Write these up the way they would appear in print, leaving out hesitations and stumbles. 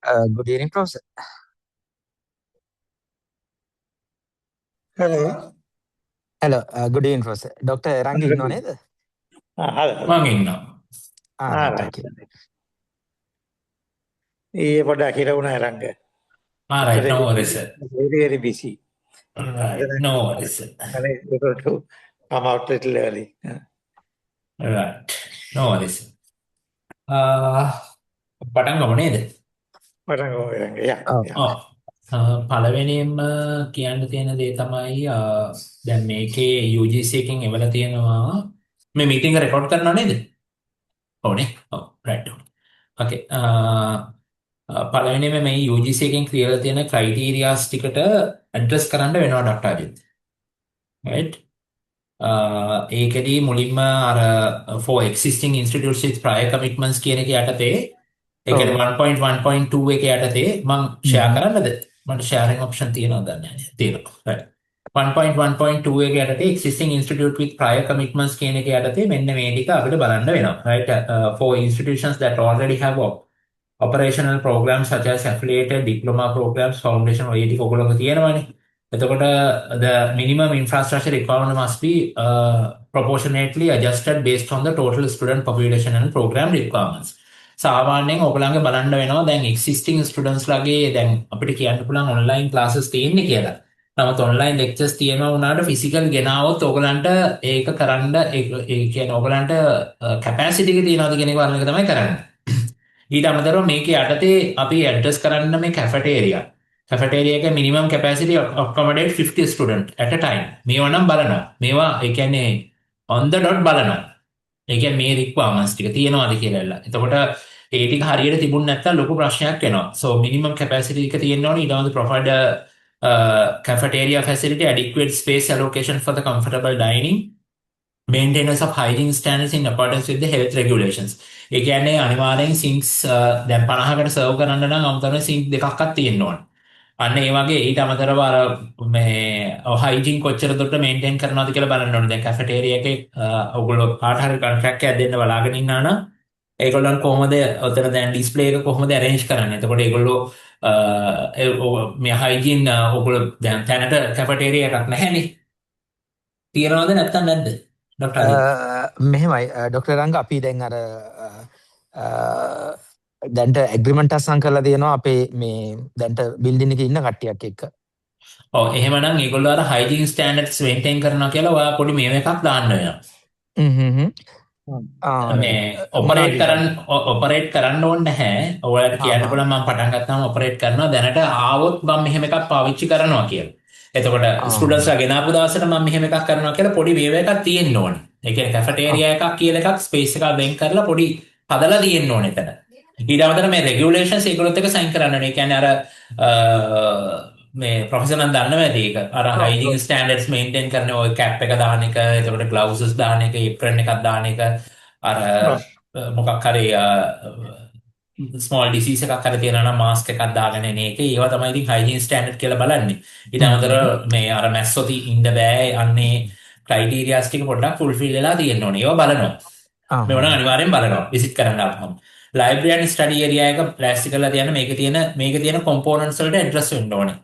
Good evening, Professor. Hello. Hello, good evening, Professor. Dr. Rangi Good no evening. neda? Hello. Mangin no. Right, right. okay. Iya pada akhirnya una rang. Right, no worries, sir. Very busy. Right, no worries, sir. And it's able to come out little early. Right, no worries. පටන් ගමු නේද? පටන් ගමු රංග. Yeah. පළවෙනිම කියන්න තියෙන දේ තමයි දැන් මේකේ UGC එකෙන් එවලා තියෙනවා මේ මීටින් එක රෙකෝඩ් කරනවා නේද? ඔව්නේ. ඔව් රයිට්. ඕකේ. පළවෙනිම මේ UGC එකෙන් ක්ලියර්ලා තියෙන ක්‍රයිටීරියාස් ටිකට ඇඩ්‍රස් කරන්න වෙනවා ඩොක්ටර් අජිත්. right? ඒකෙදී මුලින්ම අර for existing institutes with prior commitments කියන එක යටතේ ඒ කියන්නේ 1.1.2 එක යටතේ මම share කරන්නද? මට sharing option තියෙනවද දන්නේ නැහැ. තියෙනවා. right. 1.1.2 එක යටතේ existing institute with prior commitments කියන එක යටතේ මෙන්න මේ ටික අපිට බලන්න වෙනවා. right? For institutions that already have operational programs such as affiliated diploma programs, foundation ඔය ටික ඔයගොල්ලෝ තියෙනවනේ. එතකොට the minimum infrastructure requirement must be proportionately adjusted based on the total student population and program requirements. සාමාන්‍යයෙන් ඔයගොල්ලන්ගේ බලන්න වෙනවා දැන් existing students ලාගේ දැන් අපිට කියන්න පුළුවන් online classes තියෙන්නේ කියලා. නමුත් online lectures තියෙනවා වුණාට physical ගෙනාවොත් ඔයගොල්ලන්ට ඒක කරන්න ඒ කියන්නේ ඔයගොල්ලන්ට capacity එක තියනවාද කියන එක බලන එක තමයි කරන්නේ. ඊට අමතරව මේකේ යටතේ අපි ඇඩ්‍රස් කරන්න මේ cafeteria. cafeteria එක minimum capacity accommodate 50 student at a time. මේවා නම් බලනවා. මේවා ඒ කියන්නේ on the dot බලනවා. ඒ කියන්නේ මේ requirements ටික තියෙනවාද කියලා. එතකොට ඒ ටික හරියට තිබුණ නැත්නම් ලොකු ප්‍රශ්නයක් එනවා. So minimum capacity එක තියෙන්න ඕනේ. ඊට අමතරව provide cafeteria facility, adequate space allocation for the comfortable dining, maintenance of hygiene standards in accordance with the health regulations. ඒ කියන්නේ අනිවාර්යෙන් sinks දැන් 50කට සර්ව් කරන්න නම් අමුතරම sink දෙකක්වත් තියෙන්න ඕනේ. අන්න ඒ වගේ ඊට අමතරව අර මේ hygiene කොච්චර දුරට maintain කරනවද කියලා බලන්න ඕනේ. දැන් cafeteria එකේ ඔයගොල්ලෝ කාට හරි contract එකක් දෙන්න බලාගෙන ඉන්නා නම් ඒගොල්ලන් කොහොමද ඔතන දැන් display එක කොහොමද arrange කරන්නේ? එතකොට ඒගොල්ලෝ මේ hygiene ඔයගොල්ලෝ දැන් තැනට cafeteria එකක් නැහැනේ. තියනවද නැත්නම් නැද්ද? මෙහෙමයි ඩොක්ටර් රංග අපි දැන් අර දැන්ට ඇග්‍රිමන්ට් අස්සම් කරලා තියෙනවා අපේ මේ දැන්ට බිල්ඩින් එකේ ඉන්න කට්ටියක් එක්ක. ඔව් එහෙමනම් ඒගොල්ලෝ අර hygiene standards maintain කරනවා කියලා ඔයා පොඩි මේව එකක් දාන්න වෙනවා. මේ ඔපරේට් කරන්න ඕනේ නැහැ. ඔයාලට කියන්න පුළුවන් මම පටන් ගත්තාම ඔපරේට් කරනවා දැනට ආවොත් මම මෙහෙම එකක් පාවිච්චි කරනවා කියලා. එතකොට ස්ටුඩන්ට්ස්ලා ගෙනාපු දවසට මම මෙහෙම එකක් කරනවා කියලා පොඩි වේව එකක් තියෙන්න ඕනේ. ඒ කියන්නේ කැෆටේරියා එකක් කියලා එකක් ස්පේස් එකක් වෙන් කරලා පොඩි හදලා තියෙන්න ඕනේ එතන. ඊට අමතරව මේ රෙගියුලේෂන්ස් ඒගොල්ලොත් එක සයින් කරන්න ඕනේ. ඒ කියන්නේ අර මේ ප්‍රොෆෙසර් නම් දන්නවා ඇති ඒක. අර hygiene standards maintain කරන ඔය cap එක දාන එක, එතකොට gloves දාන එක, apron එකක් දාන එක, අර මොකක් හරි small disease එකක් හරි තියෙනවා නම් mask එකක් දාගෙන එන එක. ඒවා තමයි ඉතින් hygiene standard කියලා බලන්නේ. ඊට අමතරව මේ අර මැස්සොති ඉන්න බෑ අන්නේ ක්‍රයිටීරියාස් ටික පොඩ්ඩක් ෆුල්ෆිල් වෙලා තියෙන්න ඕනේ. ඒවා බලනවා. මේවා නම් අනිවාර්යෙන් බලනවා විසිට් කරන්න ආවම. ලයිබ්‍රරි ඇන්ඩ් ස්ටඩි ඒරියා එක ප්ලාස්ටික් කරලා තියන්න මේකේ තියෙන කොම්පෝනන්ට්ස් වලට ඇඩ්‍රස් වෙන්න ඕනේ.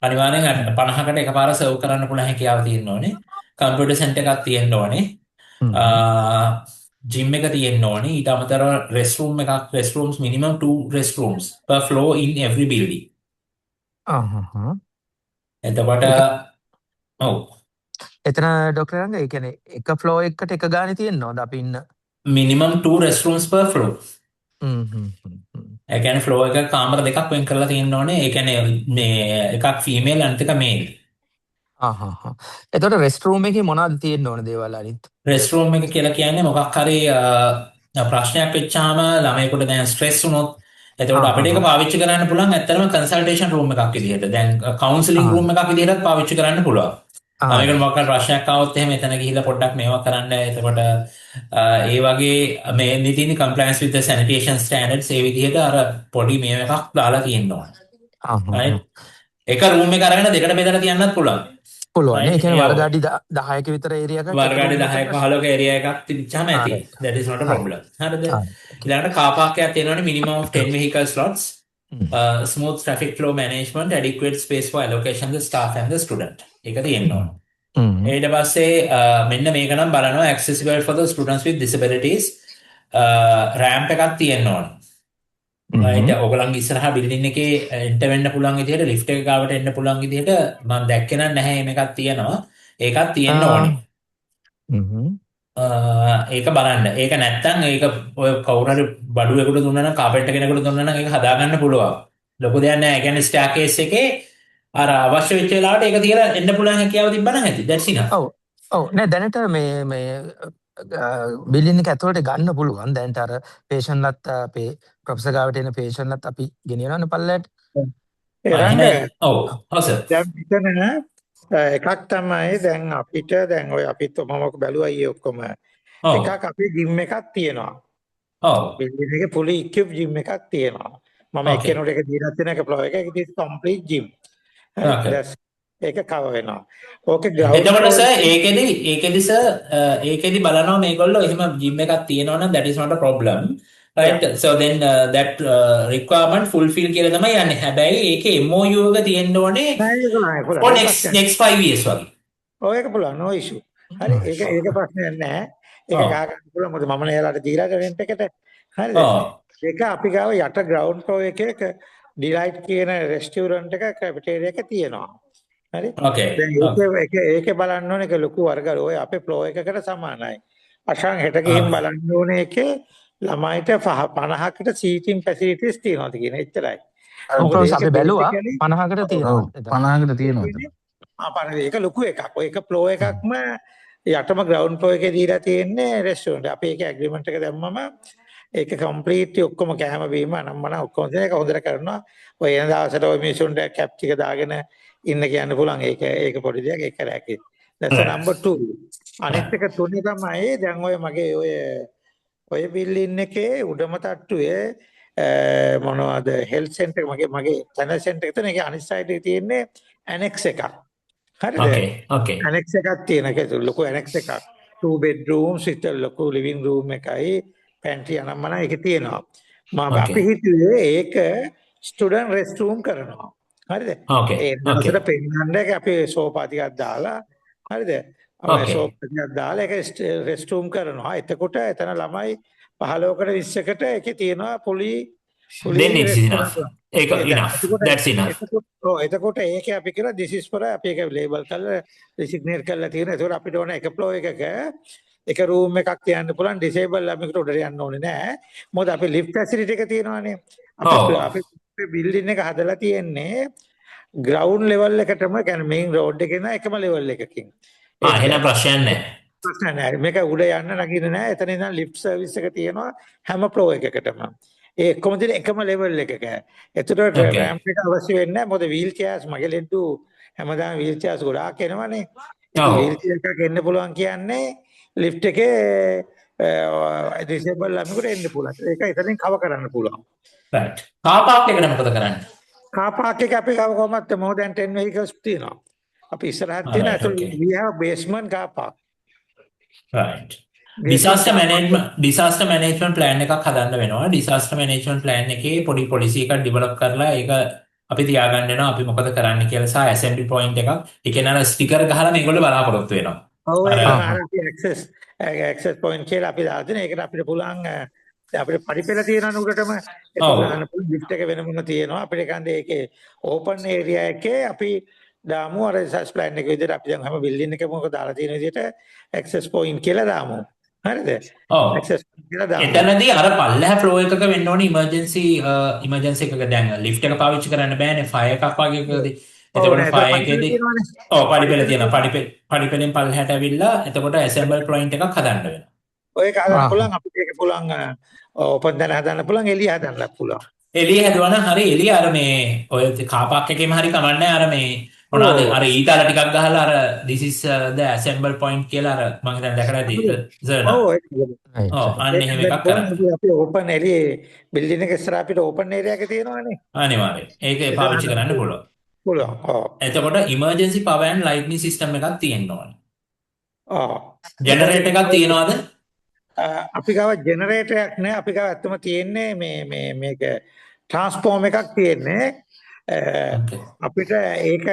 අනිවාර්යෙන් 50කට එකපාර සර්ව් කරන්න පුළුවන් හැකියාව තියෙන්න ඕනේ. කම්පියුටර් සෙන්ටර් එකක් තියෙන්න ඕනේ. gym එක තියෙන්න ඕනේ. ඊට අමතරව restrooms minimum 2 restrooms per floor in every building. එතකොට ඔව් එතන ඩොක්ටර් රංග ඒ කියන්නේ එක ෆ්ලෝ එකකට එක ගානේ තියෙනවද අපි ඉන්න minimum 2 restrooms per floor. ඒ කියන්නේ ෆ්ලෝ එක කාමර දෙකක් වෙන් කරලා තියෙන්න ඕනේ. ඒ කියන්නේ මේ එකක් ෆීමේල් අනිත් එක මේල්. එතකොට රෙස්ට් රූම් එකේ මොනවද තියෙන්න ඕන දේවල් අනිත්? රෙස්ට් රූම් එක කියලා කියන්නේ මොකක් හරි ප්‍රශ්නයක් වෙච්චාම ළමයෙකුට දැන් ස්ට්‍රෙස් වුණොත් එතකොට අපිට ඒක පාවිච්චි කරන්න පුළුවන් ඇත්තටම කන්සල්ටේෂන් රූම් එකක් විදිහට. දැන් කවුන්සලින් රූම් එකක් විදිහට පාවිච්චි කරන්න පුළුවන්. ළමයෙකුට මොකක් හරි ප්‍රශ්නයක් ආවොත් එහෙම එතන ගිහිල්ලා පොඩ්ඩක් මේවා කරන්න. එතකොට ඒ වගේ මේ නිතින් compliance with the sanitation standards ඒ විදිහට අර පොඩි මේව එකක් දාලා තියෙන්න ඕන. එක රූම් එක අරගෙන දෙකට බෙදලා තියන්නත් පුළුවන්. පුළුවන්. ඒ කියන්නේ වර්ගාඩි 10ක විතර ඒරියා එකක් වර්ගාඩි 10ක 15ක ඒරියා එකක් තිබිච්චාම ඇති. that is not a problem. හරිද? ඊළඟට කාර් පාක් එකක් තියෙනවනේ minimum of 10 vehicle slots. smooth traffic flow management, adequate space for allocation the staff and the student. ඒක තියෙන්න ඕන. ඊට පස්සේ මෙන්න මේක නම් බලනවා accessible for the students with disabilities. ramp එකක් තියෙන්න ඕන. right ඔයගලන්ගේ ඉස්සරහා බිල්ඩින් එකේ එන්ටර් වෙන්න පුළුවන් විදිහට ලිෆ්ට් එක ගාවට එන්න පුළුවන් විදිහට මම දැක්කේ නැහැ මේකක් තියෙනවා. ඒකක් තියෙන්න ඕනේ. ඒක බලන්න. ඒක නැත්තම් ඒක ඔය කවුරු හරි බඩුවෙකුට දුන්නා නම් කාපට් කෙනෙකුට දුන්නා නම් ඒක හදාගන්න පුළුවන්. ලොකු දෙයක් නෑ. ඒ කියන්නේ ස්ටෑර්කේස් එකේ අර අවශ්‍ය වෙච්ච වෙලාවට ඒක තියලා එන්න පුළුවන් හැකියාව තිබ්බනම් ඇති. that's enough. ඔව් නෑ දැනට මේ බිල්ඩින් එක ඇතුළට ගන්න පුළුවන්. දැනට අර පේෂන්ට්ලත් අපේ ප්‍රොෆෙසර් ගාවට එන පේෂන්ට්ලත් අපි ගෙනියනවනේ පල්ලයට. ඔව් හොසර්. දැන් මෙතන එකක් තමයි දැන් අපිට දැන් ඔය අපිත් මම බැලුවා ඊයේ ඔක්කොම එකක් අපේ ජිම් එකක් තියෙනවා. ඔව්. බිල්ඩින් එකේ fully equipped ජිම් එකක් තියෙනවා. මම එක්කෙනෙකුට ඒක දීලා තියෙන එක ෆ්ලෝ එක it is complete gym. ඒක කව වෙනවා. ඕකේ ග්‍රවුන්ඩ් එතකොට සර් ඒකෙදි බලනවා මේගොල්ලෝ එහෙම ජිම් එකක් තියෙනවා නම් that is not a problem. right so then that requirement fulfill කියලා තමයි යන්නේ. හැබැයි ඒකේ MOU එක තියෙන්න ඕනේ for next 5 years වගේ. ඔය එක පුළුවන් no issue. හරි ඒක ප්‍රශ්නයක් නැහැ. ඒක ගහ ගන්න පුළුවන්. මොකද මම එයාලට දීලා රෙන්ට් එකට. හරිද? ඒක අපි ගාව යට ග්‍රවුන්ඩ් ෆ්ලෝ එකේ ඩිලයිට් කියන රෙස්ටුරන්ට් එක කැෆෙටේරියා එක තියෙනවා. හරි? okay දැන් ඒකේ බලන්න ඕනේ ඒක ලොකු වර්ගවල ඔය අපේ ෆ්ලෝ එකකට සමානයි. අශාන් හෙට ගිහින් බලන්න ඕනේ ඒකේ ළමයිට 50කට සීටින් ෆැසිලිටිස් තියෙනවාද කියන එච්චරයි. අපි බැලුවා 50කට තියෙනවා. 50කට තියෙනවා. ඒක ලොකු එකක්. ඔය එක ෆ්ලෝ එකක්ම යටම ග්‍රවුන්ඩ් ෆ්ලෝ එකේ දීලා තියෙන්නේ රෙස්ටුරන්ට්. අපි ඒකේ ඇග්‍රීමන්ට් එක දැම්මම ඒක කම්ප්ලීට් ඔක්කොම කෑම බීම අනම්මන ඔක්කොම තියෙන එක හොඳට කරනවා. ඔය එන දවසට ඔය මිනිසුන්ට කැප් ටික දාගෙන ඉන්න කියන්න පුළුවන්. ඒක පොඩි දෙයක් ඒක රැකේ. that's number 2. අනිත් එක තුනේ තමයි දැන් ඔය මගේ ඔය බිල්ඩින් එකේ උඩම තට්ටුවේ මොනවද හෙල්ත් සෙන්ටර් මගේ චැනල් සෙන්ටර් එක තියෙන එක අනිත් සයිඩ් එකේ තියෙන්නේ ඇනෙක්ස් එකක්. හරිද? okay ඇනෙක්ස් එකක් තියෙන එක ලොකු ඇනෙක්ස් එකක්. 2 bedrooms with ලොකු living room එකයි pantry අනම්මන ඒක තියෙනවා. මම අපි හිතුවේ ඒක ස්ටුඩන්ට් රෙස්ට් රූම් කරනවා. හරිද? ඒ දවසට පෙන්නන්න එක අපි සෝපා ටිකක් දාලා හරිද? සෝපා ටිකක් දාලා ඒක රෙස්ට් රූම් කරනවා. එතකොට එතන ළමයි 15කට 20කට ඒකේ තියෙනවා පුලි then it's enough. ඒක enough. that's enough. එතකොට ඒකේ අපි කියලා this is for අපි ඒක ලේබල් කරලා ඩිසිග්නේට් කරලා තියෙනවා. ඒතකොට අපිට ඕන එක ෆ්ලෝ එකක එක රූම් එකක් තියන්න පුළුවන් ඩිසේබල් ළමයෙකුට උඩට යන්න ඕනේ නැහැ. මොකද අපි ලිෆ්ට් ෆැසිලිටි එක තියෙනවානේ. අපි බිල්ඩින් එක හදලා තියෙන්නේ ග්‍රවුන්ඩ් ලෙවල් එකටම කියන්නේ මේන් රෝඩ් එකේ නෑ එකම ලෙවල් එකකින්. එහෙනම් ප්‍රශ්නයක් නැහැ. ප්‍රශ්න නැහැ. මේක උඩ යන්න නගින්න නැහැ. එතන ඉඳන් ලිෆ්ට් සර්විස් එක තියෙනවා හැම ෆ්ලෝ එකකටම. ඒ ඔක්කොම තියෙන එකම ලෙවල් එකක. ඒතකොට රෑම්ප් එක අවශ්‍ය වෙන්නේ නැහැ. මොකද වීල් චෙයර්ස් මගේ ලෙඩ්ඩු හැමදාම වීල් චෙයර්ස් ගොඩාක් එනවනේ. වීල් චෙයර් එකක් එන්න පුළුවන් කියන්නේ ලිෆ්ට් එකේ ඩිසේබල් ළමයෙකුට එන්න පුළුවන්. ඒක එතනින් කව කරන්න පුළුවන්. right car park එකට මොකද කරන්නේ? car park එක අපි කව කොහොමද more than 10 vehicles තියෙනවා. අපි ඉස්සරහට තියෙන we have basement car park. right disaster management plan එකක් හදන්න වෙනවා. disaster management plan එකේ පොඩි policy එකක් develop කරලා ඒක අපි තියාගන්න වෙනවා අපි මොකද කරන්න කියලා සහ assembly point එකක්. ඒ කියන්නේ අර ස්ටිකර් ගහලා මේගොල්ලෝ බලාපොරොත්තු වෙනවා. ඔව් access point කියලා අපි දාලා තියෙන. ඒකට අපිට පුළුවන් අපිට පරිපෙළ තියෙන උඩටම ඒක දාන්න පුළුවන්. ලිෆ්ට් එක වෙනම තියෙනවා. අපිට කන්දේ ඒකේ ඕපන් ඒරියා එකේ අපි දාමු අර රිසර්ච් ප්ලෑන් එක විදිහට අපි දැන් හැම බිල්ඩින් එකකම මොකද දාලා තියෙන විදිහට access point කියලා දාමු. හරිද? access point කියලා දාමු. එතනදී අර පල්ලෙහා ෆ්ලෝ එකක වෙන්න ඕනේ emergency එකක දැන් ලිෆ්ට් එක පාවිච්චි කරන්න බෑනේ ෆයර් එකක් වගේ එකකදී. එතකොට ෆයර් එකේදී පඩිපෙළ තියෙනවා. පඩිපෙළෙන් පල්ලෙහාට ඇවිල්ලා එතකොට assemble point එකක් හදන්න වෙනවා. ඔය එක හදන්න පුළුවන් අපිට ඒක පුළුවන් ඕපන් දැන හදන්න පුළුවන් එළිය හදන්න පුළුවන්. එළිය හදුවා නම් හරි එළිය අර මේ ඔය car park එකේම හරි කමන්නේ අර මේ මොනවාද අර ඊතාල ටිකක් ගහලා අර this is the assemble point කියලා අර මම හිතන්නේ දැකලා ඇති සර්. ඔව් අන්න එහෙම එකක් කරන්න. අපි ඕපන් එළියේ බිල්ඩින් එක ඉස්සරහ අපිට ඕපන් ඒරියා එක තියෙනවානේ. අනිවාර්යයෙන්. ඒක පාවිච්චි කරන්න පුළුවන්. පුළුවන්. ඔව්. එතකොට emergency power and lightning system එකක් තියෙන්න ඕනේ. ඔව්. ජෙනරේටර් එකක් තියෙනවද? අපි ගාව ජෙනරේටරයක් නෑ. අපි ගාව ඇත්තම තියෙන්නේ මේක ට්‍රාන්ස්ෆෝම් එකක් තියෙන්නේ Okay. අපිට ඒක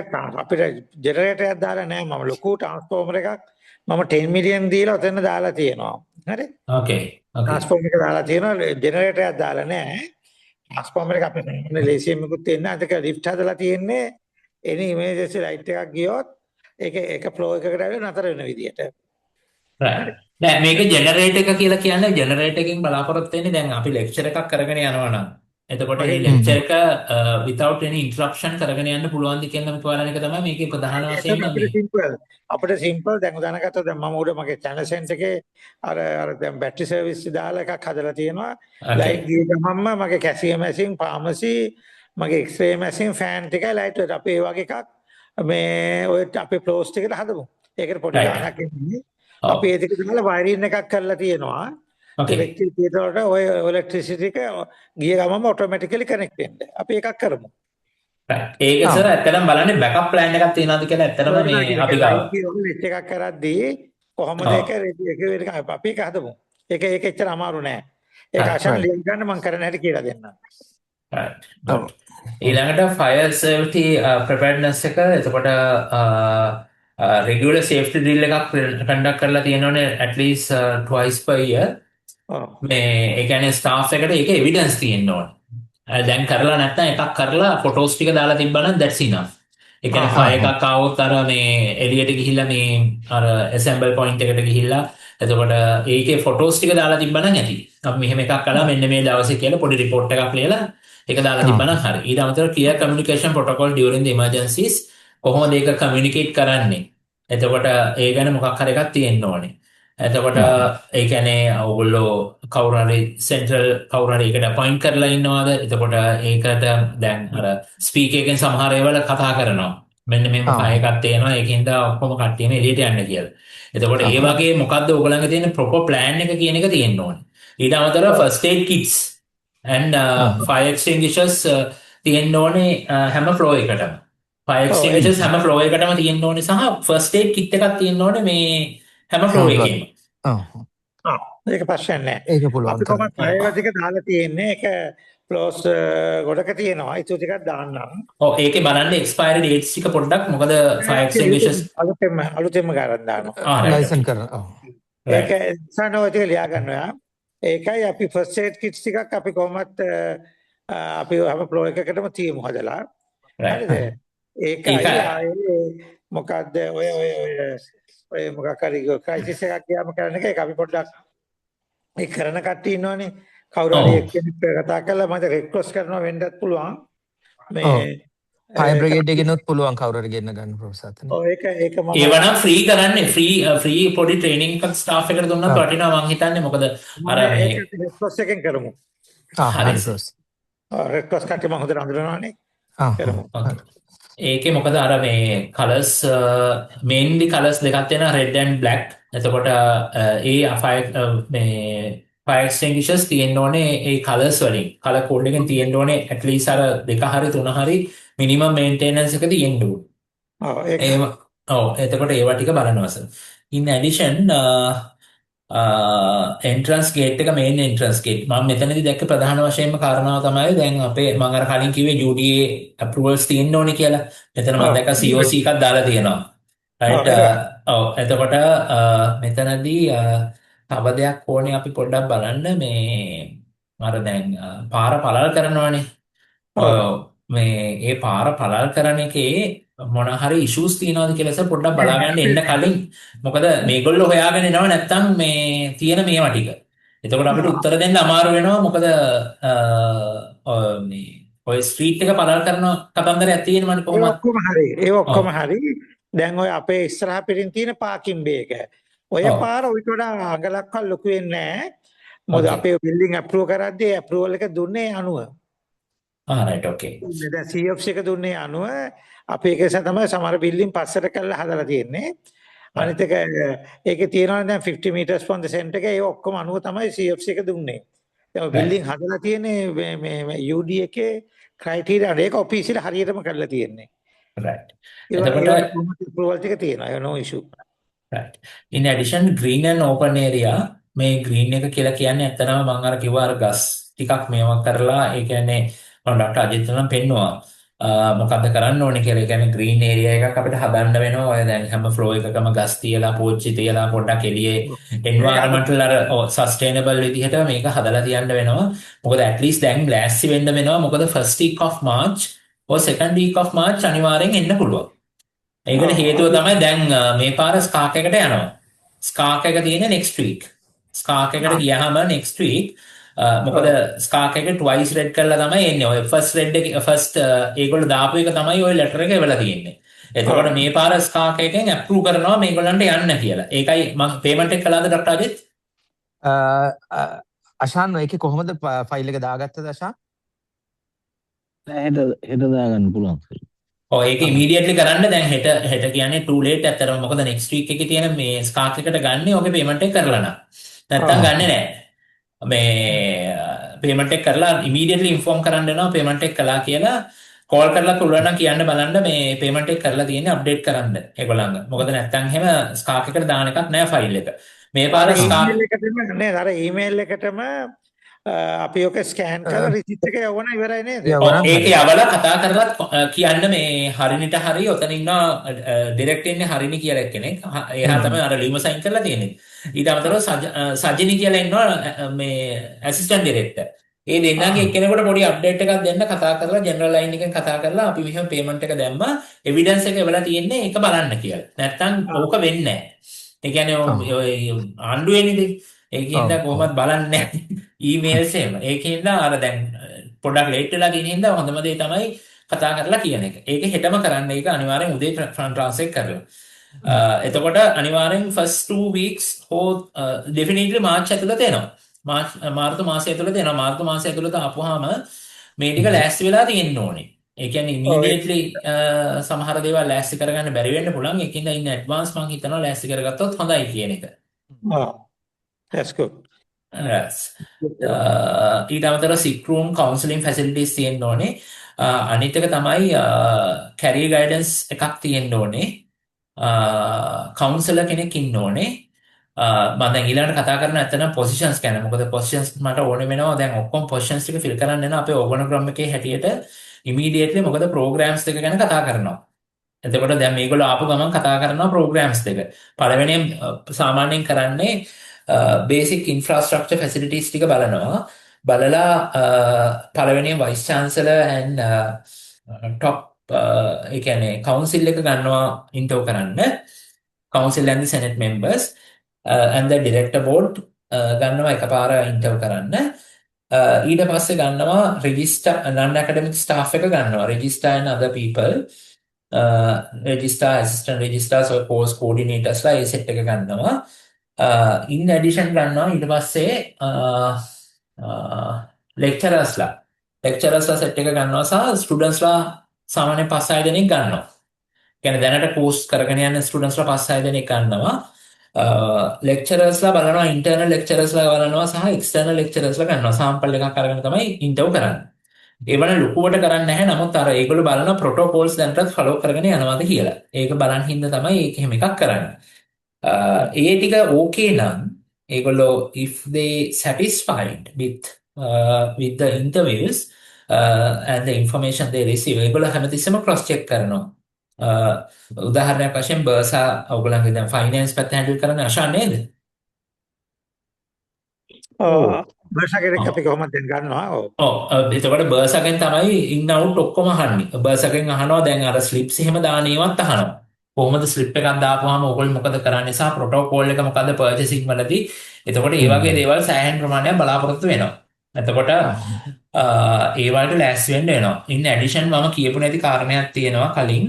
අපිට ජෙනරේටර් එකක් දාලා නැහැ මම ලොකු ට්‍රාන්ස්ෆෝමර් එකක් මම 10 මිලියන් දීලා ඔතන දාලා තියෙනවා හරි Okay. Okay. ට්‍රාන්ස්ෆෝමර් එක දාලා තියෙනවා ජෙනරේටර් එකක් දාලා නැහැ ට්‍රාන්ස්ෆෝමර් එක අපිට ලේසියෙන් මුකුත් තියෙන්නේ අතක ලිෆ්ට් හදලා තියෙන්නේ එනි ඉමර්ජන්සි ලයිට් එකක් ගියොත් ඒක ෆ්ලෝ එකකට ඇවිල්ලා නතර වෙන විදියට Right. නෑ මේක ජෙනරේටර් එක කියලා කියන්නේ ජෙනරේටර් එකෙන් බලාපොරොත්තු වෙන්නේ දැන් අපි ලෙක්චර් එකක් කරගෙන යනවා නම් එතකොට මේ ලෙක්චර් එක without any interruption කරගෙන යන්න පුළුවන් ද කියන බලන එක තමයි මේකේ ප්‍රධාන වශයෙන්ම මේ අපිට සිම්පල් දැන් උදාහරණයක් දැන් මම උඩ මගේ channel center එකේ අර දැන් බැටරි සර්විස් දාලා එකක් හදලා තියෙනවා ලයිට් ගිය ගමන්ම මගේ කැසියම් මැෂින් ෆාමසි මගේ එක්ස්රේ මැෂින් ෆෑන් ටිකයි ලයිට් එක අපි ඒ වගේ එකක් මේ ඔය අපේ ෆ්ලෝස් ටිකට හදමු ඒකට පොඩි ගාණක් එන්නේ අපි ඒක දාලා වයරින් එකක් කරලා තියෙනවා ඉලෙක්ට්‍රිසිටි වලට ඔය ඉලෙක්ට්‍රිසිටි එක ගිය ගමන්ම ඔටෝමැටිකලි කනෙක්ට් වෙන්නේ අපි එකක් කරමු ඒක සර් ඇත්තටම බලන්නේ බෑකප් ප්ලෑන් එකක් තියෙනවද කියලා ඇත්තටම මේ අපි ගාව නෙට් එකක් කරද්දී කොහොමද ඒක අපි එක හදමු ඒක එච්චර අමාරු නෑ ඒක අශාන් ලියන් ගන්න මම කරන හැටි කියලා දෙන්නම් ඊළඟට fire safety preparedness එක එතකොට regular safety drill එකක් conduct කරලා තියෙනවනේ at least twice per year මේ ඒ කියන්නේ staff එකට ඒක evidence තියෙන්න ඕනේ දැන් කරලා නැත්නම් එකක් කරලා ෆොටෝස් ටික දාලා තිබ්බනම් that's enough. ඒ කියන්නේ ෆයිල් එකක් ආවොත් අර මේ එළියට ගිහිල්ලා මේ අර assemble point එකට ගිහිල්ලා එතකොට ඒකේ ෆොටෝස් ටික දාලා තිබ්බනම් ඇති. අපි මෙහෙම එකක් කළා මෙන්න මේ දවසේ කියලා පොඩි report එකක් ලියලා ඒක දාලා තිබ්බනම් හරි. ඊට අමතරව clear communication protocol during the emergencies කොහොමද ඒක communicate කරන්නේ? එතකොට ඒ ගැන මොකක් හරි එකක් තියෙන්න ඕනේ. එතකොට ඒ කියන්නේ ඔයගොල්ලෝ කවුරු හරි සෙන්ට්‍රල් කවුරු හරි එකට අපොයින්ට් කරලා ඉන්නවද? එතකොට ඒකට දැන් අර ස්පීකර් එකෙන් සමහර ඒවල කතා කරනවා. මෙන්න මේ මොකක් එකක් තියෙනවා. ඒකින්ද ඔක්කොම කට්ටියම එළියට යන්න කියලා. එතකොට ඒ වගේ මොකද්ද ඔයගොල්ලන්ගේ තියෙන proper plan එක කියන එක තියෙන්න ඕනේ. ඊට අමතරව first aid kits and fire extinguishers තියෙන්න ඕනේ හැම floor එකටම. fire extinguishers හැම floor එකටම තියෙන්න ඕනේ සහ first aid kit එකක් තියෙන්න ඕනේ මේ හැම ෆ්ලෝර් එකේම. ඒක ප්‍රශ්න නෑ. ඒක පුළුවන්. අපි කොහොමද ෆයර් ටික දාලා තියෙන්නේ ඒක ෆ්ලෝස් ගොඩක තියෙනවා. ඒක ටිකක් දාන්නම්. ඔව් ඒකේ බලන්න එක්ස්පයරි ඩේට්ස් ටික පොඩ්ඩක් මොකද ෆයර් එක්ස්ටින්ගිෂර්ස් අලුතෙන්ම ගන්න දානවා. ලයිසන් කරනවා. ඒක සනෝව ටික ලියා ගන්නවා. ඒකයි අපි ෆස්ට් ඒඩ් කිට්ස් ටිකක් අපි කොහොමත් අපි හැම ෆ්ලෝර් එකකටම තියමු හදලා. හරිද? ඒකයි මොකද්ද ඔය මොකක් හරි ක්‍රයිසිස් එකක් ගියාම කරන එක ඒක අපි පොඩ්ඩක් ඒ කරන කට්ටිය ඉන්නවනේ කවුරු හරි එක්කෙනෙක් කතා කරලා මට රික්වෙස්ට් කරනවා වෙන්නත් පුළුවන් මේ ෆයර් බ්‍රිගේඩ් එකෙනුත් පුළුවන් කවුරු හරි ගෙන්න ගන්න ප්‍රොසෙස් එක. ඔව් ඒක මම ඒවනම් ෆ්‍රී කරන්නේ ෆ්‍රී පොඩි ට්‍රේනින් එකක් ස්ටාෆ් එකට දුන්නත් වටිනවා මං හිතන්නේ මොකද අර මේ රික්වෙස්ට් එකෙන් කරමු. හරි සර්. රික්වෙස්ට් කට්ටිය මම හොඳට අඳුරනවානේ. කරමු. ඒකේ මොකද අර මේ කලර්ස් මේන්ලි කලර්ස් දෙකක් තියෙනවා රෙඩ් ඇන්ඩ් බ්ලැක්. එතකොට ඒ ෆයර් එක්ස්ටින්ගිෂර්ස් තියෙන්න ඕනේ ඒ කලර්ස් වලින්. කලර් කෝඩ් එකෙන් තියෙන්න ඕනේ at least අර දෙක හරි තුන හරි මිනිමම් මේන්ටෙනන්ස් එක තියෙන්න ඕනේ. එතකොට ඒවා ටික බලනවා sir. in addition entrance gate එක මේන් එන්ට්‍රන්ස් ගේට් මම මෙතනදී දැක්ක ප්‍රධාන වශයෙන්ම කාරණාව තමයි දැන් අපේ මම අර කලින් කිව්වේ UDA approvals තියෙන්න ඕනේ කියලා. මෙතන මම දැක්ක COC එකක් දාලා තියෙනවා. right එතකොට මෙතනදී තව දෙයක් ඕනේ අපි පොඩ්ඩක් බලන්න මේ අර දැන් පාර පළල් කරනවානේ. මේ ඒ පාර පළල් කරන එකේ මොන හරි ඉෂුස් තියෙනවද කියලා පොඩ්ඩක් බලාගන්න එන්න කලින් මොකද මේගොල්ලෝ හොයාගෙන එනවා නැත්තම් මේ තියෙන මේවා ටික. එතකොට අපිට උත්තර දෙන්න අමාරු වෙනවා මොකද මේ ඔය ස්ට්‍රීට් එක පළල් කරන කතන්දරයක් තියෙනවනේ කොහොමද? ඒ ඔක්කොම හරි. දැන් ඔය අපේ ඉස්සරහ පිටින් තියෙන පාකින් බේ එක. ඔය පාර ඔයිට වඩා අඟලක්වත් ලොකු වෙන්නේ නැහැ. මොකද අපේ බිල්ඩින් අප්‍රූව් කරද්දී අප්‍රූවල් එක දුන්නේ 90. right okay. දැන් CFC එක දුන්නේ 90. අපි ඒක නිසා තමයි සමහර බිල්ඩින් පස්සට කරලා හදලා තියෙන්නේ. අනිත් එක ඒකේ තියෙනවා දැන් 50 meters from the center එක ඒ ඔක්කොම 90 තමයි CFC එක දුන්නේ. දැන් බිල්ඩින් හදලා තියෙන්නේ මේ UD එකේ ක්‍රයිටීරියා ඒක ඔෆිසියල් හරියටම කරලා තියෙන්නේ. right. එතකොට approval ටික තියෙනවා. no issue. right. in addition green and open area මේ green එක කියලා කියන්නේ ඇත්තටම මම අර කිව්වා අර ගස් ටිකක් මේවා කරලා ඒ කියන්නේ ඩොක්ටර් අජිත් නම් පෙන්නවා මොකද්ද කරන්න ඕනේ කියලා. ඒ කියන්නේ ග්‍රීන් ඒරියා එකක් අපිට හදන්න වෙනවා. ඔය දැන් හැම ෆ්ලෝ එකකම ගස් තියලා පෝච්චි තියලා පොඩ්ඩක් එළියේ එන්වයරන්මන්ටල් අර සස්ටේනබල් විදිහට මේක හදලා තියන්න වෙනවා. මොකද ඇට්ලීස්ට් දැන් බ්ලාස්ට් වෙන්න වෙනවා. මොකද ෆස්ට් වීක් ඔෆ් මාර්ච් ඔය සෙකන්ඩ් වීක් ඔෆ් මාර්ච් අනිවාර්යෙන් එන්න පුළුවන්. ඒකට හේතුව තමයි දැන් මේ පාර ස්කාක් එකට යනවා. ස්කාක් එක තියෙන නෙක්ස්ට් වීක්. ස්කාක් එකට ගියාම නෙක්ස්ට් වීක් මොකද ස්කාක් එක ට්වයිස් රෙඩ් කරලා තමයි එන්නේ. ඔය ෆස්ට් රෙඩ් එක ෆස්ට් ඒගොල්ලෝ දාපු එක තමයි ඔය ලෙටර් එක එවලා තියෙන්නේ. එතකොට මේ පාර ස්කාක් එකෙන් අප්‍රූව් කරනවා මේගොල්ලන්ට යන්න කියලා. ඒකයි මම පේමන්ට් එක කළාද ඩොක්ටර් අජිත්? අශාන් ඒකේ කොහොමද ෆයිල් එක දාගත්තද අශාන්? හෙට දාගන්න පුළුවන්. ඔව් ඒක ඉමීඩියට්ලි කරන්න. දැන් හෙට කියන්නේ too late ඇත්තටම. මොකද next week එකේ තියෙන මේ ස්කාක් එකට ගන්න ඔගේ පේමන්ට් එක කරලා නැත්තම් ගන්නෙ නෑ. මේ පේමන්ට් එක කරලා ඉමීඩියට්ලි ඉන්ෆෝම් කරන්න වෙනවා පේමන්ට් එක කළා කියලා. කෝල් කරලා පුළුවන් නම් කියන්න බලන්න මේ පේමන්ට් එක කරලා තියෙන්නේ අප්ඩේට් කරන්න ඒගොල්ලන්ග. මොකද නැත්තම් එහෙම ස්කාක් එකට දාන එකක් නෑ ෆයිල් එක. මේ පාර ස්කාක් එකටම නේද අර ඊමේල් එකටම අපි ඔක ස්කෑන් කරලා රිසිට් එක යවන ඉවරයි නේද? ඒක යවලා කතා කරලා කියන්න මේ හරිනිට හරි ඔතන ඉන්න ඩිරෙක්ට් ඉන්නේ හරිනි කියලා කෙනෙක්. එයා තමයි අර ලියුම සයින් කරලා තියෙන්නේ. ඊට අමතරව සජිනි කියලා ඉන්නවා මේ ඇසිස්ටන්ට් ඩිරෙක්ටර්. ඒ දෙන්නගේ එක්කෙනෙකුට පොඩි අප්ඩේට් එකක් දෙන්න කතා කරලා ජෙනරල් ලයින් එකෙන් කතා කරලා අපි මෙහෙම පේමන්ට් එක දැම්මා එවිඩන්ස් එක එවලා තියෙන්නේ ඒක බලන්න කියලා. නැත්තම් ඕක වෙන්නේ නැහැ. ඒ කියන්නේ ආණ්ඩුවේනේ ඒකින්ද කොහොමද බලන්නේ නැහැ ඊමේල්ස් එහෙම. ඒකින්ද අර දැන් පොඩ්ඩක් ලේට් වෙලා තියෙන හින්දා හොඳම දේ තමයි කතා කරලා කියන එක. ඒක හෙටම කරන්න. ඒක අනිවාර්යෙන් උදේ ට්‍රාන්ස්ලේට් කරලා. එතකොට අනිවාර්යෙන් first 2 weeks හෝ definitely මාර්ච් ඇතුළත එනවා. මාර්තු මාසය ඇතුළත එනවා. මාර්තු මාසය ඇතුළත ආපුවාම මේ ටික ලෑස්ති වෙලා තියෙන්න ඕනේ. ඒ කියන්නේ immediately සමහර දේවල් ලෑස්ති කරගන්න බැරි වෙන්න පුළුවන්. ඒකින්ද in advance මම හිතනවා ලෑස්ති කරගත්තොත් හොඳයි කියන එක. That's good. Yes. ඊට අමතරව sick room counseling facilities තියෙන්න ඕනේ. අනිත් එක තමයි career guidance එකක් තියෙන්න ඕනේ. counselor කෙනෙක් ඉන්න ඕනේ. මම දැන් ඊළඟට කතා කරන ඇත්තන positions ගැන. මොකද positions මට ඕනේ වෙනවා. දැන් ඔක්කොම positions ටික fill කරන්න යන අපේ organogram එකේ හැටියට immediately මොකද programs දෙක ගැන කතා කරනවා. එතකොට දැන් මේගොල්ලෝ ආපු ගමන් කතා කරනවා programs දෙක. පළවෙනියෙන් සාමාන්‍යයෙන් කරන්නේ basic infrastructure facilities ටික බලනවා. බලලා පළවෙනියෙන් vice chancellor and top ඒ කියන්නේ council එක ගන්නවා ඉන්ටර්වයුව කරන්න. council and the senate members and the director board ගන්නවා එකපාර ඉන්ටර්වයුව කරන්න. ඊට පස්සේ ගන්නවා register non academic staff එක ගන්නවා. register and other people register assistant registrars or course coordinators ලා ඒ set එක ගන්නවා. in addition ගන්නවා ඊට පස්සේ lecturersලා set එක ගන්නවා සහ studentsලා සාමාන්‍යයෙන් 5-6 දෙනෙක් ගන්නවා. කියන්නේ දැනට course කරගෙන යන studentsලා 5-6 දෙනෙක් ගන්නවා. lecturersලා බලනවා internal lecturersලා බලනවා සහ external lecturersලා ගන්නවා. sample එකක් අරගෙන තමයි interview කරන්නේ. ඒවන ලොකුවට කරන්නේ නැහැ. නමුත් අර ඒගොල්ලෝ බලන protocols දැනටත් follow කරගෙන යනවාද කියලා. ඒක බලන් හින්දා තමයි ඒක එහෙම එකක් කරන්නේ. ඒ ටික okay නම් ඒගොල්ලෝ if they satisfied with the interviews and the information they receive ඒගොල්ලෝ හැමතිස්සෙම cross check කරනවා. උදාහරණයක් වශයෙන් බර්සා ඔයගොල්ලන්ගේ දැන් ෆයිනෑන්ස් පැත්ත හැන්ඩල් කරන අශාන් නේද? බර්සා කෙනෙක් අපි කොහොමද දැන් ගන්නවා? එතකොට බර්සාගෙන් තමයි ඉන් අවුට් ඔක්කොම අහන්නේ. බර්සාගෙන් අහනවා දැන් අර ස්ලිප්ස් එහෙම දාන ඒවත් අහනවා. කොහොමද ස්ලිප් එකක් දාපුවාම ඕගොල්ලෝ මොකද කරන්නේ සහ ප්‍රොටෝකෝල් එක මොකද්ද පර්චේසින් වලදී. එතකොට ඒ වගේ දේවල් සෑහෙන ප්‍රමාණයක් බලාපොරොත්තු වෙනවා. එතකොට ඒ වලට ලෑස්ති වෙන්න වෙනවා. in addition මම කියපු නැති කාරණයක් තියෙනවා කලින්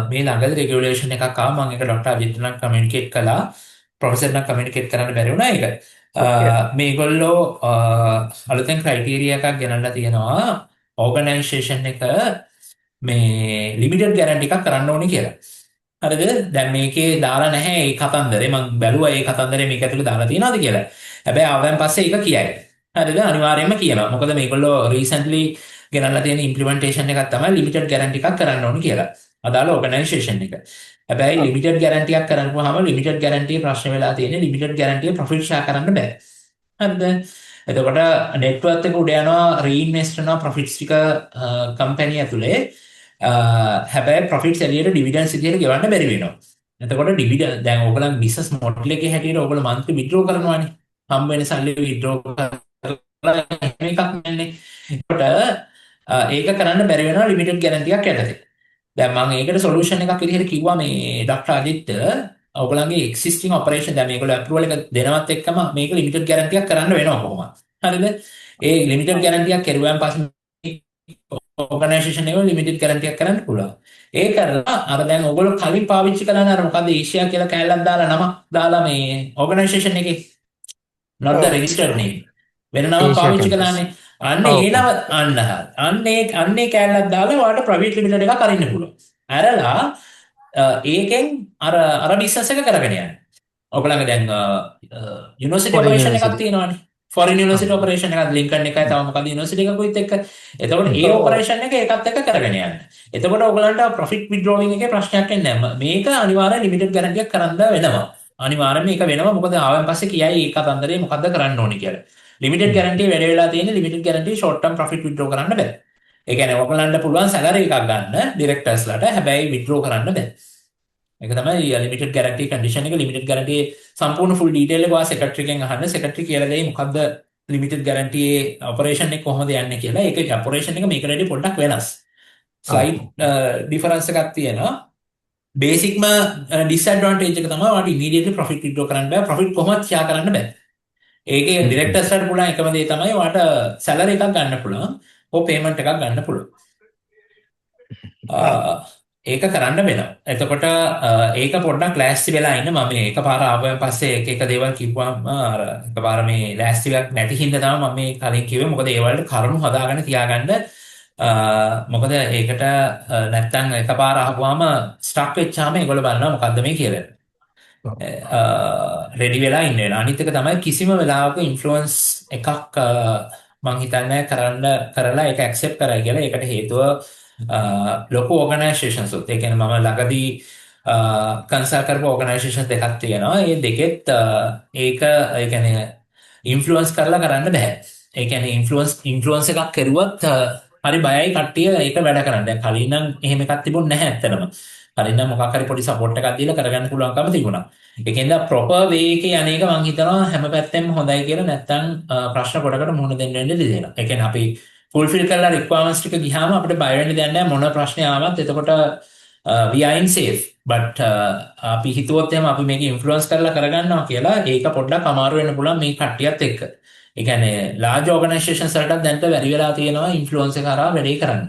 මේ ළඟදී රෙගියුලේෂන් එකක් ආවා. මම ඒක ඩොක්ටර් අජිත් නම් කමියුනිකේට් කළා. ප්‍රොෆෙසර් නම් කමියුනිකේට් කරන්න බැරි වුණා ඒක. මේගොල්ලෝ අලුතෙන් ක්‍රයිටීරියා එකක් ගෙනල්ලා තියෙනවා. ඕගනයිසේෂන් එක මේ ලිමිටඩ් ගැරන්ටි එකක් කරන්න ඕනේ කියලා. හරිද? දැන් මේකේ දාලා නැහැ ඒ කතන්දරේ. මම බැලුවා ඒ කතන්දරේ මේක ඇතුලේ දාලා තියෙනවද කියලා. හැබැයි ආවෙන් පස්සේ ඒක කියයි. හරිද? අනිවාර්යයෙන්ම කියනවා. මොකද මේගොල්ලෝ රීසන්ට්ලි ගෙනල්ලා තියෙන ඉම්ප්ලිමන්ටේෂන් එකක් තමයි ලිමිටඩ් ගැරන්ටි එකක් කරන්න ඕනේ කියලා. අදාළ ඕගනයිසේෂන් එක. හැබැයි ලිමිටඩ් ගැරන්ටි එකක් කරනවාම ලිමිටඩ් ගැරන්ටි ප්‍රශ්න වෙලා තියෙන්නේ ලිමිටඩ් ගැරන්ටි ප්‍රොෆිට් ෂෙයා කරන්න බෑ. හරිද? එතකොට නෙට්වර්ක් එක උඩ යනවා රීඉන්වෙස්ට් කරනවා ප්‍රොෆිට්ස් ටික කම්පැනි ඇතුලේ. හැබැයි ප්‍රොෆිට්ස් එළියට ඩිවිඩන්ඩ්ස් විදියට ගෙවන්න බැරි වෙනවා. එතකොට ඩිවිඩන්ඩ් දැන් ඕගොල්ලන් බිස්නස් මොඩල් එකේ හැටියට ඕගොල්ලෝ මන්ත්ලි විත්ඩ්‍රෝ කරනවානේ. හම්බ වෙන සල්ලි විත්ඩ්‍රෝ කරලා එහෙම එකක් නැන්නේ. එතකොට ඒක කරන්න බැරි වෙනවා ලිමිටඩ් ගැරන්ටි එකක් යටතේ. දැන් මම ඒකට සොලියුෂන් එකක් විදිහට කිව්වා මේ ඩොක්ටර් අජිත් ඔයගොල්ලන්ගේ එක්සිස්ටිං ඔපරේෂන් දැන් මේගොල්ලෝ අප්‍රූවල් එක දෙනවත් එක්කම මේක ලිමිටඩ් ගැරන්ටි එකක් කරන්න වෙනවා කොහොමද? හරිද? ඒ ලිමිටඩ් ගැරන්ටි එකක් කරුවාන් පස්සේ ඕගනයිසේෂන් එක ලිමිටඩ් ගැරන්ටි එකක් කරන්න පුළුවන්. ඒ කරලා අර දැන් ඔයගොල්ලෝ කලින් පාවිච්චි කළාන අර මොකද්ද ඒෂියා කියලා කෑල්ලක් දාලා නමක් දාලා මේ ඕගනයිසේෂන් එකේ not the registered name වෙන නමක් ඒෂියා පාවිච්චි කැම්පස්. කළානේ. අන්න ඒ නම අන්නේ කෑල්ලක් දාලා ඔයාලට ප්‍රයිවට් ලිමිටඩ් එකක් අරින්න පුළුවන්. අරලා ඒකෙන් අර බිස්නස් එක කරගෙන යන්න. ඔයගොල්ලන්ගේ දැන් යුනිවර්සිටි Foreign ඔපරේෂන් එකක් university. තියෙනවානේ. ෆොරින් යුනිවර්සිටි ඔපරේෂන් එකක් ලින්කන් එකයි තව මොකද යුනිවර්සිටි එකකුත් එක්ක. එතකොට ඒ ඔපරේෂන් එක ඒකත් එක්ක කරගෙන යන්න. එතකොට ඔයගොල්ලන්ට ප්‍රොෆිට් විත්ඩ්‍රෝවිං එකේ ප්‍රශ්නයක් එන්නේ නැහැ. මේක අනිවාර්යෙන් ලිමිටඩ් ගැරන්ටි එකක් කරන්න වෙනවා. අනිවාර්යෙන් මේක වෙනවා. මොකද ආවන් පස්සේ කියයි ඒ කතන්දරේ මොකද්ද කරන්න ඕනේ කියලා. ලිමිටඩ් ගැරන්ටි වැඩ වෙලා තියෙන්නේ limited guarantee short term profit withdraw කරන්න බෑ. ඒ කියන්නේ ඔයගොල්ලන්ට පුළුවන් සැලරි එකක් ගන්න ඩිරෙක්ටර්ස්ලාට. හැබැයි විත්ඩ්‍රෝ කරන්න බෑ. ඒක තමයි ලිමිටඩ් ගැරන්ටි කන්ඩිෂන් එක. ලිමිටඩ් ගැරන්ටි සම්පූර්ණ ෆුල් ඩීටේල් එක ඔයා සෙක්‍රටරි කෙන් අහන්න. සෙක්‍රටරි කියලා දෙයි මොකද්ද ලිමිටඩ් ගැරන්ටි ඔපරේෂන් එක කොහොමද යන්නේ කියලා. ඒක ඔපරේෂන් එක මේකට වඩා පොඩ්ඩක් වෙනස්. ස්ලයිඩ් ඩිෆරන්ස් එකක් තියෙනවා. බේසික්ම ඩිස්ඇඩ්වාන්ටේජ් එක තමයි ඔයාලට ඉමීඩියට්ලි ප්‍රොෆිට් විත්ඩ්‍රෝ කරන්න බෑ. ප්‍රොෆිට් කොහොමද ෂෙයා කරන්න බෑ. ඒකේ ඩිරෙක්ටර්ස්ලාට පුළුවන් එකම දේ තමයි ඔයාලට සැලරි එකක් ගන්න පුළුවන්. ඕ පේමන්ට් එකක් ගන්න පුළුවන්. ඒක කරන්න වෙනවා. එතකොට ඒක පොඩ්ඩක් ලෑස්ති වෙලා ඉන්න. මම මේ එකපාර ආවෙන් පස්සේ එක දේවල් කිව්වම අර එකපාර මේ ලෑස්තියක් නැති හින්දා තමයි මම මේ කලින් කිව්වේ. මොකද ඒ වලට කරුණු හදාගෙන තියාගන්න. මොකද ඒකට නැත්තම් එකපාර අහපුවාම ස්ටක් වෙච්චාම ඒගොල්ලෝ බලනවා මොකද්ද මේ කියලා. රෙඩි වෙලා ඉන්න වෙනවා. අනිත් එක තමයි කිසිම වෙලාවක ඉන්ෆ්ලුවන්ස් එකක් මං හිතන්නේ කරලා ඒක ඇක්සෙප්ට් කරයි කියලා. ඒකට හේතුව ලොකු ඕගනයිසේෂන්ස් උත්. ඒ කියන්නේ මම ළඟදී කන්සල්ට් කරපු ඕගනයිසේෂන් දෙකක් තියෙනවා. ඒ දෙකෙත් ඒක ඒ කියන්නේ ඉන්ෆ්ලුවන්ස් කරලා කරන්න බෑ. ඒ කියන්නේ ඉන්ෆ්ලුවන්ස් එකක් කරුවත් හරි බයයි කට්ටිය ඒක වැඩ කරන්න. දැන් කලින් නම් එහෙම එකක් තිබුණ නැහැ ඇත්තටම. කලින් නම් මොකක් හරි පොඩි සපෝට් එකක් දීලා කරගන්න පුළුවන්කම තිබුණා. ඒකෙන්ද ප්‍රොපර් වේ එකේ අනේක මං හිතනවා හැම පැත්තෙම හොඳයි කියලා. නැත්තම් ප්‍රශ්න කොටකට මුහුණ දෙන්න වෙන්නේ දෙනවා. ඒ කියන්නේ අපි ෆුල්ෆිල් කරලා රික්වයර්මන්ට්ස් ටික ගියාම අපිට බය වෙන්න දෙයක් නැහැ. මොන ප්‍රශ්නේ ආවත් එතකොට we are in safe. but අපි හිතුවොත් එහෙම අපි මේක ඉන්ෆ්ලුවන්ස් කරලා කරගන්නවා කියලා ඒක පොඩ්ඩක් අමාරු වෙන්න පුළුවන් මේ කට්ටියත් එක්ක. ඒ කියන්නේ large organizations වලට දැන්ට බැරි වෙලා තියෙනවා ඉන්ෆ්ලුවන්ස් එක කරා වැඩේ කරන්න.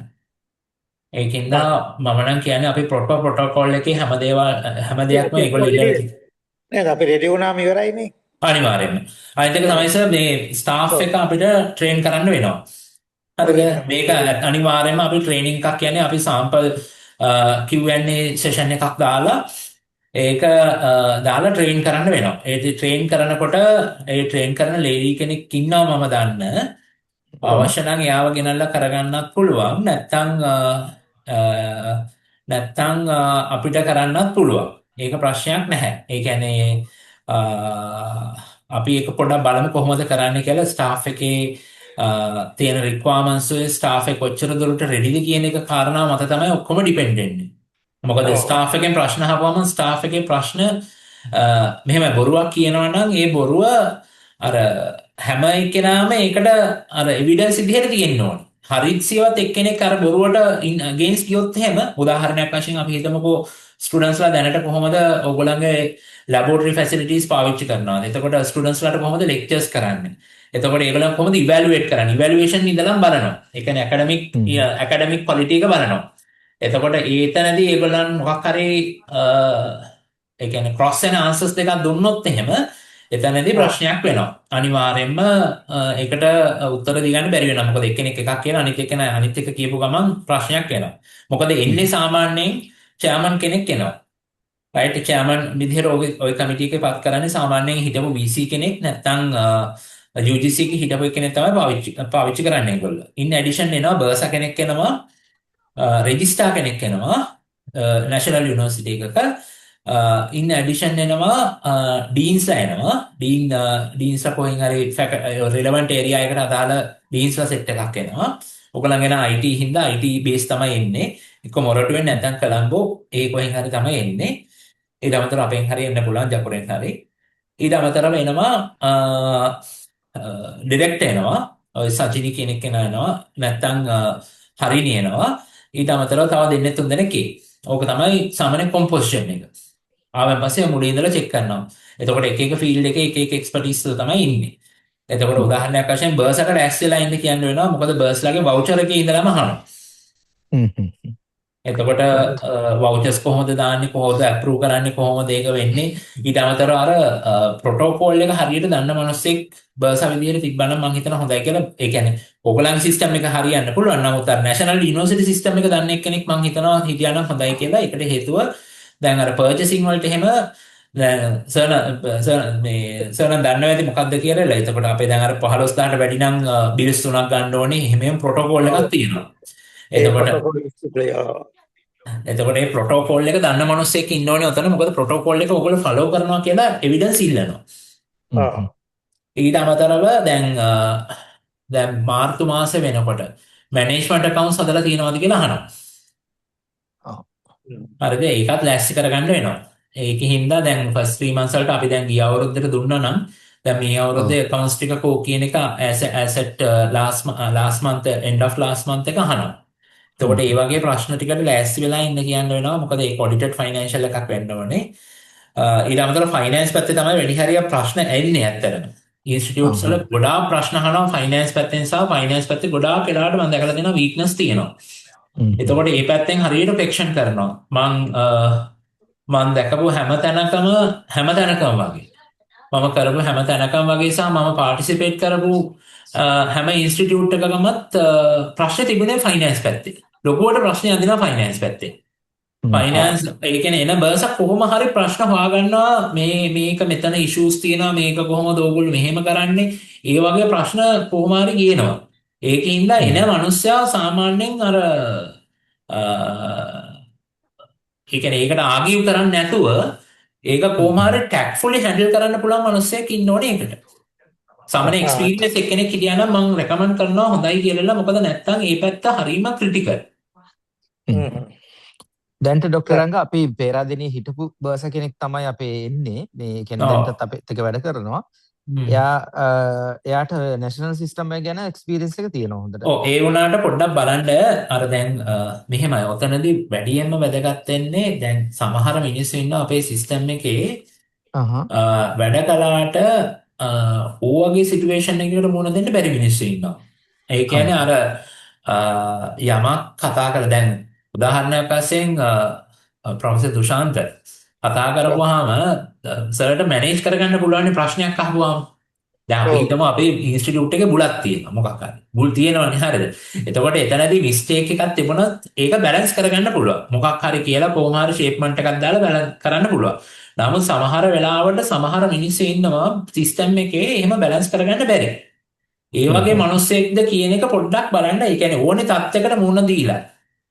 ඒකින්ද මම නම් කියන්නේ අපි ප්‍රොටෝකෝල් එකේ හැම දෙයක්ම ඒගොල්ලෝ ඉල්ලන්නේ. නේද අපි රෙඩි වුණාම ඉවරයිනේ. අනිවාර්යයෙන්ම. අනිත් එක තමයි සර් මේ ස්ටාෆ් එක අපිට ට්‍රේන් කරන්න වෙනවා. හරිද? මේක අනිවාර්යයෙන්ම අපි ට්‍රේනින් එකක් කියන්නේ අපි සාම්පල් Q&A සෙෂන් එකක් දාලා ඒක දාලා ට්‍රේන් කරන්න වෙනවා. ඒ ට්‍රේන් කරනකොට ඒ ට්‍රේන් කරන ලේඩි කෙනෙක් ඉන්නවා මම දන්න. අවශ්‍ය නම් එයාව ගෙනල්ලා කරගන්නත් පුළුවන්. නැත්තම් අපිට කරන්නත් පුළුවන්. ඒක ප්‍රශ්නයක් නැහැ. ඒ කියන්නේ අපි ඒක පොඩ්ඩක් බලමු කොහොමද කරන්න කියලා. ස්ටාෆ් එකේ තියෙන රික්වයර්මන්ට්ස් ඔය ස්ටාෆ් එක කොච්චර දුරට රෙඩිද කියන එක කාරණා මත තමයි ඔක්කොම ඩිපෙන්ඩ් වෙන්නේ. මොකද ස්ටාෆ් එකෙන් ප්‍රශ්න අහපුවම ස්ටාෆ් එකේ ප්‍රශ්න මෙහෙම බොරුවක් කියනවා නම් ඒ බොරුව අර හැම එකනම ඒකට අර එවිඩන්ස් විදිහට තියෙන්න ඕනේ. හරිසියවත් එක්කෙනෙක් අර බොරුවට අගේන්ස්ට් ගියොත් එහෙම උදාහරණයක් වශයෙන් අපි හිතමුකෝ ස්ටුඩන්ට්ස්ලා දැනට කොහොමද ඔයගොල්ලන්ගේ ලැබොරටරි ෆැසිලිටිස් පාවිච්චි කරනවද? එතකොට ස්ටුඩන්ට්ස්ලාට කොහොමද ලෙක්චර්ස් කරන්නේ? එතකොට ඒගොල්ලන් කොහොමද ඉවැලුවේට් කරන්නේ? ඉවැලුවේෂන් ඉඳලා බලනවා. ඒ කියන්නේ ඇකඩමික් ක්වොලිටි එක බලනවා. එතකොට ඒතනදී ඒගොල්ලන් මොකක් හරි ඒ කියන්නේ ක්‍රොස් ඇන් ආන්සර්ස් දෙකක් දුන්නොත් එහෙම එතනදී ප්‍රශ්නයක් වෙනවා. අනිවාර්යයෙන්ම ඒකට උත්තර දීගන්න බැරි වෙනවා. මොකද එක්කෙනෙක් එකක් කියන අනිත් එක කියපු ගමන් ප්‍රශ්නයක් වෙනවා. මොකද එන්නේ සාමාන්‍යයෙන් චෙයාමන් කෙනෙක් එනවා. රයිට් චෙයාමන් විදිහට ඔය කමිටි එකේ පත් කරන්නේ සාමාන්‍යයෙන් හිටපු VC කෙනෙක් නැත්නම් UGC එකේ හිටපු කෙනෙක් තමයි පාවිච්චි කරන්නේ ඒගොල්ලෝ. ඉන් ඇඩිෂන් එනවා බර්සා කෙනෙක් එනවා. රෙජිස්ටාර් කෙනෙක් එනවා. නැෂනල් යුනිවර්සිටි එකක in addition එනවා ඩීන්ස්ලා එනවා. ඩීන්ස්ලා කොහෙන් හරි relevant area එකට අදාළ ඩීන්ස්ලා set එකක් එනවා. ඔයගොල්ලන් එන IT හින්දා IT base තමයි එන්නේ. එක්ක මොරටුවෙන් නැත්නම් කොළඹෝ ඒ කොහෙන් හරි තමයි එන්නේ. ඊට අමතරව අපෙන් හරි එන්න පුළුවන් ජපුරෙන් හරි. ඊට අමතරව එනවා ඩිරෙක්ට් එනවා. ඔය සජිනි කෙනෙක් එනවා. නැත්නම් හරිනි එනවා. ඊට අමතරව තව දෙන්නේ තුන් දෙනෙක් ඒ. ඕක තමයි සාමාන්‍ය කොම්පොසිෂන් එක. ආවෙන් පස්සේ මුලින් ඉඳලා චෙක් කරනවා. එතකොට එක එක ෆීල්ඩ් එකේ එක එක එක්ස්පර්ටිස් තමයි ඉන්නේ. එතකොට උදාහරණයක් වශයෙන් බර්ස් එකට ඇස් වෙලා ඉන්න කියන්න වෙනවා. මොකද බර්ස්ලාගේ වවුචර් එකේ ඉඳලාම අහනවා. එතකොට වවුචර්ස් කොහොමද දාන්නේ, කොහොමද අප්‍රූව් කරන්නේ, කොහොමද ඒක වෙන්නේ. ඊට අමතරව අර ප්‍රොටෝකෝල් එක හරියට දන්න මිනිස්සෙක් බර්සා විදියට තිබ්බනම් මම හිතනවා හොඳයි කියලා. ඒ කියන්නේ ඕගොල්ලන්ගේ සිස්ටම් එක හරියන්න පුළුවන්. නමුත් අර නැෂනල් යුනිවර්සිටි සිස්ටම් එක දන්න එක්කෙනෙක් මම හිතනවා හිටියානම් හොඳයි කියලා. ඒකට හේතුව දැන් අර පර්චේසින් වලට එහෙම දැන් සර්න දන්නවා ඇති මොකක්ද කියලා. එතකොට අපේ දැන් අර 15000ට වැඩි නම් බිල්ස් 3ක් ගන්න ඕනේ. එහෙමම ප්‍රොටෝකෝල් එකක් තියෙනවා. එතකොට මේ ප්‍රොටෝකෝල් එක දන්න මිනිස්සෙක් ඉන්න ඕනේ උතන. මොකද ප්‍රොටෝකෝල් එක ඔයගොල්ලෝ ෆලෝ කරනවා කියලා එවිඩන්ස් ඉල්ලනවා. ඊට අමතරව දැන් මාර්තු මාසෙ වෙනකොට මැනේජ්මන්ට් accounts හදලා තියෙනවද කියලා අහනවා. හරිද? ඒකත් ලෑස්ති කරගන්න වෙනවා. ඒකෙ හින්දා දැන් ෆස්ට් 3 months වලට අපි දැන් ගිය අවුරුද්දට දුන්නා නම් දැන් මේ අවුරුද්දේ accounts ටික කෝ කියන එක asset last month end of last month එක අහනවා. එතකොට ඒ වගේ ප්‍රශ්න ටිකට ලෑස්ති වෙලා ඉන්න කියන්න වෙනවා. මොකද ඒක audited financial එකක් වෙන්න ඕනේ. ඊට අමතරව finance පැත්තේ තමයි වැඩි හරියක් ප්‍රශ්න එන්නේ ඇත්තටම. ඉන්ස්ටිටියුට්ස් වල ගොඩාක් ප්‍රශ්න අහනවා finance පැත්තෙන් සහ finance පැත්තේ ගොඩාක් වෙලාවට මම දැකලා තියෙනවා weakness තියෙනවා. එතකොට මේ පැත්තෙන් හරියට පෙක්ෂන් කරනවා. මම දැකපු හැම තැනකම වගේ. මම කරපු හැම තැනකම වගේ සහ මම පාර්ටිසිපේට් කරපු හැම ඉන්ස්ටිටියුට් එකකමත් ප්‍රශ්න තිබුණේ ෆයිනෑන්ස් පැත්තේ. ලොකුවට ප්‍රශ්න අඳිනවා ෆයිනෑන්ස් පැත්තේ. ෆයිනෑන්ස් ඒ කියන්නේ එන බර්ස කොහොම හරි ප්‍රශ්න හොයාගන්නවා මේක මෙතන ඉෂුස් තියෙනවා මේක කොහොමද ඕගොල්ලෝ මෙහෙම කරන්නේ ඒ වගේ ප්‍රශ්න කොහොම හරි ගේනවා. ඒකින්ද එන මිනිස්සයා සාමාන්‍යයෙන් අර ඒ කියන්නේ ඒකට ආගියු කරන්නේ නැතුව ඒක කොහොම හරි ටැක්ට්ෆුලි හැන්ඩල් කරන්න පුළුවන් මිනිස්සෙක් ඉන්න ඕනේ ඒකට. සාමාන්‍ය එක්ස්පීරියන්ස් එක්කෙනෙක් හිටියා නම් මම රෙකමන්ඩ් කරනවා හොඳයි කියලා. මොකද නැත්තම් ඒ පැත්ත හරීම ක්‍රිටිකල්. දැන්ට ඩොක්ටර් රංග අපි පේරාදෙණියේ හිටපු බර්ස කෙනෙක් තමයි අපේ එන්නේ. මේ කියන්නේ දැන්ටත් අපිත් එක්ක වැඩ කරනවා. එයාට නැෂනල් සිස්ටම් එක ගැන එක්ස්පීරියන්ස් එක තියෙනවා හොඳට. ඔව් ඒ වුණාට පොඩ්ඩක් බලන්න අර දැන් මෙහෙමයි. ඔතනදී වැඩියෙන්ම වැදගත් වෙන්නේ දැන් සමහර මිනිස්සු ඉන්නවා අපේ සිස්ටම් එකේ වැඩ කළාට ඕවගේ සිටුේෂන් එකකට මුහුණ දෙන්න බැරි මිනිස්සු ඉන්නවා. ඒ කියන්නේ අර යමක් කතා කරලා දැන් උදාහරණයක් වශයෙන් ප්‍රොෆෙසර් දුෂාන්ත කතා කරපුවාම සර්ට මැනේජ් කරගන්න පුළුවන් ප්‍රශ්නයක් අහපුවාම දැන් අපි හිතමු අපේ ඉන්ස්ටිටියුට් එකේ බුලක් තියෙනවා මොකක් හරි. බුල් තියෙනවනේ හරිද? එතකොට එතනදී මිස්ටේක් එකක් තිබුණොත් ඒක බැලන්ස් කරගන්න පුළුවන්. මොකක් හරි කියලා කොහොම හරි ෂේප්මන්ට් එකක් දාලා බැලන්ස් කරන්න පුළුවන්. නමුත් සමහර වෙලාවට සමහර මිනිස්සු ඉන්නවා සිස්ටම් එකේ එහෙම බැලන්ස් කරගන්න බැරි. ඒ වගේ මිනිස්සෙක්ද කියන එක පොඩ්ඩක් බලන්න. ඒ කියන්නේ ඕනේ තත්යකට මුහුණ දීලා.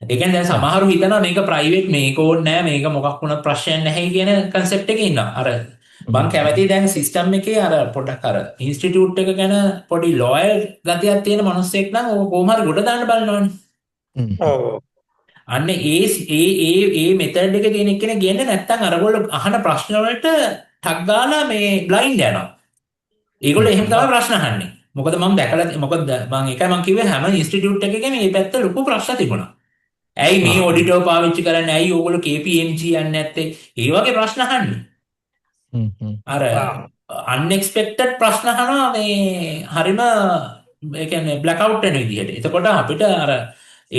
ඒ කියන්නේ දැන් සමහරු හිතනවා මේක ප්‍රයිවට් මේක ඕනේ නෑ මේක මොකක් වුණත් ප්‍රශ්නයක් නැහැ කියන concept එකේ ඉන්නවා. අර මම කැමති දැන් සිස්ටම් එකේ අර පොඩ්ඩක් අර ඉන්ස්ටිටියුට් එක ගැන පොඩි ලෝයල් ගතියක් තියෙන මිනිස්සෙක් නම් ඕක කොහොම හරි ගොඩ දාන්න බලනවනේ. ඔව්. අන්න ඒ මෙතඩ් එක තියෙන කෙනෙක් කියන්නේ නැත්තම් අරගොල්ලෝ අහන ප්‍රශ්න වලට ටක් ගාලා මේ බ්ලයින්ඩ් යනවා. ඒගොල්ලෝ එහෙම තමයි ප්‍රශ්න අහන්නේ. මොකද මම දැකලා මොකද මම කිව්වේ හැම ඉන්ස්ටිටියුට් එකකම මේ පැත්ත ලොකු ප්‍රශ්න තිබුණා. ඇයි මේ ඔඩිටර් පාවිච්චි කරන්නේ? ඇයි ඕගොල්ලෝ KPMG යන්නේ නැත්තේ? ඒ වගේ ප්‍රශ්න අහන්නේ. අර අන්එක්ස්පෙක්ටඩ් ප්‍රශ්න අහනවා මේ හරිම ඒ කියන්නේ බ්ලැක් අවුට් වෙන විදිහට. එතකොට අපිට අර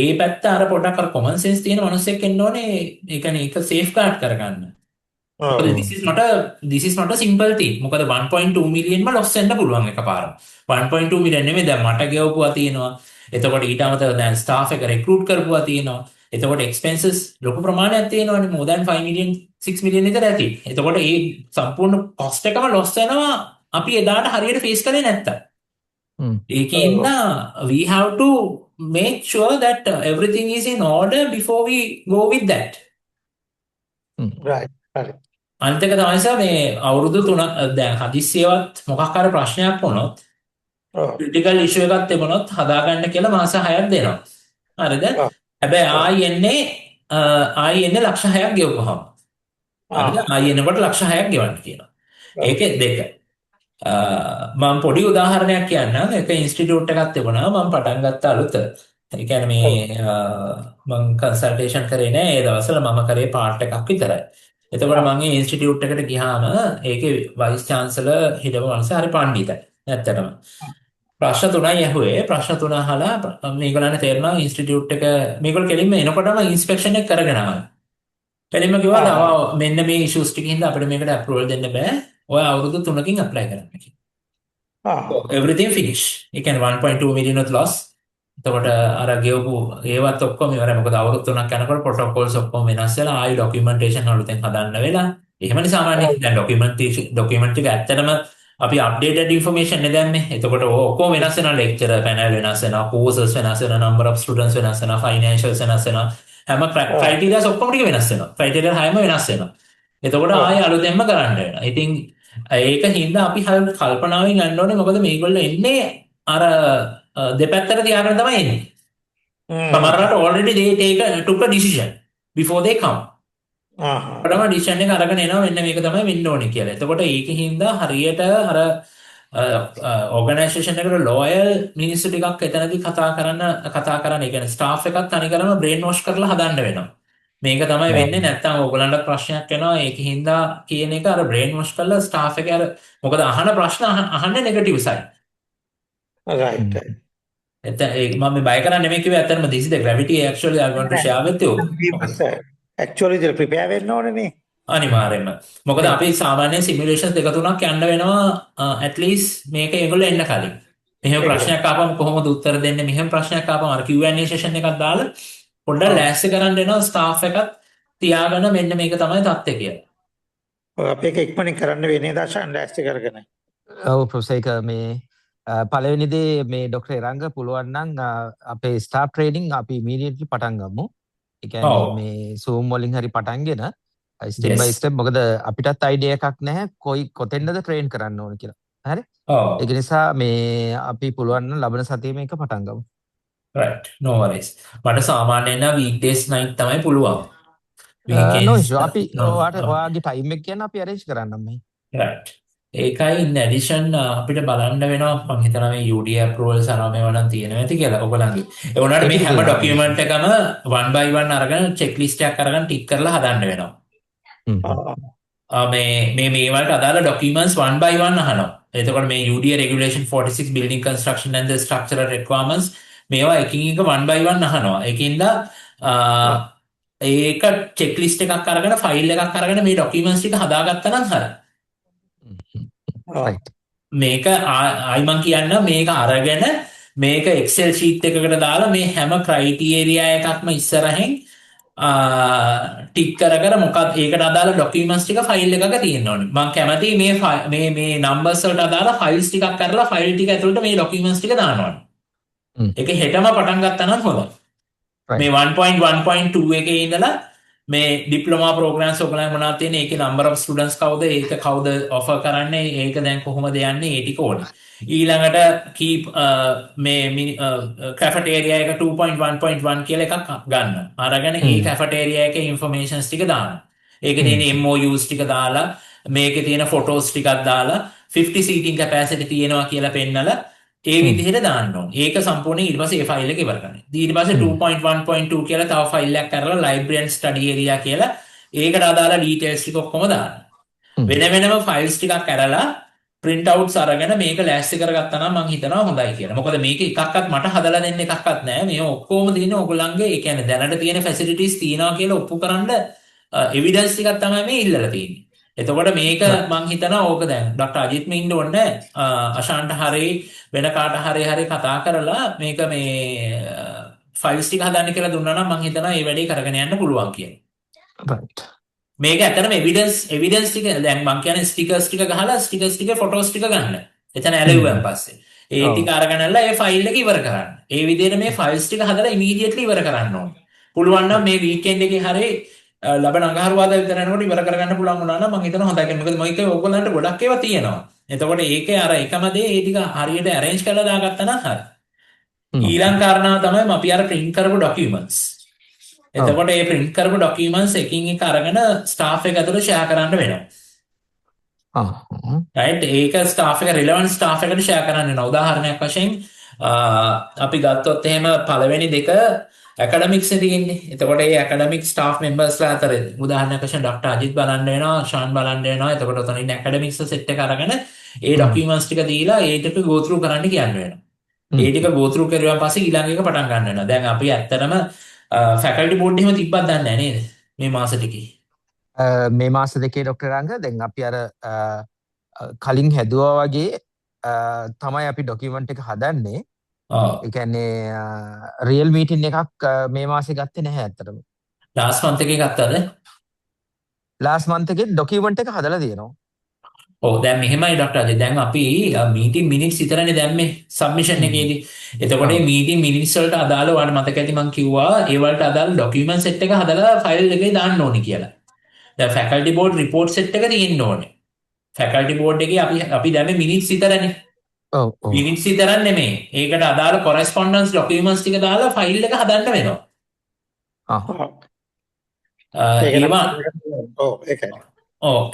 ඒ පැත්ත අර පොඩක් අර කොමන් සෙන්ස් තියෙන මිනිස්සෙක් එන්න ඕනේ. ඒ කියන්නේ ඒක සේෆ් ගාඩ් කරගන්න. this is not a simple thing. මොකද 1.2 මිලියන්ම ලොස් වෙන්න පුළුවන් එකපාරම. 1.2 මිලියන් නෙමෙයි දැන් මට ගෙවපුවා තියෙනවා. එතකොට ඊට අමතරව දැන් ස්ටාෆ් එක recruit කරපුවා තියෙනවා. එතකොට expenses ලොකු ප්‍රමාණයක් තියෙනවානේ. more than 5 million 6 million විතර ඇති. එතකොට මේ සම්පූර්ණ cost එකම ලොස් වෙනවා අපි එදාට හරියට face කරේ නැත්තම්. ඒකෙන් we have to make sure that everything is in order before we go with that. Right. හරි. අනිත් එක තමයි සර් මේ අවුරුදු 3 දැන් හදිස්සියවත් මොකක් හරි ප්‍රශ්නයක් වුණොත් ඔව්. ක්‍රිටිකල් ඉෂුව එකක් තිබුණොත් හදාගන්න කියලා මාස 6ක් දෙනවා. හරිද? ඔව්. හැබැයි ඔව්. ආයි එන්නේ ලක්ෂ 6ක් ගෙවපුවාම. හරිද? ආයි එනකොට ලක්ෂ 6ක් ගෙවන්න කියනවා. ඔව්. ඒකේ දෙක. මම පොඩි උදාහරණයක් කියන්නම්. එක ඉන්ස්ටිටියුට් එකක් තිබුණා මම පටන් ගත්ත අලුත. ඒ කියන්නේ මේ මම කන්සල්ටේෂන් කරේ නෑ ඒ දවස්වල මම කරේ පාර්ට් එකක් විතරයි. එතකොට මම මේ ඉන්ස්ටිටියුට් එකට ගියාම ඒකේ වයිස් චාන්සලර් හිටපු මිනිහා හරි පණ්ඩිතයි. ඇත්තටම. ප්‍රශ්න 3යි ඇහුවේ. ප්‍රශ්න 3 අහලා මේගොල්ලන්ට තේරුණා ඉන්ස්ටිටියුට් එක මේගොල්ලෝ කෙලින්ම එනකොටම ඉන්ස්පෙක්ෂන් එක කරගෙන ආවා. කෙලින්ම කිව්වා "ආ මෙන්න මේ ඉෂුස් ටික හින්දා අපිට මේකට අප්‍රූවල් දෙන්න බෑ. ඔය අවුරුදු 3කින් ඇප්ලයි කරන්න" කිව්වා. everything finish. ඒ කියන්නේ 1.2 million of loss. එතකොට අර ගෙවපු ඒවත් ඔක්කොම ඉවරයි. මොකද අවුරුදු 3ක් යනකොට ප්‍රොටෝකෝල්ස් ඔක්කොම වෙනස් වෙලා ආයි ડોකියුමන්ටේෂන් අලුතෙන් හදන්න වෙලා. එහෙමනේ සාමාන්‍යයෙන් දැන් ડોකියුමන්ට් එක ඇත්තටම අපි අප්ඩේටඩ් ඉන්ෆර්මේෂන් නේ දැම්මේ. එතකොට ඔක්කොම වෙනස් වෙනවා. ලෙක්චර් පැනල් වෙනස් වෙනවා, කෝසස් වෙනස් වෙනවා, නම්බර් ඔෆ් ස්ටුඩන්ට්ස් වෙනස් වෙනවා, ෆයිනෑන්ෂියල්ස් වෙනස් වෙනවා. හැම ක්‍රයිටීරියාස් ඔක්කොම ටික වෙනස් වෙනවා. ක්‍රයිටීරියා හැම වෙනස් වෙනවා. එතකොට ආයෙ අලුතෙන්ම කරන්න වෙනවා. ඉතින් ඒක හින්දා අපි කල්පනාවෙන් යන්න ඕනේ. මොකද මේගොල්ලෝ එන්නේ අර දෙපැත්තට තියාගෙන තමයි එන්නේ. සමහරවිට already they took a decision before they come. අපිටම ඩිසිෂන් එක අරගෙන එනවා මෙන්න මේක තමයි වෙන්න ඕනේ කියලා. එතකොට ඒකෙන් හින්දා හරියට අර ඕගනයිසේෂන් එකට ලෝයල් මිනිස්සු ටිකක් එතනදී කතා කරන්න ඒ කියන්නේ ස්ටාෆ් එකක් තනිකරම බ්‍රේන් වොෂ් කරලා හදන්න වෙනවා. මේක තමයි වෙන්නේ නැත්තම් ඕගලන්ට ප්‍රශ්නයක් එනවා ඒකෙන් හින්දා කියන එක අර බ්‍රේන් වොෂ් කරලා ස්ටාෆ් එක අර මොකද අහන ප්‍රශ්න අහන්නේ නෙගටිව් සයිඩ්. right. මම බය කරන්නේ නෙමෙයි කිව්වේ ඇත්තටම this is the gravity actually I want to share with you. actually they prepare වෙන්න ඕනේ නේ. අනිවාර්යයෙන්ම. මොකද අපි සාමාන්‍යයෙන් සිමියුලේෂන් දෙක තුනක් යන්න වෙනවා at least මේක ඒගොල්ලෝ එන්න කලින්. මෙහෙම ප්‍රශ්නයක් ආපම කොහොමද උත්තර දෙන්නේ? මෙහෙම ප්‍රශ්නයක් ආපම අර Q&A session එකක් දාලා පොඩ්ඩක් ලෑස්ති කරන් දෙනවා ස්ටාෆ් එකත් තියාගෙන මෙන්න මේක තමයි தත්ත්වය කියලා. ඔය අපි එක ඉක්මනින් කරන්න වෙන්නේ දාශාන් ලෑස්ති කරගෙන. ඔව් ප්‍රොෆෙසර් ඒක මේ පළවෙනි දේ මේ ડોක්ටර් එරංග පුළුවන් නම් අපේ ස්ටාෆ් ට්‍රේනින් අපි ඉමීඩියට්ලි පටන් ගමු. ඒ කියන්නේ මේ Zoom වලින් හරි පටන්ගෙන ස්ටෙප් බයි ස්ටෙප් මොකද අපිටත් අයිඩියා එකක් නැහැ කොතෙන්ද ට්‍රේන් කරන්න ඕන කියලා. හරි? ඒක නිසා මේ අපි පුළුවන් නම් ලබන සතියේ මේක පටන් ගමු. right no worries. මට සාමාන්‍යයෙන් නම් weekdays night තමයි පුළුවන්. no issue. අපි ඔයාගේ ටයිම් එක කියන්න අපි arrange කරන්නම් මේ. right. ඒකයි in addition අපිට බලන්න වෙනවා මම හිතනවා මේ UDA approvals අරම මේවා නම් තියෙනවා ඇති කියලා ඔයගොල්ලන්ගේ. ඒ වුණාට මේ හැම document එකම one by one අරගෙන checklist එකක් අරගෙන ටික් කරලා හදන්න වෙනවා. මේ වලට අදාළ documents one by one අහනවා. එතකොට මේ UDA regulation 46 building construction and the structural requirements මේවා එකින් එක one by one අහනවා. ඒකින්ද ඒක checklist එකක් අරගෙන file එකක් අරගෙන මේ documents ටික හදාගත්තා නම් හරියි. මේක ආයි මං කියන්න මේක අරගෙන මේක Excel sheet එකකට දාලා මේ හැම criteria එකක්ම ඉස්සරහින් ටික් කර මොකක්ද ඒකට අදාළ documents ටික file එකක තියෙන්න ඕනේ. මං කැමති මේ numbers වලට අදාළ files ටිකක් කරලා file ටික ඇතුළට මේ documents ටික දාන්න ඕනේ. ඒක හෙටම පටන් ගත්තා නම් හොඳයි. මේ 1.1.2 එකේ ඉඳලා මේ ඩිප්ලෝමා ප්‍රෝග්‍රෑම්ස් ඔයගොල්ලන් මොනවද තියෙන්නේ ඒකේ number of students කවුද ඒක කවුද offer කරන්නේ ඒක දැන් කොහොමද යන්නේ ඒ ටික ඕනේ ඊළඟට keep මේ cafeteria එක 2.1.1 කියලා එකක් ගන්න අරගෙන ඒ cafeteria එකේ informations ටික දාන්න ඒකේ තියෙන MOUs ටික දාලා මේකේ තියෙන photos ටිකක් දාලා 50 seating capacity තියෙනවා කියලා පෙන්නලා ඒ විදිහට දාන්න ඕනේ. ඒක සම්පූර්ණයෙන් ඊට පස්සේ ඒ ෆයිල් එක ඉවර කරන්න. ඊට පස්සේ 2.1.2 කියලා තව ෆයිල් එකක් කරලා library and study area කියලා ඒකට අදාළ details ටික ඔක්කොම දාන්න. වෙන වෙනම ෆයිල්ස් ටිකක් කරලා print outs අරගෙන මේක ලෑස්ති කරගත්තා නම් මම හිතනවා හොඳයි කියලා. මොකද මේක එකක්වත් මට හදලා දෙන්න එකක්වත් නැහැ. මේ ඔක්කොම තියෙන ඔයගොල්ලන්ගේ ඒ කියන්නේ දැනට තියෙන facilities තියනවා කියලා ඔප්පු කරන්න evidence ටිකක් තමයි මේ ඉල්ලලා තියෙන්නේ. එතකොට මේක මං හිතනවා ඕක දැන් ඩොක්ටර් අජිත් මේ ඉන්න ඕනේ අශාන්ට හරි වෙන කාට හරි කතා කරලා මේක මේ ෆයිල්ස් ටික හදන්න කියලා දුන්නා නම් මං හිතනවා මේ වැඩේ කරගෙන යන්න පුළුවන් කියලා. right. මේක ඇත්තටම evidence ටික දැන් මං කියන්නේ stickers ටික ගහලා stickers ටික photos ටික ගන්න. එතන ඇලෙව්වන් පස්සේ ඒ ටික අරගෙනලා ඒ ෆයිල් එක ඉවර කරන්න. ඒ විදිහට මේ ෆයිල්ස් ටික හදලා immediately ඉවර කරන්න ඕනේ. පුළුවන් නම් මේ weekend එකේ හරි ලබන අඟහරුවාදා විතර යනකොට ඉවර කරගන්න පුළුවන් වුණා නම් මම හිතනවා හොඳයි කියලා. මොකද මම හිතුවේ ඕගොල්ලන්ට ගොඩක් ඒවා තියෙනවා. එතකොට ඒකේ අර එකම දේ ඒ ටික හරියට arrange කරලා දාගත්තා නම් හරි. ඊළඟ කාරණාව තමයි අපි අර print කරපු documents. එතකොට මේ print කරපු documents එකින් එක අරගෙන staff එක ඇතුළේ share කරන්න වෙනවා. right ඒක staff එක relevant staff එකට share කරන්න වෙනවා. උදාහරණයක් වශයෙන් අපි ගත්තොත් එහෙම පළවෙනි දෙක academics එකේ තියෙන්නේ. එතකොට මේ academic staff members ලා අතර උදාහරණයක් වශයෙන් Dr. අජිත් බලන්න වෙනවා, ශාන් බලන්න වෙනවා. එතකොට උතනින් academics set එක අරගෙන ඒ documents ටික දීලා ඒ ටික go through කරන්න කියන්න වෙනවා. ඒ ටික go through කරුවාන් පස්සේ ඊළඟ එක පටන් ගන්න වෙනවා. දැන් අපි ඇත්තටම faculty board එහෙම තිබ්බත් දන්නේ නැහැ නේද? මේ මාස ටිකේ. මේ මාස දෙකේ ඩොක්ටර් රංග දැන් අපි අර කලින් හැදුවා වගේ තමයි අපි ඩොකියුමන්ට් එක හදන්නේ. ඒ කියන්නේ රියල් මීටින් එකක් මේ මාසේ ගත්තේ නැහැ ඇත්තටම. ලාස්ට් මන්ත් එකේ ගත්තද? ලාස්ට් මන්ත් එකේ ඩොකියුමන්ට් එක හදලා තියෙනවා. ඔව් දැන් මෙහෙමයි ඩොක්ටර් අජේ. දැන් අපි මීටින් මිනිට්ස් විතරනේ දැම්මේ සබ්මිෂන් එකේදී. එතකොට මේ මීටින් මිනිට්ස් වලට අදාළව ඔයාලට මතක ඇති මම කිව්වා ඒ වලට අදාළ ඩොකියුමන්ට් සෙට් එක හදලා ෆයිල් එකේ දාන්න ඕනේ කියලා. දැන් ෆැකල්ටි බෝඩ් රිපෝට් සෙට් එක තියෙන්න ඕනේ. ෆැකල්ටි බෝඩ් එකේ අපි දැම්මේ මිනිට්ස් විතරනේ. ඔව් ඔව්. මිනිට්ස් විතරක් නෙමෙයි. ඒකට අදාළ කොරස්පොන්ඩන්ස් ඩොකියුමන්ට්ස් ටික දාලා ෆයිල් එක හදන්න වෙනවා.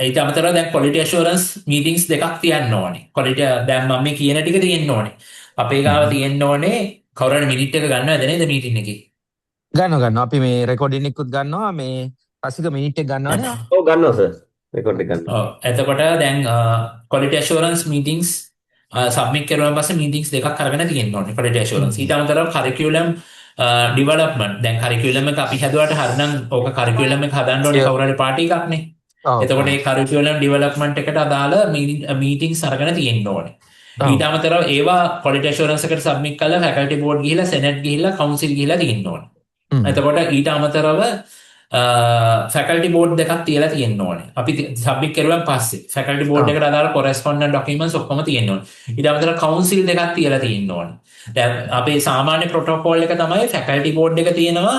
ඒට අමතරව දැන් quality assurance meetings දෙකක් තියන්න ඕනේ. quality දැන් මම මේ කියන ටික තියෙන්න ඕනේ. අපේ ගාව තියෙන්න ඕනේ කවුරුහරි මිනිට් එක ගන්නවද නේද මීටින් එකේ? ගන්නවා. අපි මේ රෙකෝඩින් එකකුත් ගන්නවා. මේ රසික මිනිට් එක ගන්නවනේ. ඔව් ගන්නවා සර්. රෙකෝඩ් එක ගන්නවා. එතකොට දැන් quality assurance meetings සබ්මිට් කරුවාන් පස්සේ meetings දෙකක් අරගෙන තියෙන්න ඕනේ quality assurance. ඊට අමතරව curriculum development. දැන් curriculum එක අපි හැදුවාට හරිනම් ඕක curriculum එක හදන්න ඕනේ කවුරු හරි පාටි එකක්නේ. එතකොට මේ curriculum development එකට අදාළ meetings අරගෙන තියෙන්න ඕනේ. ඊට අමතරව ඒවා quality assurance එකට submit කරලා faculty board ගිහිල්ලා senate ගිහිල්ලා council ගිහිල්ලා තියෙන්න ඕනේ. එතකොට ඊට අමතරව faculty board දෙකක් තියලා තියෙන්න ඕනේ. අපි submit කරුවන් පස්සේ faculty board එකට අදාළ correspondent documents ඔක්කොම තියෙන්න ඕනේ. ඊට අමතරව council දෙකක් තියලා තියෙන්න ඕනේ. දැන් අපේ සාමාන්‍ය protocol එක තමයි faculty board එක තියෙනවා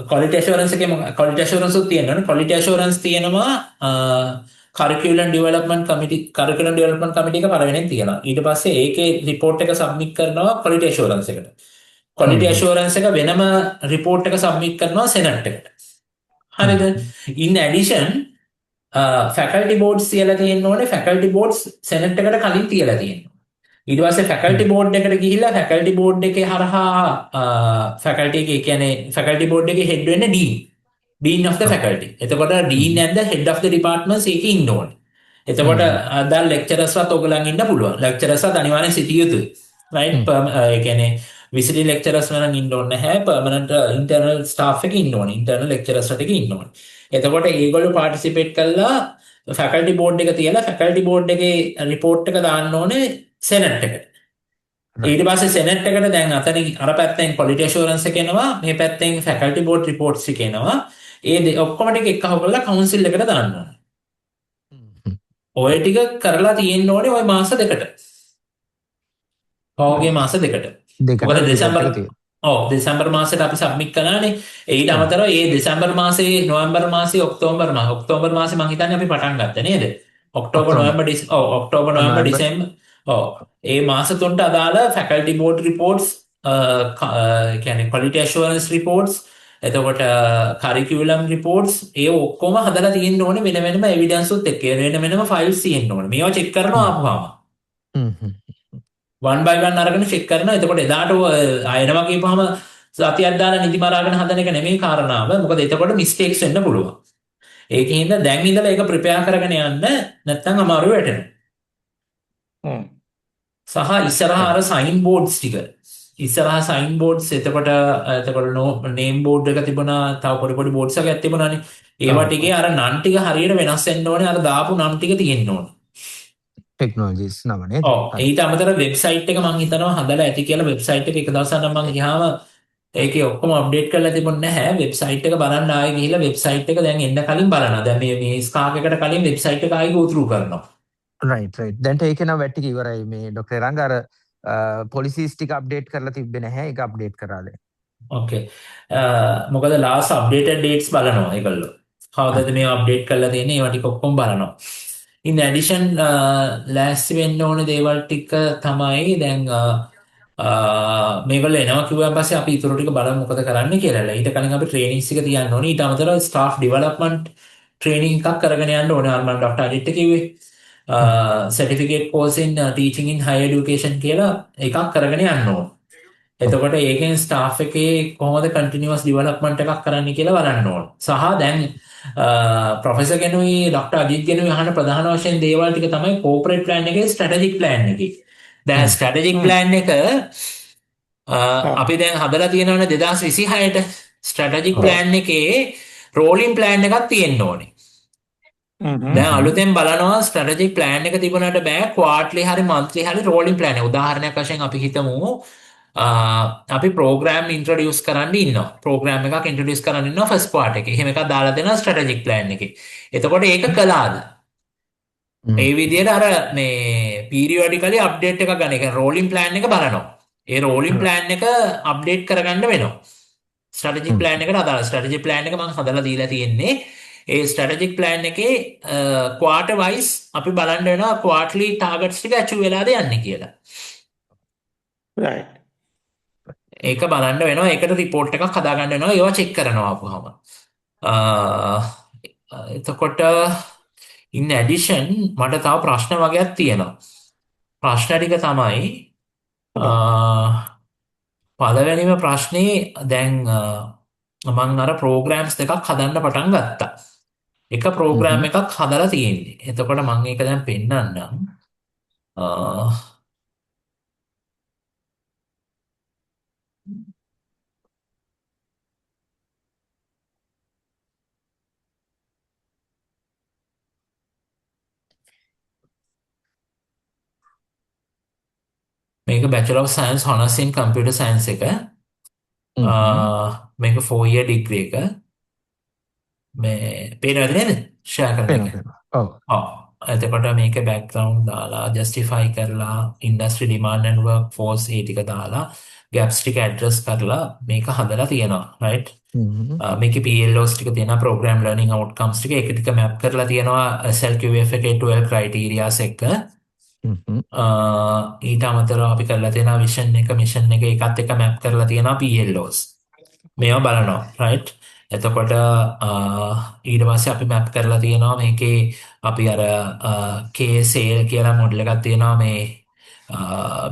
quality assurance එකේ quality assurance උත් තියෙනවනේ. quality assurance තියෙනවා curriculum development committee එක පළවෙනියෙන් තියෙනවා. ඊට පස්සේ ඒකේ report එක submit කරනවා quality assurance එකට. quality assurance එක වෙනම report එක submit කරනවා senate එකට. හරිද? in addition faculty boards තියලා තියෙන්න ඕනේ. faculty boards senate එකට කලින් තියලා තියෙනවා. ඊට පස්සේ faculty board එකට ගිහිල්ලා faculty board එකේ හරහා faculty එකේ කියන්නේ faculty board එකේ head වෙන්නේ dean of the faculty. එතකොට dean and the head of the departments එකේ ඉන්න ඕනේ. එතකොට අදාළ lecturers වත් ඔයගලන් ඉන්න පුළුවන්. lecturers වත් අනිවාර්යෙන් සිටිය යුතුයි. right? ඒ කියන්නේ visiting lecturers නම් ඉන්න ඕනේ නැහැ. permanent internal staff එකේ ඉන්න ඕනේ. internal lecturers වත් එකේ ඉන්න ඕනේ. එතකොට ඒගොල්ලෝ participate කළා faculty board එක තියලා faculty board එකේ report එක දාන්න ඕනේ Senate එකට. ඊට පස්සේ Senate එකට දැන් අතනින් අර පැත්තෙන් quality assurance එක එනවා, මේ පැත්තෙන් faculty board reports එක එනවා. ඒ ඔක්කොම ටික එකහව කරලා council එකට දාන්න ඕනේ. ඔය ටික කරලා තියෙන්න ඕනේ ওই මාස දෙකට. පහුගිය මාස දෙකට. මොකද දෙසැම්බර් මාසෙට අපි සබ්මිට් කළානේ. ඊට අමතරව ඒ දෙසැම්බර් මාසේ නොවැම්බර් මාසේ ඔක්තෝබර් මාසේ මම හිතන්නේ අපි පටන් ගත්තා නේද? ඔක්තෝබර් නොවැම්බර් ඩිසෙම්බර් ඒ මාස තුනට අදාළ faculty board reports කියන්නේ quality assurance reports එතකොට curriculum reports ඒ ඔක්කොම හදලා තියෙන්න ඕනේ වෙන වෙනම evidence උත් එක්ක වෙන වෙනම files තියෙන්න ඕනේ. මේවා check කරනවා ආපුවාම. one by one අරගෙන check කරනවා. එතකොට එදාට ආයෙනවා කියපුවාම සතියක් දාලා නිදි මරාගෙන හදන එක නෙමෙයි කාරණාව. මොකද එතකොට mistakes වෙන්න පුළුවන්. ඒකින්ද දැන් ඉඳලා ඒක prepare කරගෙන යන්න නැත්නම් අමාරු වෙටෙනවා. සහ ඉස්සරහා අර sign boards ටික ඉස්සරහා sign boards එතකොට name board එක තිබුණා, තව පොඩි boards එකක් තිබුණානේ. ඒවා ටිකේ අර නම් ටික හරියට වෙනස් වෙන්න ඕනේ. අර දාපු නම් ටික තියෙන්න ඕනේ. ටෙක්නොලොජිස් නම නේද? ඊට අමතරව වෙබ්සයිට් එක මම හිතනවා හදලා ඇති කියලා. වෙබ්සයිට් එක එක දවසක් නම් මම ගියාම ඒකේ ඔක්කොම අප්ඩේට් කරලා තිබුණ නැහැ. වෙබ්සයිට් එක බලන්න ආයෙ ගිහිල්ලා වෙබ්සයිට් එක දැන් එන්න කලින් බලනවා. දැන් මේ ස්කාක් එකට කලින් වෙබ්සයිට් එක ආයෙ go through කරනවා. right. දැන්ට ඒක නම් වැට්ටික ඉවරයි. මේ ඩොක්ටර් රංග අර පොලිසිස් ටික අප්ඩේට් කරලා තිබ්බේ නැහැ. ඒක අප්ඩේට් කරා දැන්. ඕකේ. මොකද ලාස්ට් අප්ඩේටඩ් ඩේට්ස් බලනවා ඒගොල්ලෝ. කවදද මේ අප්ඩේට් කරලා තියෙන්නේ ඒවා ටික ඔක්කොම බලනවා. in addition ලෑස්ති වෙන්න ඕන දේවල් ටික තමයි දැන් මේගොල්ලෝ එනවා කිව්වන් පස්සේ අපි ඊටු ටික බලමු මොකද කරන්න කියලා. ඊට කලින් අපි ට්‍රේනින්ග්ස් ටික තියන්න ඕනේ. ඊට අමතරව ස්ටාෆ් ඩෙවලොප්මන්ට් ට්‍රේනින්ග් එකක් කරගෙන යන්න ඕනේ. අර මම ඩොක්ටර් අජිත් කිව්වේ. සර්ටිෆිකේට් කෝස් ඉන් ටීචිං ඉන් හයර් එඩියුකේෂන් කියලා එකක් කරගෙන යන්න ඕනේ. එතකොට ඒකෙන් ස්ටාෆ් එකේ කොහොමද කන්ටිනියස් ඩෙවලොප්මන්ට් එකක් කරන්න කියලා බලන්න ඕන. සහ දැන් ප්‍රොෆෙසර් කෙනුයි ડોක්ටර් අජිත් කෙනුයි අහන ප්‍රධාන වශයෙන් දේවල් ටික තමයි කෝපරේට් ප්ලෑන් එකේ ස්ට්‍රැටජික් ප්ලෑන් එකේ. දැන් ස්ට්‍රැටජික් ප්ලෑන් එක අපි දැන් හදලා තියෙනවනේ 2026ට ස්ට්‍රැටජික් ප්ලෑන් එකේ රෝලින් ප්ලෑන් එකක් තියෙන්න ඕනේ. දැන් අලුතෙන් බලනවා ස්ට්‍රැටජික් ප්ලෑන් එක තිබුණාට බෑ ක්වාර්ටර්ලි හරි මන්ත්ලි හරි රෝලින් ප්ලෑන් එක. උදාහරණයක් වශයෙන් අපි හිතමු අපි ප්‍රෝග්‍රෑම් ඉන්ට්‍රොඩියුස් කරන්න ඉන්නවා. ප්‍රෝග්‍රෑම් එකක් ඉන්ට්‍රොඩියුස් කරන්න ඉන්නවා ෆස්ට් ක්වාර්ටර් එකේ. එහෙම එකක් දාලා දෙනවා ස්ට්‍රැටජික් ප්ලෑන් එකේ. එතකොට ඒක කළාද? ඒ විදිහට අර මේ පීරියොඩිකලි අප්ඩේට් එකක් ගන්න. ඒ කියන්නේ රෝලින් ප්ලෑන් එක බලනවා. ඒ රෝලින් ප්ලෑන් එක අප්ඩේට් කරගන්න වෙනවා. ස්ට්‍රැටජික් ප්ලෑන් එකට අදාළ ස්ට්‍රැටජික් ප්ලෑන් එක මම හදලා දීලා තියෙන්නේ. ඒ ස්ට්‍රැටජික් ප්ලෑන් එකේ ක්වාර්ටර් වයිස් අපි බලන්න වෙනවා ක්වාර්ටර්ලි ටාගට්ස් ටික ඇචීව් වෙලාද යන්නේ කියලා. right. ඒක බලන්න වෙනවා. ඒකට රිපෝට් එකක් හදාගන්න වෙනවා. ඒවා චෙක් කරනවා අපුවම. එතකොට in addition මට තව ප්‍රශ්න වගේක් තියෙනවා. ප්‍රශ්න ටික තමයි පළවෙනිම ප්‍රශ්නේ දැන් මම අර ප්‍රෝග්‍රෑම්ස් දෙකක් හදන්න පටන් ගත්තා. එක ප්‍රෝග්‍රෑම් එකක් හදලා තියෙන්නේ. එතකොට මම ඒක දැන් පෙන්නන්නම්. මේක Bachelor of Science Honours in Computer Science එක. මේක 4-year degree එක. මේ පේනවද නේද? ෂෙයා කරන එක. එතකොට මේක background දාලා justify කරලා industry demand and workforce ඒ ටික දාලා gaps ටික address කරලා මේක හදලා තියෙනවා right? මේකේ PLOs ටික තියෙනවා program learning outcomes ටික ඒක ටික map කරලා තියෙනවා SLQF එකේ 12 criterias එක. ඊට අමතරව අපි කරලා තියෙනවා vision එක mission එක ඒකත් එක්ක map කරලා තියෙනවා PLOs. මේවා බලනවා right? එතකොට ඊට පස්සේ අපි map කරලා තියෙනවා මේකේ අපි අර K-SAIL කියලා මොඩල් එකක් තියෙනවා මේ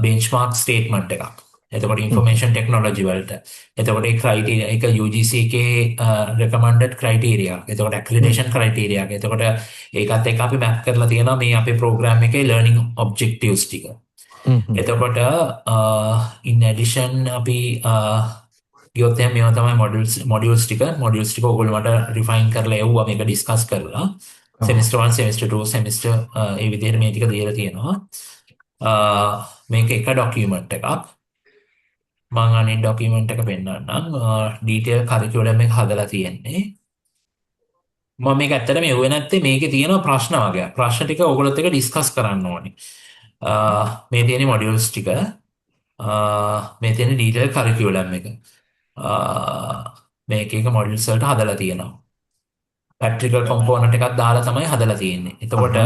benchmark statement එකක්. එතකොට information technology වලට. එතකොට ඒ criteria එක UGC එකේ recommended criteria. එතකොට accreditation criteria. එතකොට ඒකත් එක්ක අපි map කරලා තියෙනවා මේ අපේ program එකේ learning objectives ටික. එතකොට in addition අපි ගියොත් එහෙනම් මේවා තමයි modules ටික ඔයගොල්ලෝ මට refine කරලා එව්වා මේක discuss කරලා. semester 1 semester 2 semester ඒ විදිහට මේ ටික දීලා තියෙනවා. මේක එක document එකක්. මම අනිත් document එක පෙන්නන්නම්. detail curriculum එක හදලා තියෙන්නේ. මම මේක ඇත්තටම එව්වේ නැත්තේ මේකේ තියෙන ප්‍රශ්න වගේ. ප්‍රශ්න ටික ඔයගොල්ලොත් එක්ක discuss කරන්න ඕනේ. මේ තියෙන modules ටික මේ තියෙන detail curriculum එක. මේක එක modules වලට හදලා තියෙනවා. practical component එකක් දාලා තමයි හදලා තියෙන්නේ. එතකොට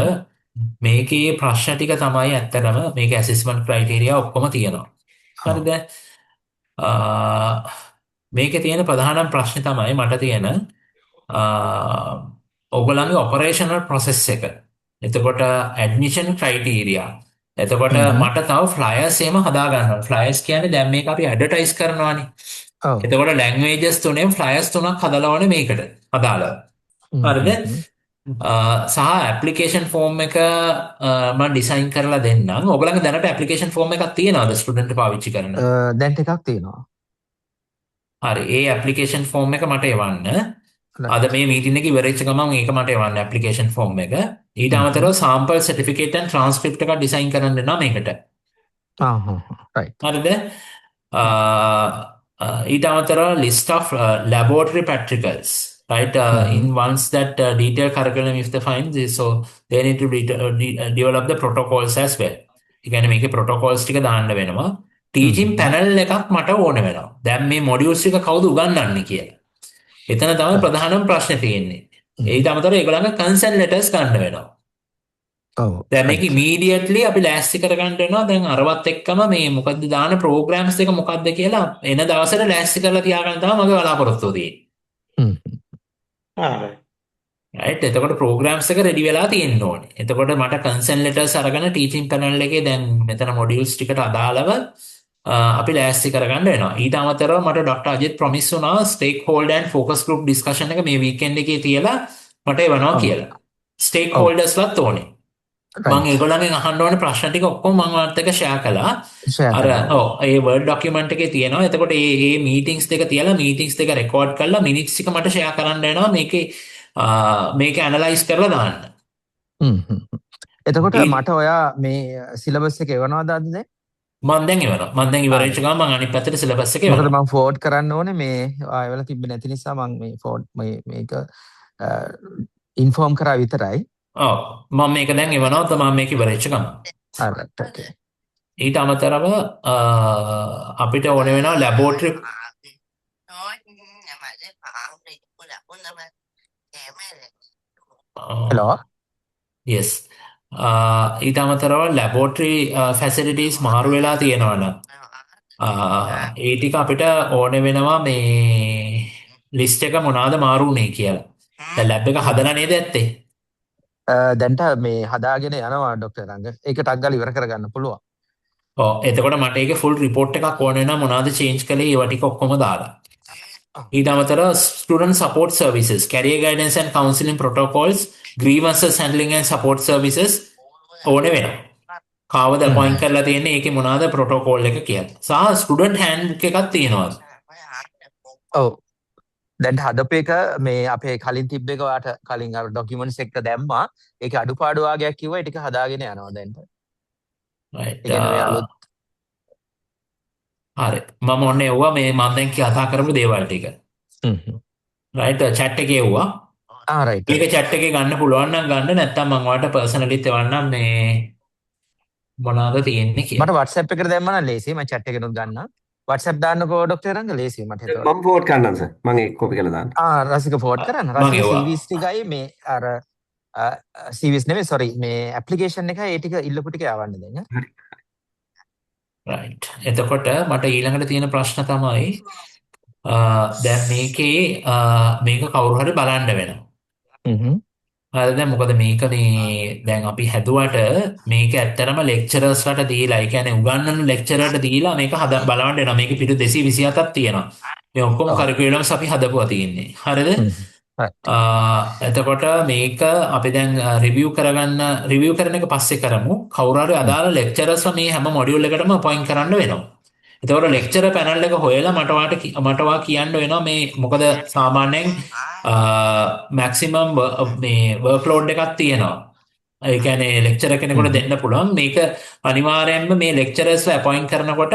මේකේ ප්‍රශ්න ටික තමයි ඇත්තටම මේකේ assessment criteria ඔක්කොම තියෙනවා. හරිද? මේකේ තියෙන ප්‍රධානම ප්‍රශ්නේ තමයි මට තියෙන ඔයගොල්ලන්ගේ operational process එක. එතකොට admission criteria. එතකොට මට තව flyers එහෙම හදා ගන්නවා. flyers කියන්නේ දැන් මේක අපි advertise කරනවානේ. එතකොට languages තුනෙන් flyers 3ක් හදලා ඕනේ මේකට. අදාළව. හරිද? සහ application form එක මම ඩිසයින් කරලා දෙන්නම්. ඔයගොල්ලන්ගේ දැනට application form එකක් තියෙනවද ස්ටුඩන්ට් පාවිච්චි කරන? දැන් ටිකක් තියෙනවා. හරි. ඒ application form එක මට එවන්න. අද මේ මීටින් එක ඉවරෙච්ච ගමන් ඒක මට එවන්න application form එක. ඊට අමතරව sample certificate and transcript එකක් ඩිසයින් කරන්න දෙනවා මේකට. right. හරිද? ඊට අමතරව list of laboratory practicals. Right, in ones that detail curriculum if they find this, so they need to develop the protocols as well. ඒ කියන්නේ මේකේ protocols ටික දාන්න වෙනවා. ටීචින් පැනල් එකක් මට ඕන වෙනවා. දැන් මේ මොඩියුල්ස් ටික කවුද උගන්වන්නේ කියලා. එතන තමයි ප්‍රධානම ප්‍රශ්නේ තියෙන්නේ. ඊට අමතරව ඒගොල්ලන්ගේ කන්සර්න් ලෙටර්ස් ගන්න වෙනවා. දැන් මේක ඉමීඩියට්ලි අපි ලෑස්ති කරගන්න වෙනවා. දැන් අරවත් එක්කම මේ මොකද්ද දාන ප්‍රෝග්‍රෑම්ස් දෙක මොකද්ද කියලා එන දවසට ලෑස්ති කරලා තියාගන්න තමයි මගේ බලාපොරොත්තුව තියෙන්නේ. right එතකොට ප්‍රෝග්‍රෑම්ස් එක රෙඩි වෙලා තියෙන්න ඕනේ. එතකොට මට කන්සර්න් ලෙටර්ස් අරගෙන ටීචින් පැනල් එකේ දැන් මෙතන මොඩියුල්ස් ටිකට අදාළව අපි ලෑස්ති කරගන්න වෙනවා. ඊට අමතරව මට ඩොක්ටර් අජිත් ප්‍රොමිස් වුණා stake holder and focus group discussion එක මේ වීකෙන්ඩ් එකේ තියලා මට එවනවා කියලා. ස්ටේක් හෝල්ඩර්ස්ලාත් ඕනේ. මම ඒගොල්ලන්ගෙන් අහන්න ඕනේ ප්‍රශ්න ටික ඔක්කොම මම ඔයාලත් එක්ක ෂෙයා කළා. ඒ වර්ඩ් ડોකියුමන්ට් එකේ තියෙනවා. එතකොට මේ මීටින්ග්ස් දෙක තියලා මීටින්ග්ස් දෙක රෙකෝඩ් කරලා මිනිට්ස් ටික මට ෂෙයා කරන්න වෙනවා මේක ඇනලයිස් කරලා දාන්න. එතකොට මට ඔයා මේ සිලබස් එක එවනවද අද දැන්? මම දැන් එවනවා. මම දැන් ඉවර වෙච්ච ගමන් මම අනිත් පැත්තට සිලබස් එක එවනවා. මොකද මම ෆෝවර්ඩ් කරන්න ඕනේ මේ ආයෙවල තිබ්බේ නැති නිසා මම මේ ෆෝවර්ඩ් මේක ඉන්ෆෝම් කරා විතරයි. මම මේක දැන් එවනවා තමයි මේක ඉවර වෙච්ච ගමන්. හරියට. ඕකේ. ඊට අමතරව අපිට ඕන වෙනවා ලැබෝරටරි hello yes ඊට අමතරව ලැබෝරටරි ෆැසිලිටිස් මාරු වෙලා තියෙනවනම් ඒ ටික අපිට ඕන වෙනවා මේ ලිස්ට් එක මොනවාද මාරු වුනේ කියලා. දැන් ලැබ් එක හදලා නේද ඇත්තේ? දැන්ට මේ හදාගෙන යනවා ඩොක්ටර් රංග. ඒක ටක් ගාලා ඉවර කරගන්න පුළුවන්. එතකොට මට ඒකේ ෆුල් රිපෝට් එකක් ඕන වෙනවා මොනවද චේන්ජ් කළේ ඒවා ටික ඔක්කොම දාලා. ඊට අමතරව student support services, career guidance and counselling protocols, grievances handling and support services ඕන වෙනවා. කාවද අපොයින්ට් කරලා තියෙන්නේ ඒකේ මොනවද ප්‍රොටෝකෝල් එක කියලා. සහ ස්ටුඩන්ට් හෑන්ඩ්බුක් එකක් තියෙනවා. ඔව්. දැන් හදපු එක මේ අපේ කලින් තිබ්බ එක වාට කලින් අර ඩොකියුමන්ට්ස් එක දැම්මා. ඒක අඩුපාඩු වගේක් කිව්වා. ඒ ටික හදාගෙන යනවා දැන්ට. right අලුත් හරි මම ඔන්න එව්වා මේ මම දැන් කතා කරපු දේවල් ටික. right chat එකේ එව්වා. right. ඒක chat එකේ ගන්න පුළුවන් නම් ගන්න නැත්නම් මම ඔයාලට personally එවන්නම් මේ මොනවාද තියෙන්නේ කියලා. මට WhatsApp එකට දැම්ම නම් ලේසියි. මම chat එකෙනුත් ගන්නම්. WhatsApp දාන්නකෝ ඩොක්ටර් රංග ලේසියි මට හිතුවා. මම ෆෝවර්ඩ් කරන්නම් සර්. මම ඒක කොපි කරලා දාන්න. රසික ෆෝවර්ඩ් කරන්න. රසික CVs ටිකයි මේ අර CVs නෙමෙයි sorry මේ ඇප්ලිකේෂන් එකයි ඒ ටික ඉල්ලපු ටික යවන්න දැන්. හරි. right එතකොට මට ඊළඟට තියෙන ප්‍රශ්න තමයි දැන් මේකේ මේක කවුරු හරි බලන්න වෙනවා. හරිද? මොකද මේක මේ දැන් අපි හැදුවට මේක ඇත්තටම ලෙක්චරර්ස්ලාට දීලා, ඒ කියන්නේ උගන්වන ලෙක්චරර්ට දීලා මේක බලන්න වෙනවා. මේකේ පිටු 227ක් තියෙනවා. මේ ඔක්කොම කරිකියුලම්ස් අපි හදපුවා තියෙන්නේ. හරිද? එතකොට මේක අපි දැන් රිවිව් කරන එක පස්සේ කරමු. කවුරු හරි අදාළ ලෙක්චරර්ස්ලා මේ හැම මොඩියුල් එකටම අපොයින්ට් කරන්න වෙනවා. එතකොට ලෙක්චරර් පැනල් එක හොයලා මට කියන්න වෙනවා මේ මොකද සාමාන්‍යයෙන් මැක්සිමම් මේ වර්ක්ලෝඩ් එකක් තියෙනවා. ඒ කියන්නේ ලෙක්චරර් කෙනෙකුට දෙන්න පුළුවන්. මේක අනිවාර්යයෙන්ම මේ ලෙක්චරර්ස්ලා අපොයින්ට් කරනකොට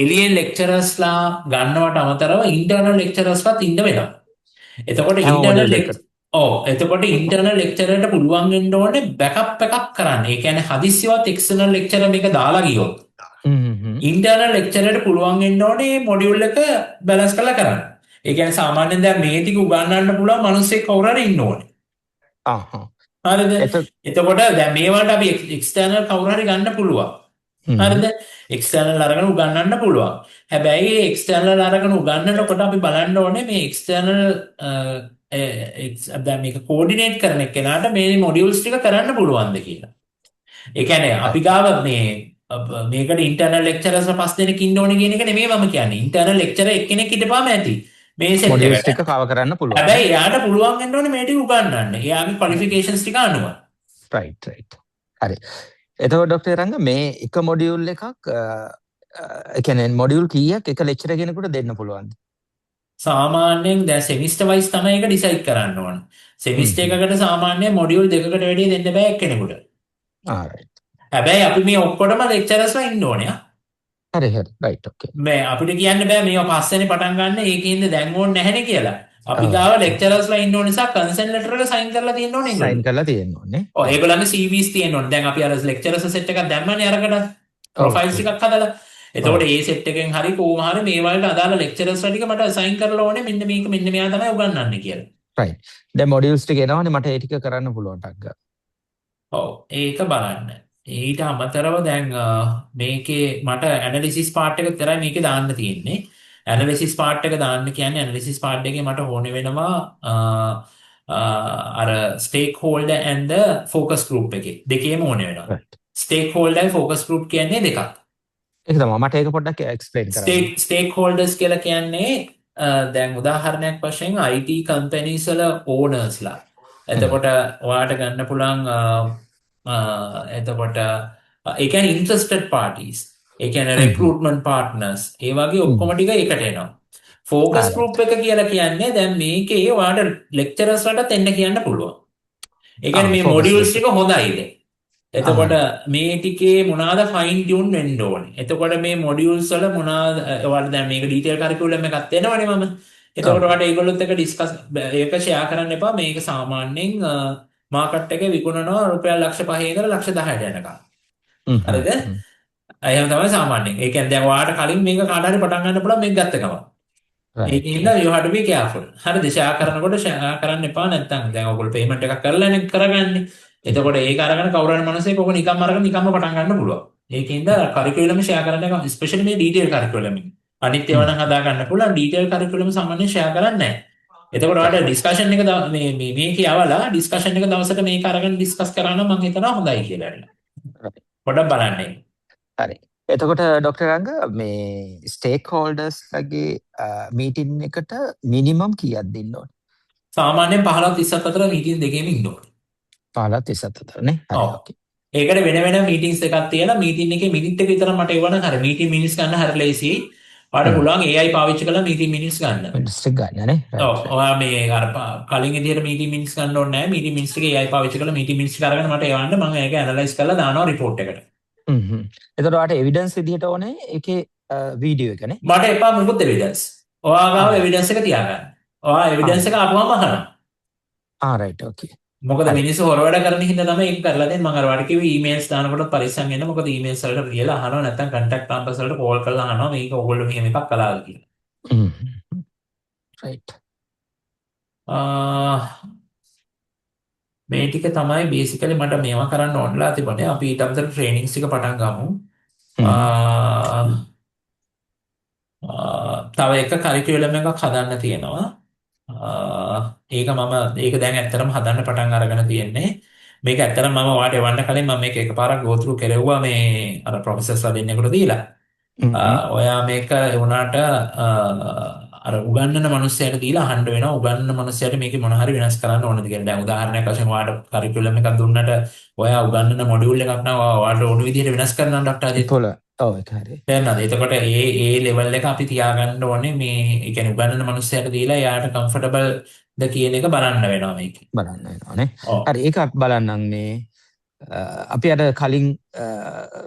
එලියන් ලෙක්චරර්ස්ලා ගන්නවට අමතරව ඉන්ටර්නල් ලෙක්චරර්ස්ලාත් ඉන්න වෙනවා. එතකොට එතකොට ඉන්ටර්නල් ලෙක්චරර්ට පුළුවන් වෙන්න ඕනේ බෑකප් එකක් කරන්න. ඒ කියන්නේ හදිස්සියවත් එක්ස්ටර්නල් ලෙක්චරර් මේක දාලා ගියොත් ඉන්ටර්නල් ලෙක්චරර්ට පුළුවන් වෙන්න ඕනේ මොඩියුල් එක බැලන්ස් කරලා කරන්න. ඒ කියන්නේ සාමාන්‍යයෙන් දැන් මේ ටික උගන්වන්න පුළුවන් මිනිස්සෙක් කවුරු හරි ඉන්න ඕනේ. හරිද? එතකොට දැන් මේවට අපි එක්ස්ටර්නල් කවුරු හරි ගන්න පුළුවන්. හරිද? එක්ස්ටර්නල් අරගෙන උගන්වන්න පුළුවන්. හැබැයි එක්ස්ටර්නල් අරගෙන උගන්වනකොට අපි බලන්න ඕනේ මේ එක්ස්ටර්නල් දැන් මේක කෝඩිනේට් කරන කෙනාට මේ මොඩියුල්ස් ටික කරන්න පුළුවන්ද කියලා. ඒ කියන්නේ අපි ගාව මේකට ඉන්ටර්නල් ලෙක්චරර්ස් 5 දෙනෙක් ඉන්න ඕනේ කියන එක නෙමෙයි මම කියන්නේ. ඉන්ටර්නල් ලෙක්චරර් එක්කෙනෙක් හිටපාම ඇති. මේ සෙට් මොඩියුල්ස් ටික කවර් කරන්න පුළුවන්. හැබැයි එයාට පුළුවන් වෙන්න ඕනේ මේ ටික උගන්වන්න. එයාගේ ක්වොලිෆිකේෂන්ස් ටික අනුව. right. හරි. එතකොට ඩොක්ටර් රංග මේ එක මොඩියුල් එකක් ඒ කියන්නේ මොඩියුල් කීයක් එක ලෙක්චරර් කෙනෙකුට දෙන්න පුළුවන්ද? සාමාන්‍යයෙන් දැන් සෙමිස්ටර් වයිස් තමයි ඒක ඩිසයිඩ් කරන්න ඕන. සෙමිස්ටර් එකකට සාමාන්‍යයෙන් මොඩියුල් දෙකකට වැඩි දෙන්න බෑ එක්කෙනෙකුට. right. හැබැයි අපි මේ ඔක්කොටම ලෙක්චරර්ස්ලා ඉන්න ඕනේ. හරි right okay. මේ අපිට කියන්න බෑ මේවා පස්සේනේ පටන් ගන්න ඒකින්ද දැන් ඕනේ නැහැනේ කියලා. අපි ඔව්. ගාව lecturers-ලා ඉන්න නිසා consent letter එක sign කරලා තියෙන්න ඕනේ සයින් ඒගොල්ලෝ. කරලා තියෙන්න ඕනේ. ඔව් ඒගොල්ලන්ගේ CVs තියෙන්න ඕනේ. දැන් අපි අර lecturers set එකක් දැම්මනේ අරකට. ඔව් profiles ඔව්. ටිකක් හදලා. ඔව්. එතකොට ඒ set එකෙන් හරි කොහොම හරි මේ වලට අදාළ lecturers-ලා ටික මට assign කරලා ඕනේ මෙන්න මේක මෙන්න මෙයා තමයි උගන්වන්නේ කියලා. රයිට්. දැන් මොඩියුල්ස් ටික එනවනේ මට ඒ ටික කරන්න පුළුවන් ටක් ගාලා. ඔව් ඒක බලන්න. ඊට අමතරව දැන් මේකේ මට ඇනලිසිස් පාර්ට් එක විතරයි මේකේ දාන්න තියෙන්නේ. ඇනලිසිස් පාර්ට් එක දාන්න කියන්නේ ඇනලිසිස් පාර්ට් එකේ මට ඕනේ වෙනවා අර stake holder and the focus group එකේ දෙකේම ඕනේ වෙනවා. Right. Stake holder focus group කියන්නේ දෙකක්. ඒක තමයි මට ඒක පොඩ්ඩක් එක්ස්ප්ලেইন කරන්න. ස්ටේක් හෝල්ඩර්ස් කියලා කියන්නේ දැන් උදාහරණයක් වශයෙන් IT කම්පැනිස් වල ඕනර්ස්ලා. එතකොට ඔයාට ගන්න පුළුවන් එතකොට ඒ කියන්නේ ඉන්ටරෙස්ටඩ් පාර්ටිස්. ඒ කියන්නේ රික්‍රූට්මන්ට් පාර්ට්නර්ස්. ඒ වගේ ඔක්කොම ටික එකට එනවා. ෆෝකස් ගෲප් එක කියලා කියන්නේ දැන් මේකේ ඔයාට ලෙක්චරර්ස් වලට එන්න කියන්න පුළුවන්. ඒ කියන්නේ මේ මොඩියුල්ස් ටික හොඳයිද? එතකොට මේ ටිකේ මොනවාද ෆයින් ටියුන් වෙන්න ඕනේ. එතකොට මේ මොඩියුල්ස් වල මොනවාද ඔයාලා දැන් මේක ඩීටේල් කරිකියුලම් එකක් දෙනවනේ මම. එතකොට ඔයාලට ඒගොල්ලොත් එක්ක ඩිස්කස් ඒක ෂෙයා කරන්න එපා. මේක සාමාන්‍යයෙන් මාකට් එකේ විකුණනවා රුපියල් ලක්ෂ 5 ඉඳලා ලක්ෂ 10ට යනකම්. හරිද? එහෙම තමයි සාමාන්‍යයෙන්. ඒ කියන්නේ දැන් ඔයාලට කලින් මේක කාට හරි පටන් ගන්න පුළුවන් මේක ගත්ත ගමන්. ඒකින්ද you have to be careful. හරිද? ෂෙයා කරනකොට ෂෙයා කරන්න එපා නැත්නම් දැන් ඔයගොල්ලෝ පේමන්ට් එකක් කරලානේ කරගන්නේ. එතකොට ඒක අරගෙන කවුරු හරි මිනිස්සෙක් ඔක නිකම්ම අරගෙන නිකම්ම පටන් ගන්න පුළුවන්. ඒකින්ද කරිකියුලම් ෂෙයා කරන්න එක ස්පෙෂලි මේ ඩීටේල් කරිකියුලම් එක. අනිත් ඒවා නම් හදා ගන්න පුළුවන් ඩීටේල් කරිකියුලම් සාමාන්‍යයෙන් ෂෙයා කරන්නේ නැහැ. එතකොට ඔයාලට ඩිස්කෂන් එක මේ කියවලා ඩිස්කෂන් එක දවසට මේක අරගෙන ඩිස්කස් කරා නම් මම හිතනවා හොඳයි කියලා. පොඩ්ඩක් බලන්න. හරි. එතකොට ඩොක්ටර් රංග මේ ස්ටේක් හෝල්ඩර්ස් ලගේ මීටින් එකට මිනිමම් කීයක් දෙන්න ඕනේ? සාමාන්‍යයෙන් 15 30 අතර මීටින් දෙකේම ඉන්න ඕනේ. 15 30 අතර නේ. හරි ඕකේ. ඒකට වෙන වෙන මීටින්ස් එකක් තියලා මීටින් එකේ මිනිත් එක විතර මට එවන හරි මීටින් මිනිස් ගන්න හරි ලේසි. ඔයාලට පුළුවන් AI පාවිච්චි කරලා මීටින් මිනිස් ගන්න. මිනිස් එක ගන්න නේ. ඔව් ඔයා මේ අර කලින් විදිහට මීටින් මිනිස් ගන්න ඕනේ නැහැ. මීටින් මිනිස් එකේ AI පාවිච්චි කරලා මීටින් මිනිස් එක අරගෙන මට එවන්න මම ඒක ඇනලයිස් කරලා දානවා රිපෝට් එකට. එතකොට ඔයාට එවිඩන්ස් විදිහට ඕනේ ඒකේ වීඩියෝ එක නේ. මට එපා මොකුත් එවිඩන්ස්. ඔයා ගාව එවිඩන්ස් එක තියාගන්න. ඔයා එවිඩන්ස් එක ආපුවම අහනවා. රයිට් ඕකේ. මොකද මිනිස්සු හොර වැඩ කරන හින්දා තමයි ඒක කරලා දෙන්නේ. මම අර වඩ කිව්වේ ඊමේල්ස් දානකොට පරිස්සම් වෙන්න. මොකද ඊමේල්ස් වලට රියලා අහනවා නැත්නම් කන්ටැක්ට් නම්බර්ස් වලට කෝල් කරලා අහනවා මේක ඔයගොල්ලෝ මෙහෙම එකක් කළාද කියලා. රයිට්. මේ ටික තමයි බේසිකලි මට මේවා කරන්න ඕනලා තිබුණේ. අපි ඊට අමතර ට්‍රේනින්ග්ස් ටික පටන් ගමු. තව එක කරිකියුලම් එකක් හදන්න තියෙනවා. ඒක දැන් ඇත්තටම හදන්න පටන් අරගෙන තියෙන්නේ. මේක ඇත්තටම මම ඔයාලට එවන්න කලින් මම මේක එකපාරක් go through කෙරෙව්වා මේ අර ප්‍රොෆෙසර්ස්ලා දෙන්නෙකුට දීලා. ඔයා මේක වුණාට අර උගන්නන මිනිස්සයාට දීලා අහන්න වෙනවා උගන්නන මිනිස්සයාට මේකේ මොන හරි වෙනස් කරන්න ඕනද කියලා. දැන් උදාහරණයක් වශයෙන් ඔයාලට කරිකියුලම් එකක් දුන්නට ඔයා උගන්නන මොඩියුල් එකක් නම් ඔයාලට ඕන විදිහට වෙනස් කරන්න ඩොක්ටර් අජිත්. ඔව් ඒක හරි. දැන් එතකොට ඒ ලෙවල් එක අපි තියාගන්න ඕනේ මේ ඒ කියන්නේ උගන්නන මිනිස්සයාට දීලා එයාට කම්ෆර්ටබල් ද කියන එක බලන්න වෙනවා මේකේ. බලන්න වෙනවානේ. හරි ඒක අපි බලන්නම් මේ අපි අර කලින්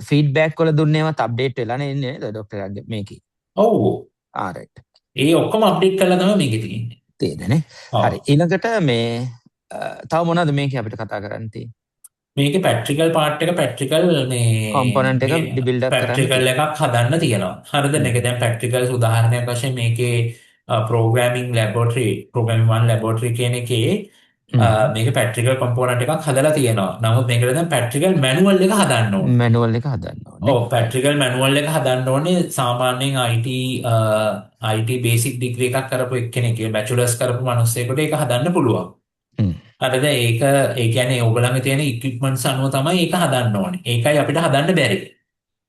ෆීඩ්බැක් වල දුන්නේවත් අප්ඩේට් වෙලා නේ ඉන්නේ ඩොක්ටර් අජිත් මේකේ. ඔව්. රයිට්. ඒ ඔක්කොම අප්ඩේට් කරලා තමයි මේකේ තියෙන්නේ. තියෙන්නේ. හරි. ඊළඟට මේ තව මොනවද මේකේ අපිට කතා කරන්න තියෙන්නේ? මේකේ පැට්‍රිකල් පාර්ට් එක පැට්‍රිකල් මේ කොම්පොනන්ට් එක බිල්ඩ් අප් කරන්න පැට්‍රිකල් එකක් හදන්න තියෙනවා. හරිද? මේක දැන් පැට්‍රිකල්ස් උදාහරණයක් වශයෙන් මේකේ programming laboratory programming 1 laboratory කියන එකේ මේක පැට්‍රිකල් කොම්පොනන්ට් එකක් හදලා තියෙනවා. නමුත් මේකට දැන් පැට්‍රිකල් මැනුවල් එක හදන්න ඕනේ. මැනුවල් එක හදන්න ඕනේ. ඔව් පැට්‍රිකල් මැනුවල් එක හදන්න ඕනේ. සාමාන්‍යයෙන් IT බේසික් ඩිග්‍රී එකක් කරපු එක්කෙනෙක් බැචලර්ස් කරපු මිනිස්සෙකුට ඒක හදන්න පුළුවන්. හරිද? ඒක ඒ කියන්නේ ඕගොල්ලන්ගේ තියෙන ඉක්විප්මන්ට්ස් අනුව තමයි ඒක හදන්න ඕනේ. ඒකයි අපිට හදන්න බැරි.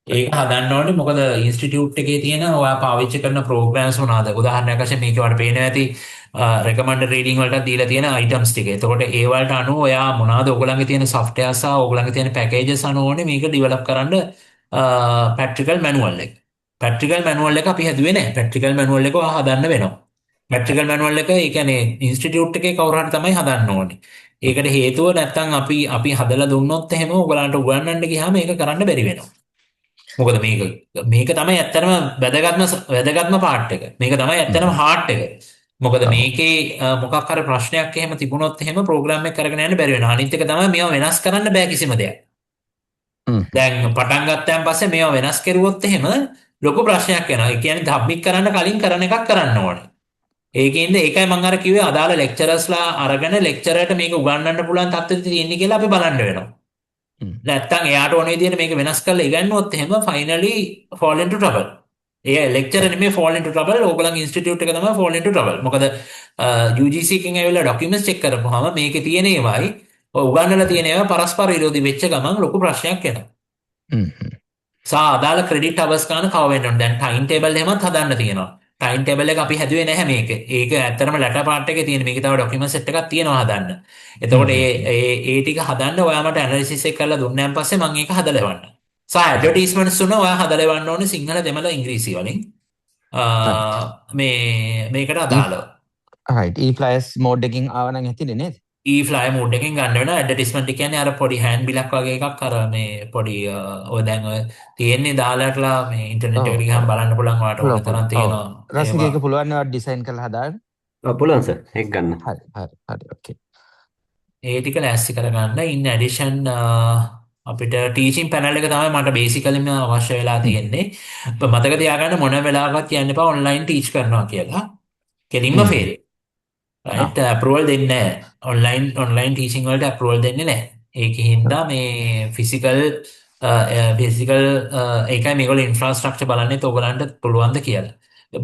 ඒක හදන්න ඕනේ මොකද ඉන්ස්ටිටියුට් එකේ තියෙන ඔයා පාවිච්චි කරන ප්‍රෝග්‍රෑම්ස් මොනවාද? උදාහරණයක් වශයෙන් මේක වල පේනවා ඇති recommended reading වලට දීලා තියෙන items ටික. එතකොට ඒ වලට අනුව ඔයා මොනවාද ඔයගොල්ලන්ගේ තියෙන software සහ ඔයගොල්ලන්ගේ තියෙන packages අනුව ඕනේ මේක develop කරන්න practical manual එක. practical manual එක අපි හදුවේ නැහැ. practical manual එක ඔයා හදන්න වෙනවා. practical manual එක ඒ කියන්නේ ඉන්ස්ටිටියුට් එකේ කවුරු හරි තමයි හදන්න ඕනේ. ඒකට හේතුව නැත්තම් අපි හදලා දුන්නොත් එහෙම ඔයගලන්ට උගන්වන්න ගියාම ඒක කරන්න බැරි වෙනවා. මොකද මේක තමයි ඇත්තටම වැදගත්ම පාර්ට් එක. මේක තමයි ඇත්තටම හાર્ට් එක. මොකද ඔව්. මේකේ මොකක් හරි ප්‍රශ්නයක් එහෙම තිබුණොත් එහෙම ප්‍රෝග්‍රෑම් එක කරගෙන යන්න බැරි වෙනවා. අනිත් එක තමයි මේවා වෙනස් කරන්න බෑ කිසිම දෙයක්. හ්ම්. දැන් පටන් ගත්තන් පස්සේ මේවා වෙනස් කරුවොත් එහෙම ලොකු ප්‍රශ්නයක් වෙනවා. ඒ කියන්නේ සබ්මිට් කරන්න කලින් කරන එකක් කරන්න ඕනේ. ඒකෙන්ද ඒකයි මම අර කිව්වේ අදාළ ලෙක්චරර්ස්ලා අරගෙන ලෙක්චරර්ට මේක උගන්වන්න පුළුවන් තත්ත්වෙට තියෙන්නේ කියලා අපි බලන්න වෙනවා. හ්ම්. නැත්තම් එයාට ඕන විදිහට මේක වෙනස් කරලා ඉගන්නුවොත් එහෙම finally fall into trouble. ඒ ලෙක්චර් නෙමෙයි fall into trouble. ඕගොල්ලන්ගේ ඉන්ස්ටිටියුට් එක තමයි fall into trouble. මොකද UGC එකෙන් ඇවිල්ලා ડોකියුමන්ට්ස් චෙක් කරපුවාම මේකේ තියෙන ඒවායි ඔය උගන්වලා තියෙන ඒවා පරස්පර විරෝධී වෙච්ච ගමන් ලොකු ප්‍රශ්නයක් එනවා. හ්ම්. අදාළ ක්‍රෙඩිට් අවර්ස් ගන්න කව වෙන්න ඕනේ. දැන් ටයිම් ටේබල් එහෙමත් හදන්න තියෙනවා. ටයිම් ටේබල් එක අපි හැදුවේ නැහැ මේක. ඒක ඇත්තටම ලැටර් පාර්ට් එකේ තියෙන. මේකේ තව ડોකියුමන්ට් සෙට් එකක් තියෙනවා හදන්න. එතකොට ඒ ටික හදන්න ඔයා මට ඇනලිසිස් එක කරලා දුන්නාන් පස්සේ මම ඒක හදලා එවන්න. ඇඩ්වර්ටයිස්මන්ට්ස් තුන ඔයා හදලා එවන්න ඕනේ සිංහල දෙමළ ඉංග්‍රීසි වලින්. මේකට අදාළව. රයිට්. ඊ ෆ්ලයර්ස් මෝඩ් එකකින් ආව නම් ඇතිනේ නේද? ඊෆ්ලයි මෝඩ් එකෙන් ගන්න වෙන ඇඩ්වර්ටයිස්මන්ට් කියන්නේ අර පොඩි හෑන්ඩ් බිලක් වගේ එකක් අර මේ පොඩි ඔය දැන් ඔය තියෙන්නේ දාලාටලා මේ ඉන්ටර්නෙට් එකට ගිහම බලන්න පුළුවන් ඔයාලට ඕන තරම් තියෙනවා. රසික ඒක පුළුවන් නේ ඩිසයින් කරලා හදාන්න. පුළුවන් සර් ඒක ගන්න. හරි ඕකේ. ඒ ටික ලෑස්ති කරගන්න. ඉන් ඇඩිෂන් අපිට ටීචින් පැනල් එක තමයි මට බේසිකලිම අවශ්‍ය වෙලා තියෙන්නේ. මතක තියාගන්න මොන වෙලාවකත් කියන්න එපා ඔන්ලයින් ටීච් කරනවා කියලා. කෙලින්ම ෆේල්. රයිට් අප්‍රූවල් දෙන්නේ නැහැ. ඔන්ලයින් ටීචින් වලට අප්‍රූවල් දෙන්නේ නැහැ. ඒකෙන් හින්දා මේ ෆිසිකල් ඒකයි මේගොල්ලෝ ඉන්ෆ්‍රාස්ට්‍රක්චර් බලන්නේ ඔයගලන්ට පුළුවන්ද කියලා.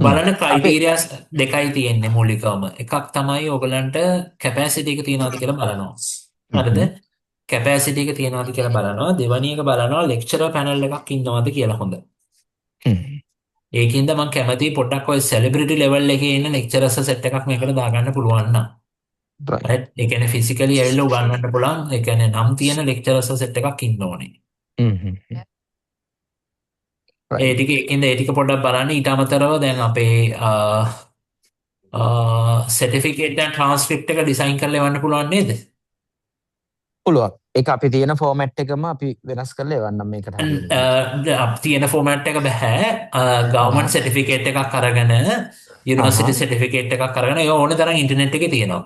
බලන ක්‍රයිටීරියාස් දෙකයි තියෙන්නේ මූලිකවම. එකක් තමයි ඔයගලන්ට කැපැසිටි එක තියනවාද කියලා බලනවා. හරිද? කැපැසිටි එක තියනවාද කියලා බලනවා. දෙවැනි එක බලනවා ලෙක්චරර් පැනල් එකක් ඉන්නවද කියලා හොඳ. ඒකින්ද මම කැමති පොඩ්ඩක් ඔය සෙලිබ්‍රිටි ලෙවල් එකේ ඉන්න ලෙක්චරර්ස් සෙට් එකක් මේකට දාගන්න පුළුවන් නම්. රයිට්. ඒ කියන්නේ ෆිසිකලි ඇවිල්ලා උගන්වන්න පුළුවන්. ඒ කියන්නේ නම් තියෙන ලෙක්චරර්ස් සෙට් එකක් ඉන්න ඕනේ. ඒ ටික පොඩ්ඩක් බලන්න. ඊට අමතරව දැන් අපේ සර්ටිෆිකේට් and ට්‍රාන්ස්ක්‍රිප්ට් එක ඩිසයින් කරලා එවන්න පුළුවන් නේද? පුළුවන්. ඒක අපි තියෙන ෆෝමැට් එකම අපි වෙනස් කරලා එවන්නම් මේකට හරියට. අපි තියෙන ෆෝමැට් එක බෑ. ගවර්න්මන්ට් සර්ටිෆිකේට් එකක් අරගෙන යුනිවර්සිටි සර්ටිෆිකේට් එකක් අරගෙන ඒ ඕන තරම් ඉන්ටර්නෙට් එකේ තියෙනවා.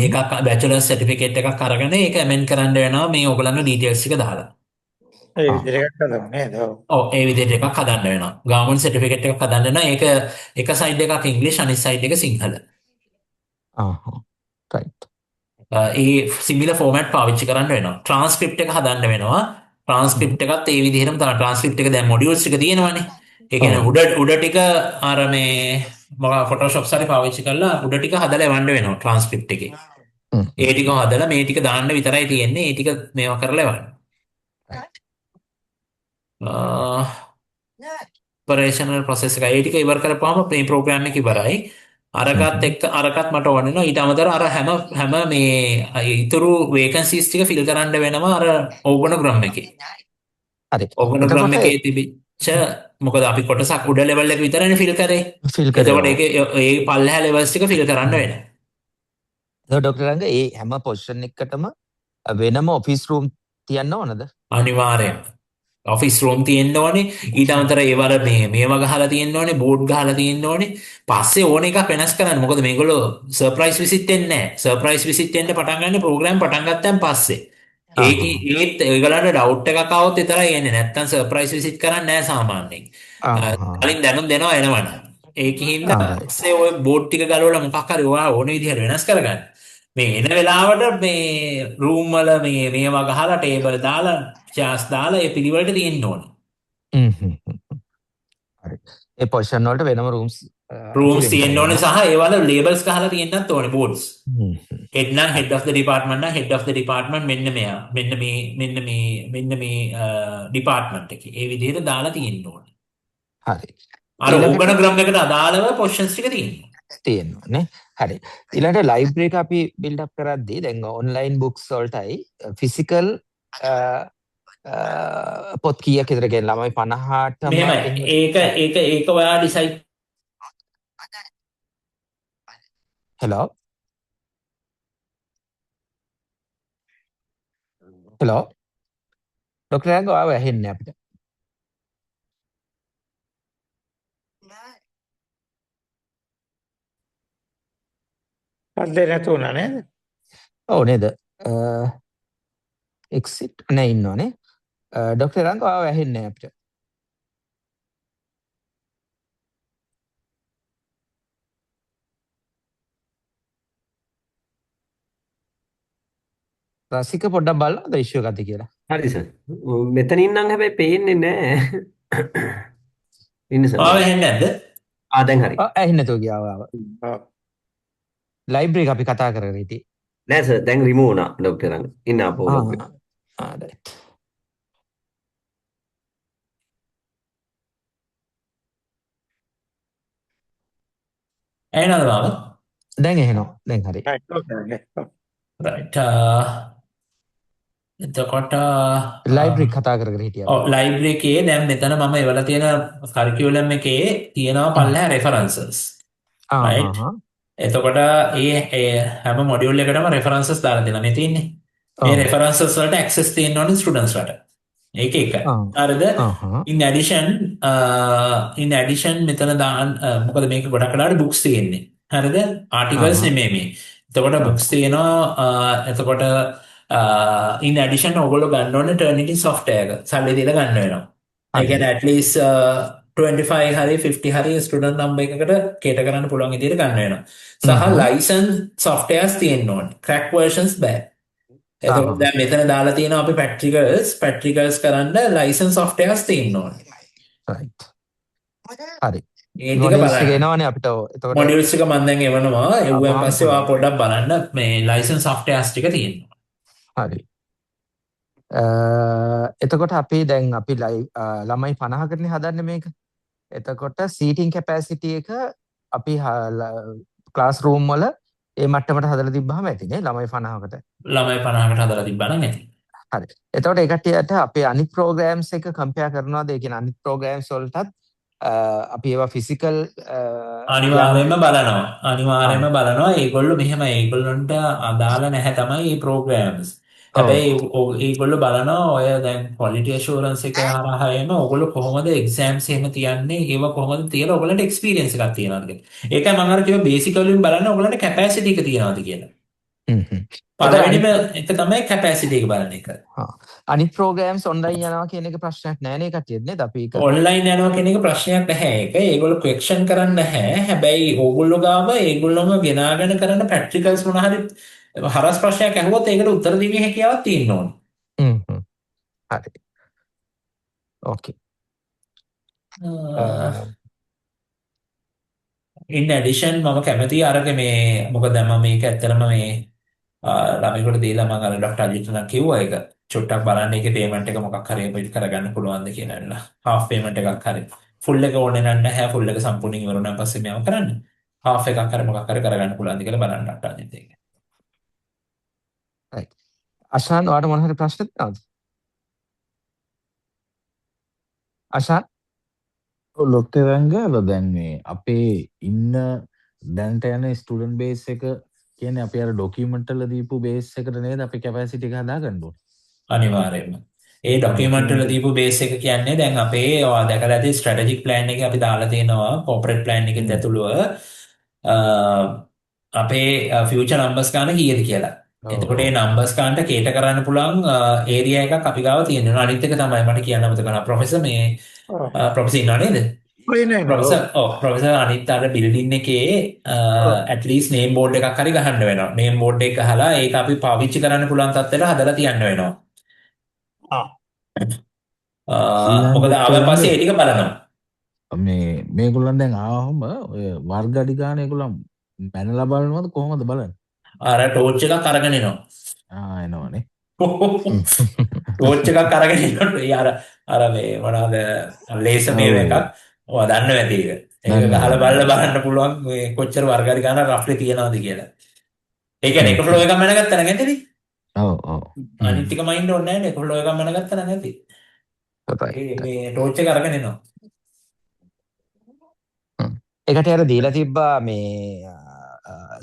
ඒකක් බැචලර්ස් සර්ටිෆිකේට් එකක් අරගෙන ඒක ඇමෙන්ඩ් කරන්න වෙනවා මේ ඕගොල්ලන්ගේ ඩීටේල්ස් ටික දාලා. ඒ විදිහට කරන්න නේද? ඔව් ඒ විදිහට එකක් හදන්න වෙනවා. ගවර්න්මන්ට් සර්ටිෆිකේට් එකක් හදන්න වෙනවා. ඒක එක සයිඩ් එකක් ඉංග්‍රීසි අනිත් සයිඩ් එක සිංහල. රයිට්. ඒ සිමිලර් ෆෝමැට් පාවිච්චි කරන්න වෙනවා. ට්‍රාන්ස්ක්‍රිප්ට් එක හදන්න වෙනවා. ට්‍රාන්ස්ක්‍රිප්ට් එකත් ඒ විදිහටම තමයි ට්‍රාන්ස්ක්‍රිප්ට් එක දැන් මොඩියුල්ස් ටික තියෙනවානේ. ඒ කියන්නේ උඩ ටික අර මේ මොකක් ෆොටෝෂොප් සාරි පාවිච්චි කරලා උඩ ටික හදලා එවන්න වෙනවා ට්‍රාන්ස්ක්‍රිප්ට් එකේ. ඒ ටික හදලා මේ ටික දාන්න විතරයි තියෙන්නේ. ඒ ටික මේවා කරලා එවන්න. ඔපරේෂනල් ප්‍රොසෙස් එක ඒ ටික ඉවර කරපුවාම මේ ප්‍රෝග්‍රෑම් එක ඉවරයි. අරකට මට ඕන වෙනවා. ඊට අමතරව අර හැම මේ ඉතුරු වේකන්සිස් ටික ෆිල් කරන්න වෙනවා අර ඕගනෝග්‍රෑම් එකේ. හරි. ඕගනෝග්‍රෑම් එකේ තිබිච්ච මොකද අපි කොටසක් උඩ ලෙවල් එක විතරනේ ෆිල් කරේ. එතකොට ඒකේ ඒ පල්ලෙහා ලෙවල්ස් ටික ෆිල් කරන්න වෙනවා. ඒක ડોක්ටර් රංග ඒ හැම පොසිෂන් එකකටම වෙනම ඔෆිස් රූම් තියන්න ඕනද? අනිවාර්යෙන්. ඔෆිස් රූම් තියෙන්න ඕනේ. ඊට අමතරව ඒවල මේවා ගහලා තියෙන්න ඕනේ, බෝඩ් ගහලා තියෙන්න ඕනේ. පස්සේ ඕන එකක් වෙනස් කරන්න. මොකද මේගොල්ලෝ සර්ප්‍රයිස් විසිට් එන්නේ නැහැ. සර්ප්‍රයිස් විසිට් එන්න පටන් ගන්න ප්‍රෝග්‍රෑම් පටන් ගත්තන් පස්සේ. ඒත් ඒගොල්ලන්ට ඩවුට් එකක් ආවොත් විතරයි එන්නේ. නැත්තම් සර්ප්‍රයිස් විසිට් කරන්නේ නැහැ සාමාන්‍යයෙන්. කලින් දැනුම් දෙනවා එනවනම්. ඒකින්ද පස්සේ ඔය බෝඩ් ටික ගලවලා මොකක් හරි ඔයා ඕන විදිහට වෙනස් කරගන්න. මේ එන වෙලාවට මේ රූම් වල මේවා ගහලා ටේබල් දාලා චාස් දාලා ඒ පිළිවෙලට තියෙන්න ඕනේ. හරි. ඒ පොසිෂන් වලට වෙනම රූම්ස් තියෙන්න ඕනේ සහ ඒවල ලේබල්ස් ගහලා තියෙන්නත් ඕනේ බෝඩ්ස්. හෙඩ් නම් හෙඩ් ඔෆ් ද ඩිපාර්ට්මන්ට් නම් හෙඩ් ඔෆ් ද ඩිපාර්ට්මන්ට් මෙන්න මෙයා. මෙන්න මේ ඩිපාර්ට්මන්ට් එකේ. ඒ විදිහට දාලා තියෙන්න ඕනේ. හරි. අර ඕගනෝග්‍රෑම් එකට අදාළව පොසිෂන්ස් ටික තියෙනවා නේ. හරි. ඊළඟට ලයිබ්‍රරි එක අපි බිල්ඩ් අප් කරද්දී දැන් ඔන්ලයින් බුක්ස් වලටයි ෆිසිකල් පොත් කීයක් විතර ගෙන ළමයි 50ටම ඒක ඔයා ඩිසයිඩ් හෙලෝ ડોක්ටර් රංග ආව ඇහෙන්නේ අපිට. අත් දෙන්න නැතු වුණා නේද? ඔව් නේද? එක්සිට් නෑ ඉන්නවනේ. ඩොක්ටර් රංග ආව ඇහෙන්නේ නැහැ අපිට. රසික පොඩ්ඩක් බලන්නද ඉෂුව එකක්ද කියලා. හරි සර්. මෙතනින් නම් හැබැයි පේන්නේ නැහැ. ඉන්න සර්. ආව ඇහෙන්නේ නැද්ද? දැන් හරි. ඇහෙන්නේ නැතුව ගියා ආව. ඔව්. ලයිබ්‍රරි එක අපි කතා කරගෙන හිටියේ. නෑ සර් දැන් රිමූව් වුණා ડોක්ටර් රංග. ඉන්න අපෝ ලොග් එක. right. ඇහෙනවද මාව? දැන් එහෙනවා. දැන් හරි. right okay okay. right එතකොට ලයිබ්‍රරි කතා කරගෙන හිටියා. ඔව් ලයිබ්‍රරි එකේ දැන් මෙතන මම එවලා තියෙන කරිකියුලම් එකේ තියෙනවා පල්ලෙහා රෙෆරන්සස්. right එතකොට ඒ හැම මොඩියුල් එකකටම රෙෆරන්සස් දාලා දෙනවා මේ තියෙන්නේ. මේ රෙෆරන්සස් වලට ඇක්සස් තියෙන්න ඕනේ ස්ටුඩන්ට්ස් ලට. ඒක එක. හරිද? in addition මෙතන දාන්න මොකද මේක ගොඩක් වෙලාවට බුක්ස් තියෙන්නේ. හරිද? ආටිකල්ස් නෙමෙයි මේ. එතකොට බුක්ස් තියෙනවා එතකොට in addition ඔයගොල්ලෝ ගන්න ඕනේ Turnitin software එක. සල්ලි දීලා ගන්න වෙනවා. ඒ කියන්නේ at least 25 හරි 50 හරි ස්ටුඩන්ට් නම්බර් එකකට කේටර් කරන්න පුළුවන් විදිහට ගන්න වෙනවා. සහ license softwares තියෙන්න ඕනේ. crack versions බෑ. එතකොට දැන් මෙතන දාලා තියෙනවා අපි practicals කරන්න license softwares තියෙන්න ඕනේ. right. හරි. ඒ ටික බලන්න. එනවනේ අපිට. එතකොට මොඩියුල්ස් එක මම දැන් එවනවා. එවුවන් පස්සේ ඔයා පොඩ්ඩක් බලන්න මේ license softwares ටික තියෙනවා. හරි. එතකොට අපි දැන් අපි ළමයි 50කටනේ හදන්නේ මේක. එතකොට සීටින් කැපැසිටි එක අපි ක්ලාස් රූම් වල ඒ මට්ටමට හදලා තිබ්බහම ඇතිනේ ළමයි 50කට. ළමයි 50කට හදලා තිබ්බා නම් ඇති. හරි. එතකොට ඒ කට්ටියට අපි අනිත් ප්‍රෝග්‍රෑම්ස් එක කම්පෙයාර් කරනවාද? ඒ කියන්නේ අනිත් ප්‍රෝග්‍රෑම්ස් වලටත් අපි ඒවා ෆිසිකල් අනිවාර්යයෙන්ම බලනවා. ඒගොල්ලෝ මෙහෙම ඒගොල්ලන්ට අදාළ නැහැ තමයි මේ ප්‍රෝග්‍රෑම්ස්. හැබැයි ඒගොල්ලෝ බලනවා ඔය දැන් quality assurance එක හරහා එම ඔයගොල්ලෝ කොහොමද exams එහෙම තියන්නේ ඒව කොහොමද තියලා ඔයගොල්ලන්ට experience එකක් තියනවද කියලා. ඒකයි මම අර කිව්ව basic වලින් බලන්න ඔයගොල්ලන්ට capacity එක තියනවද කියලා. පළවෙනිම එක තමයි capacity එක බලන එක. අනිත් programs online යනවා කියන එක ප්‍රශ්නයක් නෑ නේ කටියෙත් නේද අපි ඒක online යනවා කියන එක ප්‍රශ්නයක් නැහැ. ඒක ඒගොල්ලෝ question කරන්නේ නැහැ. හැබැයි ඕගොල්ලෝ ගාව ඒගොල්ලෝම ගෙනාගෙන කරන practicals මොන හරි හරස් ප්‍රශ්නයක් අහුවොත් ඒකට උත්තර දීමේ හැකියාවක් තියෙන්න ඕනේ. හරි. ඕකේ. in addition මම කැමතියි අරක මේ මොකද මම මේක ඇත්තටම මේ ළමයිකට දීලා මම අර ඩොක්ටර් අජිත්තුණා කිව්වා ඒක චුට්ටක් බලන්න ඒකේ පේමන්ට් එක මොකක් හරි අපිට කරගන්න පුළුවන්ද කියලා නේද half payment එකක් හරි full එක ඕනේ නැහැ full එක සම්පූර්ණයෙන් ඉවර වුණාන් පස්සේ මේව කරන්න half එකක් හරි මොකක් හරි කරගන්න පුළුවන්ද කියලා බලන්න ඩොක්ටර් අජිත් ඒක. right. අශාන් ඔයාලට මොන හරි ප්‍රශ්න තියෙනවද? අශාන් ලොක්ටරංගල දැන් මේ අපේ ඉන්න දැන්ට යන ස්ටුඩන්ට් බේස් එක කියන්නේ අපි අර ඩොකියුමන්ට් වල දීපු බේස් එකට නේද අපි කැපැසිටි එක හදාගන්න ඕනේ. අනිවාර්යයෙන්ම. ඒ ඩොකියුමන්ට් වල දීපු බේස් එක කියන්නේ දැන් අපේ ඔයා දැකලා ඇති ස්ට්‍රැටජික් ප්ලෑන් එකේ අපි දාලා තියෙනවා කෝපරේට් ප්ලෑන් එකෙත් ඇතුළුව අපේ ෆියුචර් නම්බර්ස් ගන්න කීයද කියලා. එතකොට මේ නම්බර්ස් ගන්නට කේටර් කරන්න පුළුවන් ඒරියා එකක් අපි ගාව තියෙනවා. අනිත් එක තමයි මට කියන්න මතක කරා ප්‍රොෆෙසර් මේ ප්‍රොෆෙසර් ඉන්නව නේද? ප්‍රොෆෙසර් අනිත් අර බිල්ඩින් එකේ at least name board එකක් හරි ගහන්න වෙනවා. name board එක ගහලා ඒක අපි පාවිච්චි කරන්න පුළුවන් තත්ත්වයට හදලා තියන්න වෙනවා. මොකද ආවන් පස්සේ ඒ ටික බලනවා. මේගොල්ලන් දැන් ආවම ඔය වර්ග අඩි ගන්න ඒගොල්ලන් පැනලා බලනවද කොහොමද බලන්නේ? අර ටෝච් එකක් අරගෙන එනවා. එනවනේ. ටෝච් එකක් අරගෙන එනකොට අර මේ මොනවාද ලේසර් මේව එකක් ඔයා දන්න ඇති ඒක. ඒක ගහලා බලන්න පුළුවන් මේ කොච්චර වර්ග අඩි ගන්න රෆ්ලි තියනවද කියලා. ඒ කියන්නේ එක ෆ්ලෝ එකක් මැනගත්තා නම් ඇතිනේ. ඔව්. අනිත් ටික මයින්ඩ් ඕනේ නැහැ නේ. එක ෆ්ලෝ එකක් මැනගත්තා නම් ඇති. මේ ටෝච් එක අරගෙන එනවා. ඒකට අර දීලා තිබ්බා මේ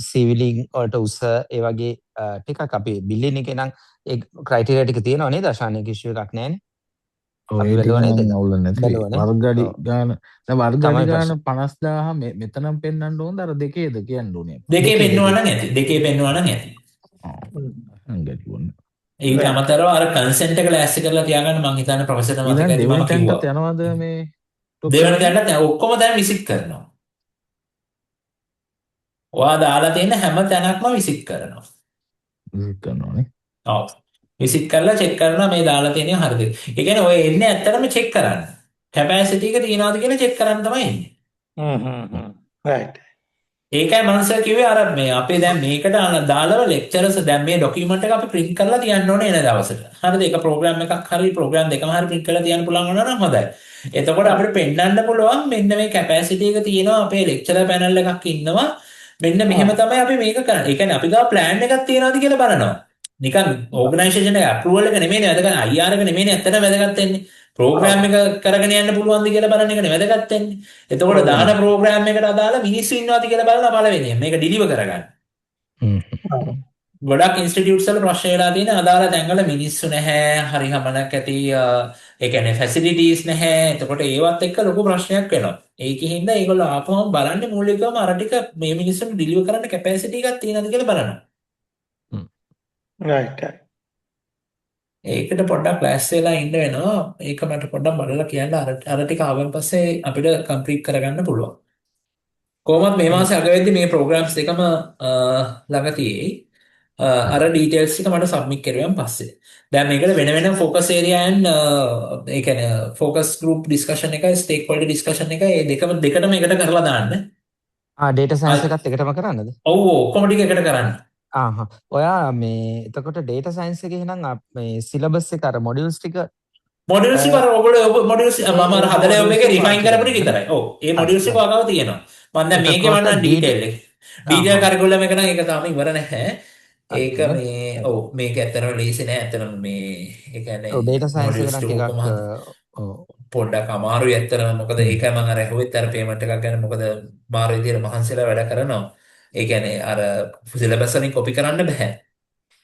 සිවිලින් වලට උස ඒ වගේ ටිකක් අපි බිල්ඩින් එකේ නම් ඒ ක්‍රයිටීරියා ටික තියෙනව නේද? අශාන් එක ඉෂුව එකක් නැහැනේ. ඔය අපි ටික බැලුවා නේද? නම් අවුල නැති බැලුවානේ. වර්ග අඩි ඔව්. ගාන දැන් වර්ග අඩි තමයි ගාන ප්‍රශ්න. 50000 මෙතනම් පෙන්වන්න ඕනද අර දෙකේද කියන්න ඕනේ අපි දෙකේ දෙකේ පෙන්නුවා දෙකේ. නම් ඇති. දෙකේ පෙන්නුවා නම් ඇති. ගැටලුවන්න ඊට Right. අමතරව අර කන්සෙන්ට් එක ලෑස්ති කරලා තියාගන්න මං හිතන්නේ ප්‍රොෆෙසර්ට මතක ඊළඟ ඇති මම දෙවෙනි කිව්වා. තැනටත් යනවද මේ දෙවෙනි තැනට ඔක්කොම දැන් විසිට් කරනවා. ඔයා දාලා තියෙන හැම තැනක්ම විසිට් කරනවා. විසිට් කරනවානේ ඔව්. විසිට් කරලා චෙක් කරනවා මේ දාලා තියෙන හරිද. ඒ කියන්නේ ඔය එන්නේ ඇත්තටම චෙක් කරන්න. කැපැසිටි එක තියනවාද කියලා චෙක් කරන්න තමයි එන්නේ. right. ඒකයි මනස කිව්වේ අර මේ අපේ දැන් මේකට දාලා ලෙක්චරර්ස් දැන් මේ ડોකියුමන්ට් එක අපි print කරලා තියන්න ඕනේ එන දවසට. හරිද? ඒක ප්‍රෝග්‍රෑම් එකක් හරි ප්‍රෝග්‍රෑම් දෙකම හරි print කරලා තියන්න පුළුවන් වුණා නම් හොඳයි. එතකොට අපිට පෙන්නන්න පුළුවන් මෙන්න මේ කැපැසිටි එක තියෙනවා අපේ ලෙක්චරර් පැනල් එකක් ඉන්නවා. මෙන්න මෙහෙම තමයි අපි මේක කරන්නේ. ඒ කියන්නේ අපි ගාව ප්ලෑන් එකක් තියනවාද කියලා බලනවා. නිකන් ඕගනයිසේෂන් එක අප්‍රූවල් එක නෙමෙයිනේ වැදගත්. IR එක නෙමෙයිනේ ඇත්තටම වැදගත් වෙන්නේ. ප්‍රෝග්‍රෑම් එක කරගෙන යන්න පුළුවන්ද කියලා බලන එකනේ වැදගත් වෙන්නේ. එතකොට දාන ප්‍රෝග්‍රෑම් එකට අදාළ මිනිස්සු ඉන්නවාද කියලා බලලා පළවෙනියෙන් මේක ඩිලිවර් කරගන්න. ගොඩක් ඉන්ස්ටිටියුට්ස් වල ප්‍රශ්න වෙලා තියෙන අදාළ තැන්වල මිනිස්සු නැහැ, හරි හමනක් ඇති, ඒ කියන්නේ ෆැසිලිටිස් නැහැ. එතකොට ඒවත් එක්ක ලොකු ප්‍රශ්නයක් වෙනවා. ඒකින්ද ඒගොල්ලෝ ආපුවම බලන්නේ මූලිකවම අර ටික මේ මිනිස්සුන්ට ඩිලිවර් කරන්න කැපැසිටි එකක් තියෙනවද කියලා බලනවා. right. ඒකට පොඩ්ඩක් ලෑස්ති වෙලා ඉන්න වෙනවා. ඒක මට පොඩ්ඩක් බලලා කියන්න අර ටික ආවන් පස්සේ අපිට කම්ප්ලීට් කරගන්න පුළුවන්. කොහොමත් මේ මාසේ අග වෙද්දි මේ ප්‍රෝග්‍රෑම්ස් දෙකම ළඟ තියෙයි. අර ඩීටේල්ස් ටික මට සබ්මිට් කරුවන් පස්සේ. දැන් මේකට වෙන වෙනම ફોකස් ඒරියා and ඒ කියන්නේ ફોකස් ගෲප් ඩිස්කෂන් එකයි ස්ටේක් හෝල්ඩර් ඩිස්කෂන් එකයි මේ දෙකම එකට කරලා දාන්න. ඩේටා සයන්ස් එකත් එකටම කරන්නද? ඔව් ඔක්කොම ටික එකට කරන්න. ඔයා මේ එතකොට ඩේටා සයන්ස් එකේ එහෙනම් මේ සිලබස් එක අර මොඩියුල්ස් ටික මොඩියුල්ස් ටික අර ඔයගොල්ලෝ මොඩියුල්ස් මම අර හදලා ඔබ එකේ රිෆයින් කරපු ටික විතරයි. ඔව් ඒ මොඩියුල්ස් ටික වගාව තියෙනවා. මම දැන් මේකේ වන්න ඩීටේල් එක. ඩීටේල් කරිකුලම් එක නම් ඒක තාම ඉවර නැහැ. ඒක මේ ඔව් මේක ඇත්තටම ලේසි නෑ. ඇත්තටම මේ ඒ කියන්නේ ඩේටා සයන්ස් එක නම් ටිකක් පොඩ්ඩක් අමාරුයි ඇත්තටම. මොකද ඒකයි මම අර ඇහුවෙත් අර පේමන්ට් එකක් ගැන. මොකද මාරු විදියට මහන්සිලා වැඩ කරනවා. ඒ කියන්නේ අර සිලබස් වලින් කොපි කරන්න බෑ.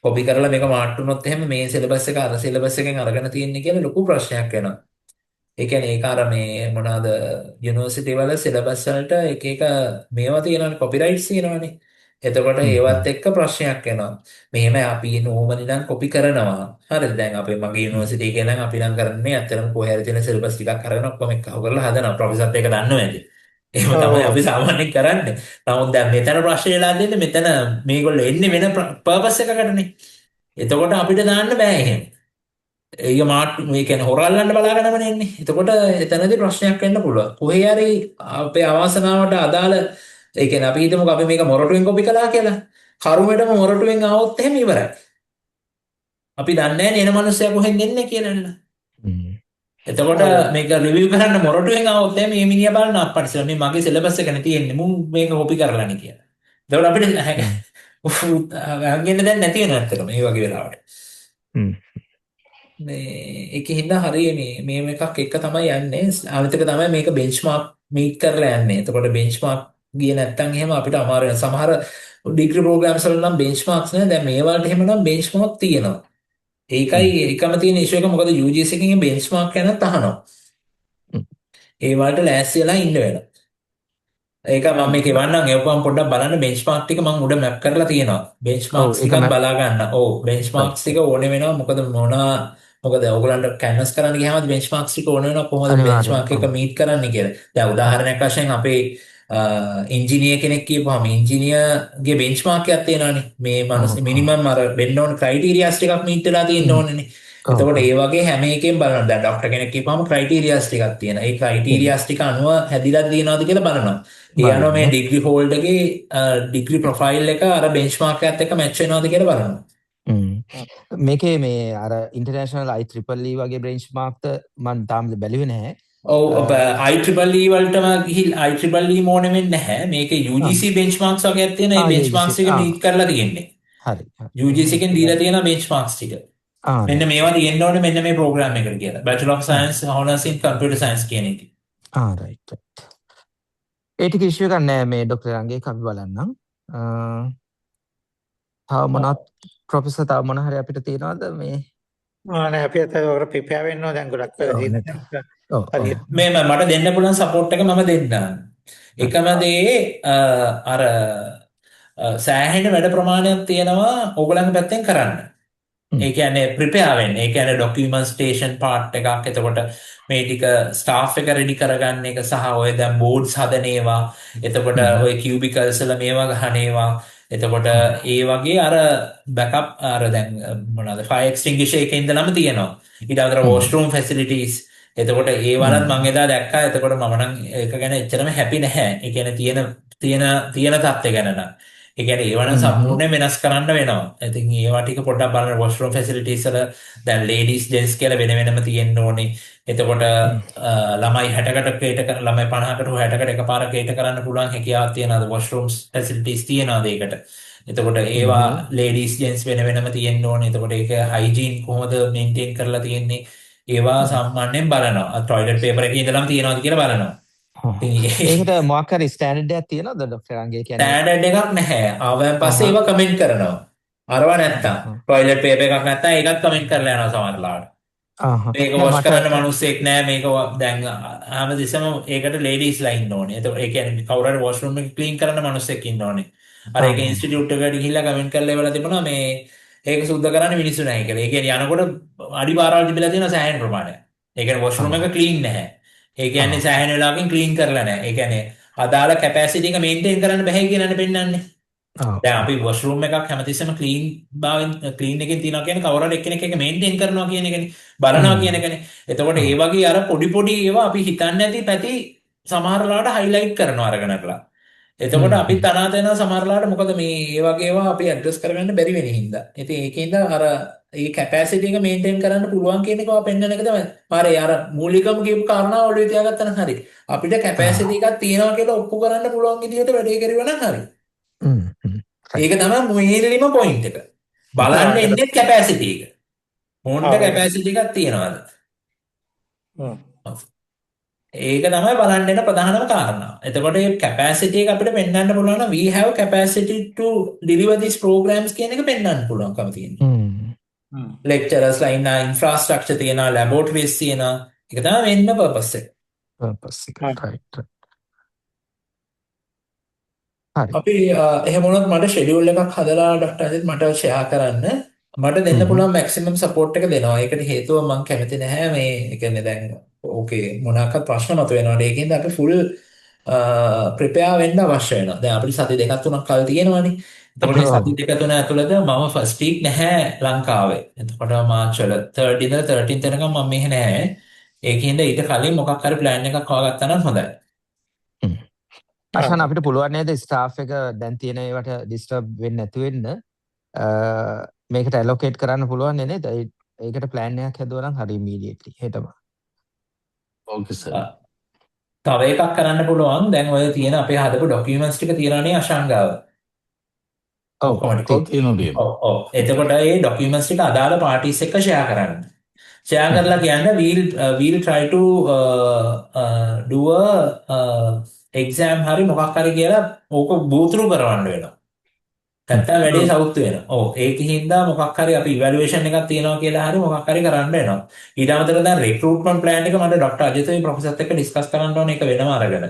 කොපි කරලා මේක මාට් වුණොත් එහෙම මේ සිලබස් එක අර සිලබස් එකෙන් අරගෙන තියෙන්නේ කියලා ලොකු ප්‍රශ්නයක් වෙනවා. ඒ කියන්නේ ඒක අර මේ මොනවාද යුනිවර්සිටි වල සිලබස් වලට එක එක මේවා තියෙනවානේ කොපිරයිට්ස් තියෙනවානේ. එතකොට ඒවත් එක්ක ප්‍රශ්නයක් වෙනවා. මෙහෙම අපි නෝමලි නම් කොපි කරනවා. හරිද? දැන් අපේ මගේ යුනිවර්සිටි එකේ නම් අපි නම් කරන්නේ අත්‍තරම කොහේ හරි තියෙන සිලබස් ටිකක් අරගෙන ඔක්කොම එකව කරලා හදනවා. ප්‍රොෆෙසර්ත් ඒක දන්නවා ඇති. එහෙම තමයි අපි සාමාන්‍යයෙන් කරන්නේ. නමුත් දැන් මෙතන ප්‍රශ්නේ වෙලා දෙන්නේ මෙතන මේගොල්ලෝ එන්නේ වෙන පර්පස් එකකටනේ. එතකොට අපිට දාන්න බෑ එහෙම. ඒක මාට් මේ කියන්නේ හොරල්ලන්න බලාගෙනම එන්නේ. එතකොට එතනදී ප්‍රශ්නයක් වෙන්න පුළුවන්. කොහේ හරි අපේ අවාසනාවට අදාළ ඒ කියන්නේ අපි හිතමුකෝ අපි මේක මොරටුවෙන් කොපි කළා කියලා. කරුමෙටම මොරටුවෙන් ආවොත් එහෙම ඉවරයි. අපි දන්නේ නැහැ එන මිනිස්සයා කොහෙන්ද එන්නේ කියලා. එතකොට මේක රිවිව් කරන්න මොරටුවෙන් ආවොත් එහෙම මේ මිනිහා බලන අප්පටිසල මේ මගේ සිලබස් එකනේ තියෙන්නේ මුන් මේක කොපි කරලානේ කියලා. එතකොට අපිට අහගෙන දැන් නැති වෙනවා අත්තට මේ වගේ වෙලාවට. මේ ඒකින්ද හරිය මේ එකක් එක තමයි යන්නේ. අනිත් එක තමයි මේක බෙන්ච්මාර්ක් මීට් කරලා යන්නේ. එතකොට බෙන්ච්මාර්ක් ගියේ නැත්නම් එහෙම අපිට අමාරු වෙනවා. සමහර ඩිග්‍රී ප්‍රෝග්‍රෑම්ස් වල නම් බෙන්ච්මාර්ක්ස් නැහැ. දැන් මේ වලට එහෙම නම් බෙන්ච්මාර්ක් තියෙනවා. ඒකයි එකම තියෙන ඉෂුව එක මොකද UGC එකකින් බෙන්ච්මාර්ක් යනත් අහනවා. ඒ වලට ලෑස්ති වෙලා ඉන්න වෙනවා. ඒක මම මේක වන්නම් ඒකම පොඩ්ඩක් බලන්න බෙන්ච්මාර්ක් ටික මම උඩ මැප් කරලා තියෙනවා. බෙන්ච්මාර්ක්ස් ටිකක් බලා ගන්න. ඔව් බෙන්ච්මාර්ක්ස් ටික ඕනේ වෙනවා. මොකද මොකද ඔයගොල්ලන්ට කැන්වස් කරන්න ගියාම බෙන්ච්මාර්ක්ස් ටික ඕනේ වෙනවා කොහොමද බෙන්ච්මාර්ක් එක මීට් කරන්නේ කියලා. දැන් උදාහරණයක් වශයෙන් අපේ ඉංජිනියර් කෙනෙක් කියපුවාම ඉංජිනියර්ගේ බෙන්ච්මාර්ක් එකක් තියෙනවානේ. මේ මනස මිනිමම් අර වෙන්න ඕන ක්‍රයිටීරියාස් ටිකක් මීට් වෙලා තියෙන්න ඕනේනේ. එතකොට ඒ වගේ හැම එකෙන් බලනවා. දැන් ડોක්ටර් කෙනෙක් කියපුවාම ක්‍රයිටීරියාස් ටිකක් තියෙනවා. ඒ ක්‍රයිටීරියාස් ටික අනුව හැදිලා තියෙනවද කියලා බලනවා. ඒ අනුව මේ ඩිග්‍රී හෝල්ඩර්ගේ ඩිග්‍රී ප්‍රොෆයිල් එක අර බෙන්ච්මාර්ක් එකත් එක්ක මැච් වෙනවද කියලා බලනවා. මේකේ මේ අර ඉන්ටර්නැෂනල් IEEE වගේ බෙන්ච්මාර්ක්ද මම තාම බැලුවේ නැහැ. ඔව් IEEE වලටම ගිහින් IEEE මොනේ වෙන්නේ නැහැ. මේකේ UGC බෙන්ච්මාර්ක්ස් වගේක් තියෙන. ඒ බෙන්ච්මාර්ක්ස් එක මීට් කරලා තියෙන්නේ. හරි. UGC එකෙන් දීලා තියෙන බෙන්ච්මාර්ක්ස් ටික. මෙන්න මේවා තියෙන්න ඕනේ මෙන්න මේ ප්‍රෝග්‍රෑම් එකට කියලා. Bachelor of Science Honours in Computer Science කියන එක. right. ඒ ටික ඉෂුව එකක් නෑ මේ ડોක්ටර් රංගේ අපි බලන්නම්. තව මොනවත් ප්‍රොෆෙසර් තව මොන හරි අපිට තියනවද මේ නෑ අපි අත ඔකට ප්‍රිපෙයාර් වෙන්න ඕන දැන් ගොඩක් වෙලා ඔව් තියෙන නැත. ඔව් ඔව්. හරියට මට දෙන්න පුළුවන් සපෝට් එක මම දෙන්නම්. එකම දේ අර සෑහෙන වැඩ ප්‍රමාණයක් තියෙනවා ඕගොල්ලන්ගේ පැත්තෙන් කරන්න. ඒ කියන්නේ ප්‍රිපෙයාර් වෙන්න. ඒ කියන්නේ ඩොකියුමන්ටේෂන් පාර්ට් එකක්. එතකොට මේ ටික ස්ටාෆ් එක රෙඩි කරගන්න එක සහ ඔය දැන් බෝඩ්ස් හදන ඒවා. එතකොට ඔය කියුබිකල්ස් වල මේවා ගහන ඒවා. එතකොට ඒ වගේ අර බෑකප් අර දැන් මොනවාද ෆයර් එක්ස්ටින්ගිෂර් එකේ ඉඳලම තියෙනවා. ඊට අතර වොෂ්රූම් ෆැසිලිටිස්. එතකොට ඒ වලත් මම එදා දැක්කා. එතකොට මම නම් ඒක ගැන එච්චරම හැපි නැහැ. ඒ කියන්නේ තියෙන තත්ත්වය ගැන නම්. ඒ කියන්නේ ඒවන සම්පූර්ණයෙන් වෙනස් කරන්න වෙනවා. ඉතින් ඒවා ටික පොඩ්ඩක් බලන්න වොෂ්රූම් ෆැසිලිටිස් වල දැන් ලේඩීස් ජෙන්ට්ස් කියලා වෙන වෙනම තියෙන්න ඕනේ. එතකොට ළමයි 60කට කේට කර ළමයි 50කට හෝ 60කට එකපාර කේට කරන්න පුළුවන් හැකියාවක් තියනවාද වොෂ්රූම්ස් ෆැසිලිටිස් තියනවාද ඒකට. එතකොට ඒවා ලේඩීස් ජෙන්ට්ස් වෙන තියෙන්න ඕනේ. එතකොට ඒක හයිජීන් කොහොමද මේන්ටේන් කරලා තියෙන්නේ ඒවා සාමාන්‍යයෙන් බලනවා. টয়ලට් පේපර් එකේ ඉඳලම තියනවාද කියලා බලනවා. ඒකට මොකක් හරි ස්ටෑන්ඩඩ් එකක් තියෙනවද ડોක්ටර් රංගේ කියන්නේ? ස්ටෑන්ඩඩ් එකක් නැහැ. ආවයන් පස්සේ ඒවා කමෙන්ට් කරනවා. අරව නැත්තම් টয়ලට් පේපර් එකක් නැත්තම් ඒකත් කමෙන්ට් කරලා යනවා සමහරලාට. මේක වොෂ් කරන්න මිනිස්සෙක් නැහැ. මේක දැන් හැමදෙස්සම ඒකට ලේඩීස්ලා ඉන්න ඕනේ. ඒ කියන්නේ කවුරු හරි වොෂ් රූම් එක ක්ලීන් කරන්න මිනිස්සෙක් ඉන්න ඕනේ. අර ඒක ඉන්ස්ටිටියුට් එකට ගිහිල්ලා කමෙන්ට් කරලා ඉවලා තිබුණා මේ ඒක සුද්ධ කරන්න මිනිස්සු නැහැ කියලා. ඒ කියන්නේ යනකොට අඩිපාරවල් තිබිලා තියෙන සෑහෙන ප්‍රමාණයක්. ඒ කියන්නේ වොෂ් රූම් එක ක්ලීන් නැහැ. ඒ කියන්නේ සෑහෙන වෙලාවකින් ක්ලීන් කරලා නැහැ. ඒ කියන්නේ අදාළ කැපැසිටි එක මේන්ටේන් කරන්න බැහැ කියලානේ පෙන්නන්නේ. දැන් අපි වොෂ්රූම් එකක් හැමතිස්සෙම ක්ලීන් එකකින් තියනවා කියන්නේ කවුරු හරි එක්කෙනෙක් එක මේන්ටේන් කරනවා කියන එකනේ. බලනවා කියන එකනේ. එතකොට ඒ වගේ අර පොඩි ඒවා අපි හිතන්නේ නැති පැති සමහරලාට හයිලයිට් කරනවා අරගෙනලා. එතකොට අපි තනාත වෙනවා සමහරලාට මොකද මේ ඒ වගේ ඒවා අපි ඇඩ්‍රස් කරගන්න බැරි වෙන හින්දා. ඉතින් ඒකෙන්ද අර ඒ කැපැසිටි එක මේන්ටේන් කරන්න පුළුවන් කියන එක පෙන්වන එක තමයි. හරි අර මූලිකම කියපු කාරණා ඔළුවේ තියාගත්තා නම් හරි. අපිට කැපැසිටි එකක් තියෙනවා කියලා ඔප්පු කරන්න පුළුවන් විදිහට වැඩේ කරුවා නම් හරි. ඒක තමයි මුලින්ම පොයින්ට් එක. බලන්න ඉන්නේ කැපැසිටි එක. මොන්ට කැපැසිටි එකක් තියනවාද? ඒක තමයි බලන්න එන ප්‍රධානම කාරණා. එතකොට මේ කැපැසිටි එක අපිට පෙන්වන්න පුළුවන් නම් we have capacity to deliver these programs කියන එක පෙන්වන්න පුළුවන්කම තියෙනවා. lecturers ලා ඉන්න infrastructure තියෙනවා, laboratories තියෙනවා. ඒක තමයි වෙන්න purpose එක. purpose එක. right. හරි. අපි එහෙම වුණොත් මට ෂෙඩියුල් එකක් හදලා ඩොක්ටර් අජිත් මට ෂෙයා කරන්න. මට දෙන්න පුළුවන් මැක්සිමම් සපෝට් එක දෙනවා. ඒකට හේතුව මම කැමති නැහැ මේ ඒ කියන්නේ දැන් ඕකේ මොනවාක්වත් ප්‍රශ්න මතුවෙනවාට ඒකෙන්ද අපි ෆුල් ප්‍රිපෙයාර් වෙන්න අවශ්‍ය වෙනවා. දැන් අපිට සති දෙකක් තුනක් කල් තියෙනවානේ. එතකොට මේ සති දෙක තුන ඇතුළත මම ෆස්ට් වීක් නැහැ ලංකාවේ. එතකොට මාර්ච් වල 3rd ඉඳලා 13th වෙනකම් මම මෙහෙ නැහැ. ඒකින්ද ඊට කලින් මොකක් හරි ප්ලෑන් එකක් හොයාගත්තා නම් හොඳයි. අසහන අපිට පුළුවන් නේද ස්ටාෆ් එක දැන් තියෙන ඒවට ඩිස්ටර්බ් වෙන්නේ නැති වෙන්න මේකට ඇලොකේට් කරන්න පුළුවන් නේද? ඒකට ප්ලෑන් එකක් හදුවා නම් හරි ඉමීඩියට්ලි හෙටම. ඕකේ සර්. තව එකක් කරන්න පුළුවන්. දැන් ඔය තියෙන අපේ හදපු ඩොකියුමන්ට්ස් ටික තියනනේ අශංගාව. ඔව් තියෙනවා. ඔව්. එතකොට මේ ඩොකියුමන්ට්ස් ටික අදාළ පාර්ටිස් එක්ක ෂෙයා කරන්න. ෂෙයා කරලා කියන්නේ we'll try to do a exam හරි මොකක් හරි කියලා ඕක බූතුරු කරවන්න වෙනවා. නැත්තම් වැඩේ සවුත් වෙනවා. ඔව් ඒක හින්දා මොකක් හරි අපි ඉවැලුවේෂන් එකක් තියනවා කියලා හරි මොකක් හරි කරන්න වෙනවා. ඊට අමතරව දැන් රික්‍රූට්මන්ට් ප්ලෑන් එක මට ડોක්ටර් අජිතේ ප්‍රොෆෙසර්ත් එක්ක ඩිස්කස් කරන්න ඕනේ ඒක වෙනම අරගෙන.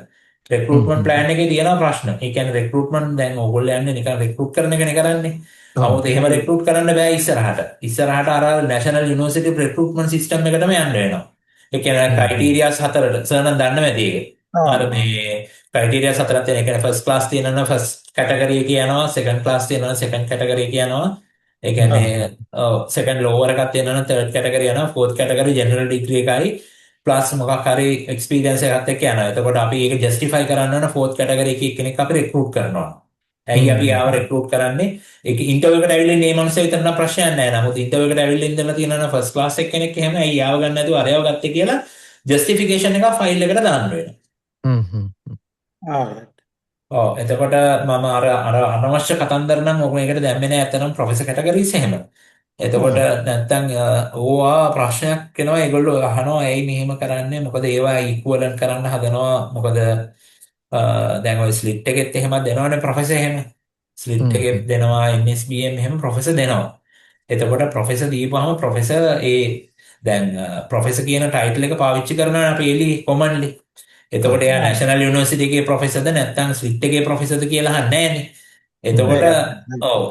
රික්‍රූට්මන්ට් ප්ලෑන් එකේ තියෙන ප්‍රශ්න. ඒ කියන්නේ රික්‍රූට්මන්ට් දැන් ඕගොල්ලෝ යන්නේ නිකන් රික්‍රූට් කරන එකනේ කරන්නේ. 아무ත් එහෙම රික්‍රූට් කරන්න බෑ ඉස්සරහට. ඉස්සරහට අර නැෂනල් යුනිවර්සිටි රික්‍රූට්මන්ට් සිස්ටම් එකටම යන්න වෙනවා. ඒ කියන්නේ ක්‍රයිටීරියාස් හතරට සර්නම් දන්න මැද ඒක. අර මේ ක්‍රයිටීරියාස් හතරක් තියෙන. ඒ කියන්නේ ෆස්ට් ක්ලාස් තියෙනවා ෆස්ට් කැටගරි එක යනවා, සෙකන්ඩ් ක්ලාස් තියෙනවා සෙකන්ඩ් කැටගරි එක යනවා. ඒ කියන්නේ සෙකන්ඩ් ලෝවර් එකක් තියෙනවා තර්ඩ් කැටගරි යනවා, ෆෝර්ත් කැටගරි ජෙනරල් ඩිග්‍රී එකයි ප්ලස් මොකක් හරි එක්ස්පීරියන්ස් එකක් එක්ක යනවා. එතකොට අපි ඒක ජස්ටිෆයි කරන්න ඕන ෆෝර්ත් කැටගරි එකේ කෙනෙක් අපි රික්‍රූට් කරනවා. ඇයි අපි ආව රික්‍රූට් කරන්නේ? ඒක ඉන්ටර්විව් එකට ඇවිල්ලා ඉන්නේ මේ මනුස්සය විතර නම් ප්‍රශ්නයක් නැහැ. නමුත් ඉන්ටර්විව් එකට ඇවිල්ලා ඉඳලා තියෙනවා ෆස්ට් ක්ලාස් එක කෙනෙක් එහෙම ඇයි ආව ගන්න නැතුව අරයව ගත්තේ කියලා ජස්ටිෆිකේෂන් එක ෆයිල් එකට දාන්න වෙනවා. එතකොට මම අර අනවශ්‍ය කතන්දර නම් ඔක මේකට දැම්මේ නැහැ. ඇත්තනම් ප්‍රොෆෙසර් කැටගරීස් එහෙම. එතකොට නැත්තම් ඕවා ප්‍රශ්නයක් වෙනවා. ඒගොල්ලෝ අහනවා ඇයි මෙහෙම කරන්නේ? මොකද ඒවා ඉක්වලන්ට් කරන්න හදනවා. මොකද දැන් ඔය ස්ලිට් එකෙත් එහෙම දෙනවනේ ප්‍රොෆෙසර් එහෙම. ස්ලිට් එකෙත් දෙනවා NSBM එහෙම ප්‍රොෆෙසර් දෙනවා. එතකොට ප්‍රොෆෙසර් දීපුවාම ප්‍රොෆෙසර් දැන් ප්‍රොෆෙසර් කියන ටයිටල් එක පාවිච්චි කරනවා අපි එළි කොමන්ලි. එතකොට එයා නැෂනල් යුනිවර්සිටි එකේ ප්‍රොෆෙසර්ද නැත්නම් ස්විට් එකේ ප්‍රොෆෙසර්ද කියලා අහන්නේ නැහනේ.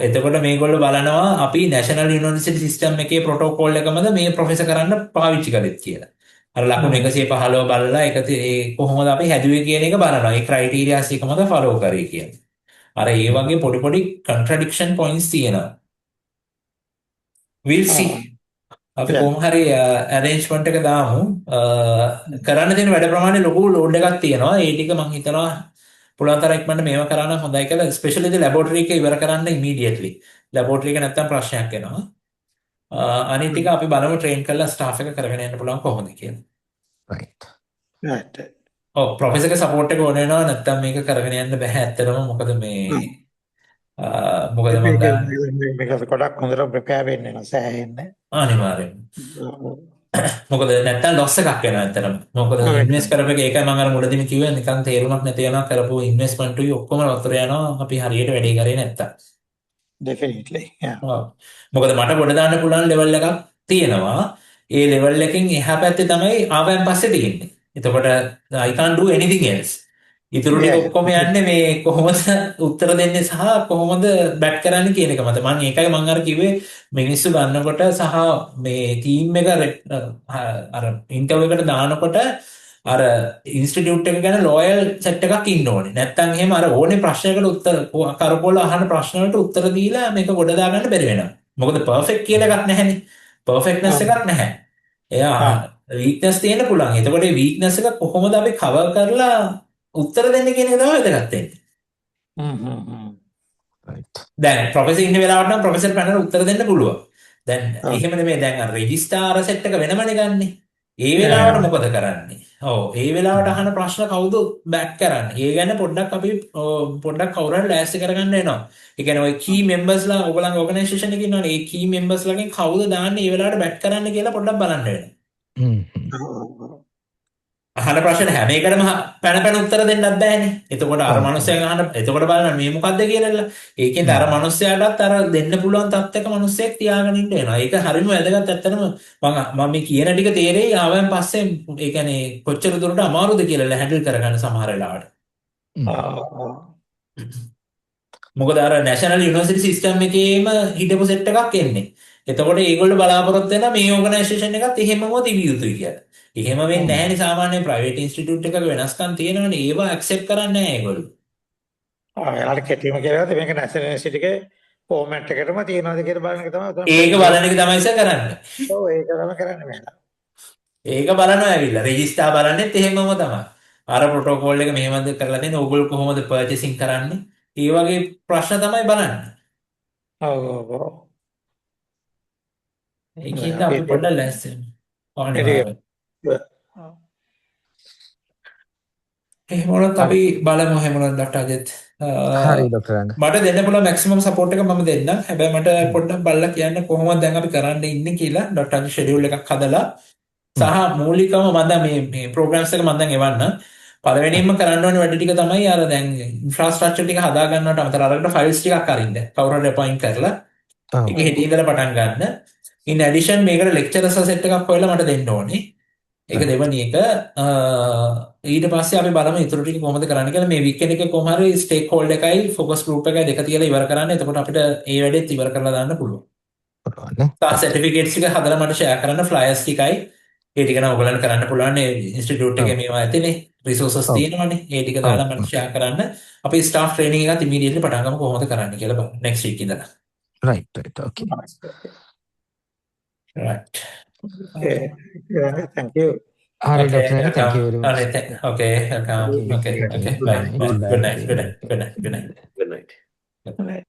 එතකොට මේගොල්ලෝ බලනවා අපි නැෂනල් යුනිවර්සිටි සිස්ටම් එකේ ප්‍රොටෝකෝල් එකමද මේ ප්‍රොෆෙසර් කරන්න පාවිච්චි කළෙත් කියලා. අර ලකුණු 115 බලලා කොහොමද අපි හැදුවේ කියන එක බලනවා. ඒ ක්‍රයිටීරියාස් එකමද ෆලෝ කරේ කියන්නේ. අර ඒ වගේ පොඩි පොඩි කන්ට්‍රඩික්ෂන් පොයින්ට්ස් තියෙනවා. we'll see. අපි කොහොම හරි arrangement එක දාමු. කරන්න තියෙන වැඩ ප්‍රමාණය ලොකු ලෝඩ් එකක් තියෙනවා. ඒ ටික මම හිතනවා පුළුවන් තරම් ඉක්මනට මේව කරන්න හොඳයි කියලා. especially the laboratory එක ඉවර කරන්න immediately. laboratory එක නැත්තම් ප්‍රශ්නයක් එනවා. අනිත් ටික අපි බලමු train කරලා staff එක කරගෙන යන්න පුළුවන් කොහොමද කියලා. right. ප්‍රොෆෙසර්ගේ සපෝට් එක ඕන වෙනවා නැත්තම් මේක කරගෙන යන්න බෑ ඇත්තටම. මොකද මොකද මම මේක ගොඩක් හොඳට ප්‍රිපෙයාර් වෙන්න වෙනවා සෑහෙන්න. අනිවාර්යෙන්ම. මොකද නැත්තම් ලොස් එකක් වෙනවා ඇත්තටම. මොකද ඉන්වෙස්ට් කරපු එක ඒකයි මම අර මුලදීම කිව්වේ නිකන් තේරුමක් නැති වෙනවා කරපු ඉන්වෙස්ට්මන්ට් උයි ඔක්කොම වතුර යනවා අපි හරියට වැඩේ කරේ නැත්තම්. definitely මොකද මට ගොඩ දාන්න පුළුවන් ලෙවල් එකක් තියෙනවා. ඒ ලෙවල් එකෙන් එහා පැත්තේ තමයි ආවයන් පස්සේ තියෙන්නේ. එතකොට I can't do anything else. ඉතුරු ටික ඔක්කොම යන්නේ මේ කොහොමද උත්තර දෙන්නේ සහ කොහොමද බැට් කරන්නේ කියන එක මත. මම ඒකයි මම අර කිව්වේ මිනිස්සු ගන්නකොට සහ මේ ටීම් එක අර ඉන්ටර්විව් එකට දානකොට අර ඉන්ස්ටිටියුට් එක ගැන ලෝයල් සෙට් එකක් ඉන්න ඕනේ. නැත්තම් එහෙම අර ඕනේ ප්‍රශ්නයකට උත්තර කරපොළ අහන ප්‍රශ්න වලට උත්තර දීලා මේක ගොඩ දාගන්න බැරි වෙනවා. මොකද පර්ෆෙක්ට් කියලා එකක් නැහැනේ. පර්ෆෙක්ට්නස් එකක් නැහැ. එයා වීක්නස් තියෙන්න පුළුවන්. එතකොට මේ වීක්නස් එක කොහොමද අපි කවර් කරලා උත්තර දෙන්න කියන එක තමයි වැදගත් වෙන්නේ. right. දැන් ප්‍රොෆෙසර් ඉන්න වෙලාවට නම් ප්‍රොෆෙසර් පැනල උත්තර දෙන්න පුළුවන්. දැන් එහෙම නෙමෙයි දැන් අර රෙජිස්ට්‍රාර් සෙට් එක වෙනමනේ ගන්නෙ. ඒ වෙලාවට මොකද කරන්නේ? ඒ වෙලාවට අහන ප්‍රශ්න කවුද බෑක් කරන්නේ? ඒ ගැන පොඩ්ඩක් අපි පොඩ්ඩක් කවුරුහරි ලෑස්ති කරගන්න වෙනවා. ඒ කියන්නේ ඔය කී මෙම්බර්ස්ලා ඔයගොල්ලන්ගේ ඕගනයිසේෂන් එකේ ඉන්නවනේ. ඒ කී මෙම්බර්ස්ලාගෙන් කවුද දාන්නේ ඒ වෙලාවට බෑක් කරන්න කියලා පොඩ්ඩක් බලන්න වෙනවා. අහන ප්‍රශ්න හැම එකටම පැන උත්තර දෙන්නත් බෑනේ. එතකොට අර මනුස්සයා අහන එතකොට බලන්න මේ මොකද්ද කියලා. ඒකෙන්ද අර මනුස්සයාටත් අර දෙන්න පුළුවන් තත්ත්වයක මනුස්සයෙක් තියාගෙන ඉන්න වෙනවා. ඒක හරියම වැදගත්. ඇත්තටම මම මේ කියන ටික තේරෙයි ආවන් පස්සේ ඒ කියන්නේ කොච්චර දුරට අමාරුද කියලා හැන්ඩල් කරගන්න සමහර වෙලාවට. මොකද අර නැෂනල් යුනිවර්සිටි සිස්ටම් එකේම හිටපු සෙට් එකක් එන්නේ. එතකොට ඒගොල්ලෝ බලාපොරොත්තු වෙනවා මේ ඕගනයිසේෂන් එකත් එහෙමම තිබිය යුතුයි කියලා. එහෙම වෙන්නේ නැහැනේ සාමාන්‍ය ප්‍රයිවට් ඉන්ස්ටිටියුට් එකක වෙනස්කම් තියෙනවනේ ඒවා ඇක්සෙප්ට් කරන්නේ නැහැ ඒගොල්ලෝ. එයාලා කෙටිම කියලාද මේක නැෂනල් යුනිවර්සිටි එකේ ෆෝමැට් එකටම තියනවාද කියලා බලන එක තමයි. ඒක බලන එක තමයි ඉතින් කරන්නේ. ඔව් ඒක තමයි කරන්නේ මෙයා. ඒක බලනවා ඇවිල්ලා රෙජිස්ටර් බලන්නෙත් එහෙමම තමයි. අර ප්‍රොටෝකෝල් එක මෙහෙමද කරලා තියෙන්නේ ඕගොල්ලෝ කොහොමද පර්චේසින් කරන්නේ? ඒ වගේ ප්‍රශ්න තමයි බලන්නේ. ඔව්. ඒකින්ද අපි පොඩ්ඩක් ලෑස්ති වෙන්න. එහෙමොත් අපි බලමු එහෙමොත් ඩොක්ටර් අජිත්. හරි ඩොක්ටර් රංග. මට දෙන්න පුළුවන් මැක්සිමම් සපෝට් එක මම දෙන්නම්. හැබැයි මට පොඩ්ඩක් බලලා කියන්න කොහොමද දැන් අපි කරන්න ඉන්නේ කියලා ඩොක්ටර් අජිත් ෂෙඩියුල් එකක් හදලා සහ මූලිකවම මම දැන් මේ ප්‍රෝග්‍රෑම්ස් එක මම දැන් එවන්න. පළවෙනියෙන්ම කරන්න ඕනේ වැඩ ටික තමයි අර දැන් ඉන්ෆ්‍රාස්ට්‍රක්චර් ටික හදා ගන්නවට අමතරව අරකට ෆයිල්ස් ටිකක් අරින්න. කවුරු හරි අපොයින්ට් කරලා ඒක හෙටි ඉඳලා පටන් ගන්න. in addition මේකට lecturers set එකක් හොයලා මට දෙන්න ඕනේ. ඒක දෙවනි එක. ඊට පස්සේ අපි බලමු ඊටු ටික කොහොමද කරන්න කියලා. මේ weekend එකේ කොහොම හරි stake holder එකයි focus group එකයි දෙක තියලා ඉවර කරන්න. එතකොට අපිට ඒ වැඩේත් ඉවර කරලා දාන්න පුළුවන්. සර්ටිෆිකේට්ස් ටික හදලා මට share කරන්න flyers ටිකයි. ඒ ටික නම් ඔයගලන්ට කරන්න පුළුවන්. මේ ඉන්ස්ටිටියුට් එකේ මේවා ඇතිනේ. resources තියෙනවනේ. ඒ ටික දාලා මට share කරන්න. අපි staff training එකත් immediately පටන් ගමු කොහොමද කරන්න කියලා බලන්න. next week ඉඳලා. right okay. Right. Okay. Yeah, thank you. Hari Dr. Thank you very much. Okay, welcome. Okay, bye. Good night. Good night. Good night.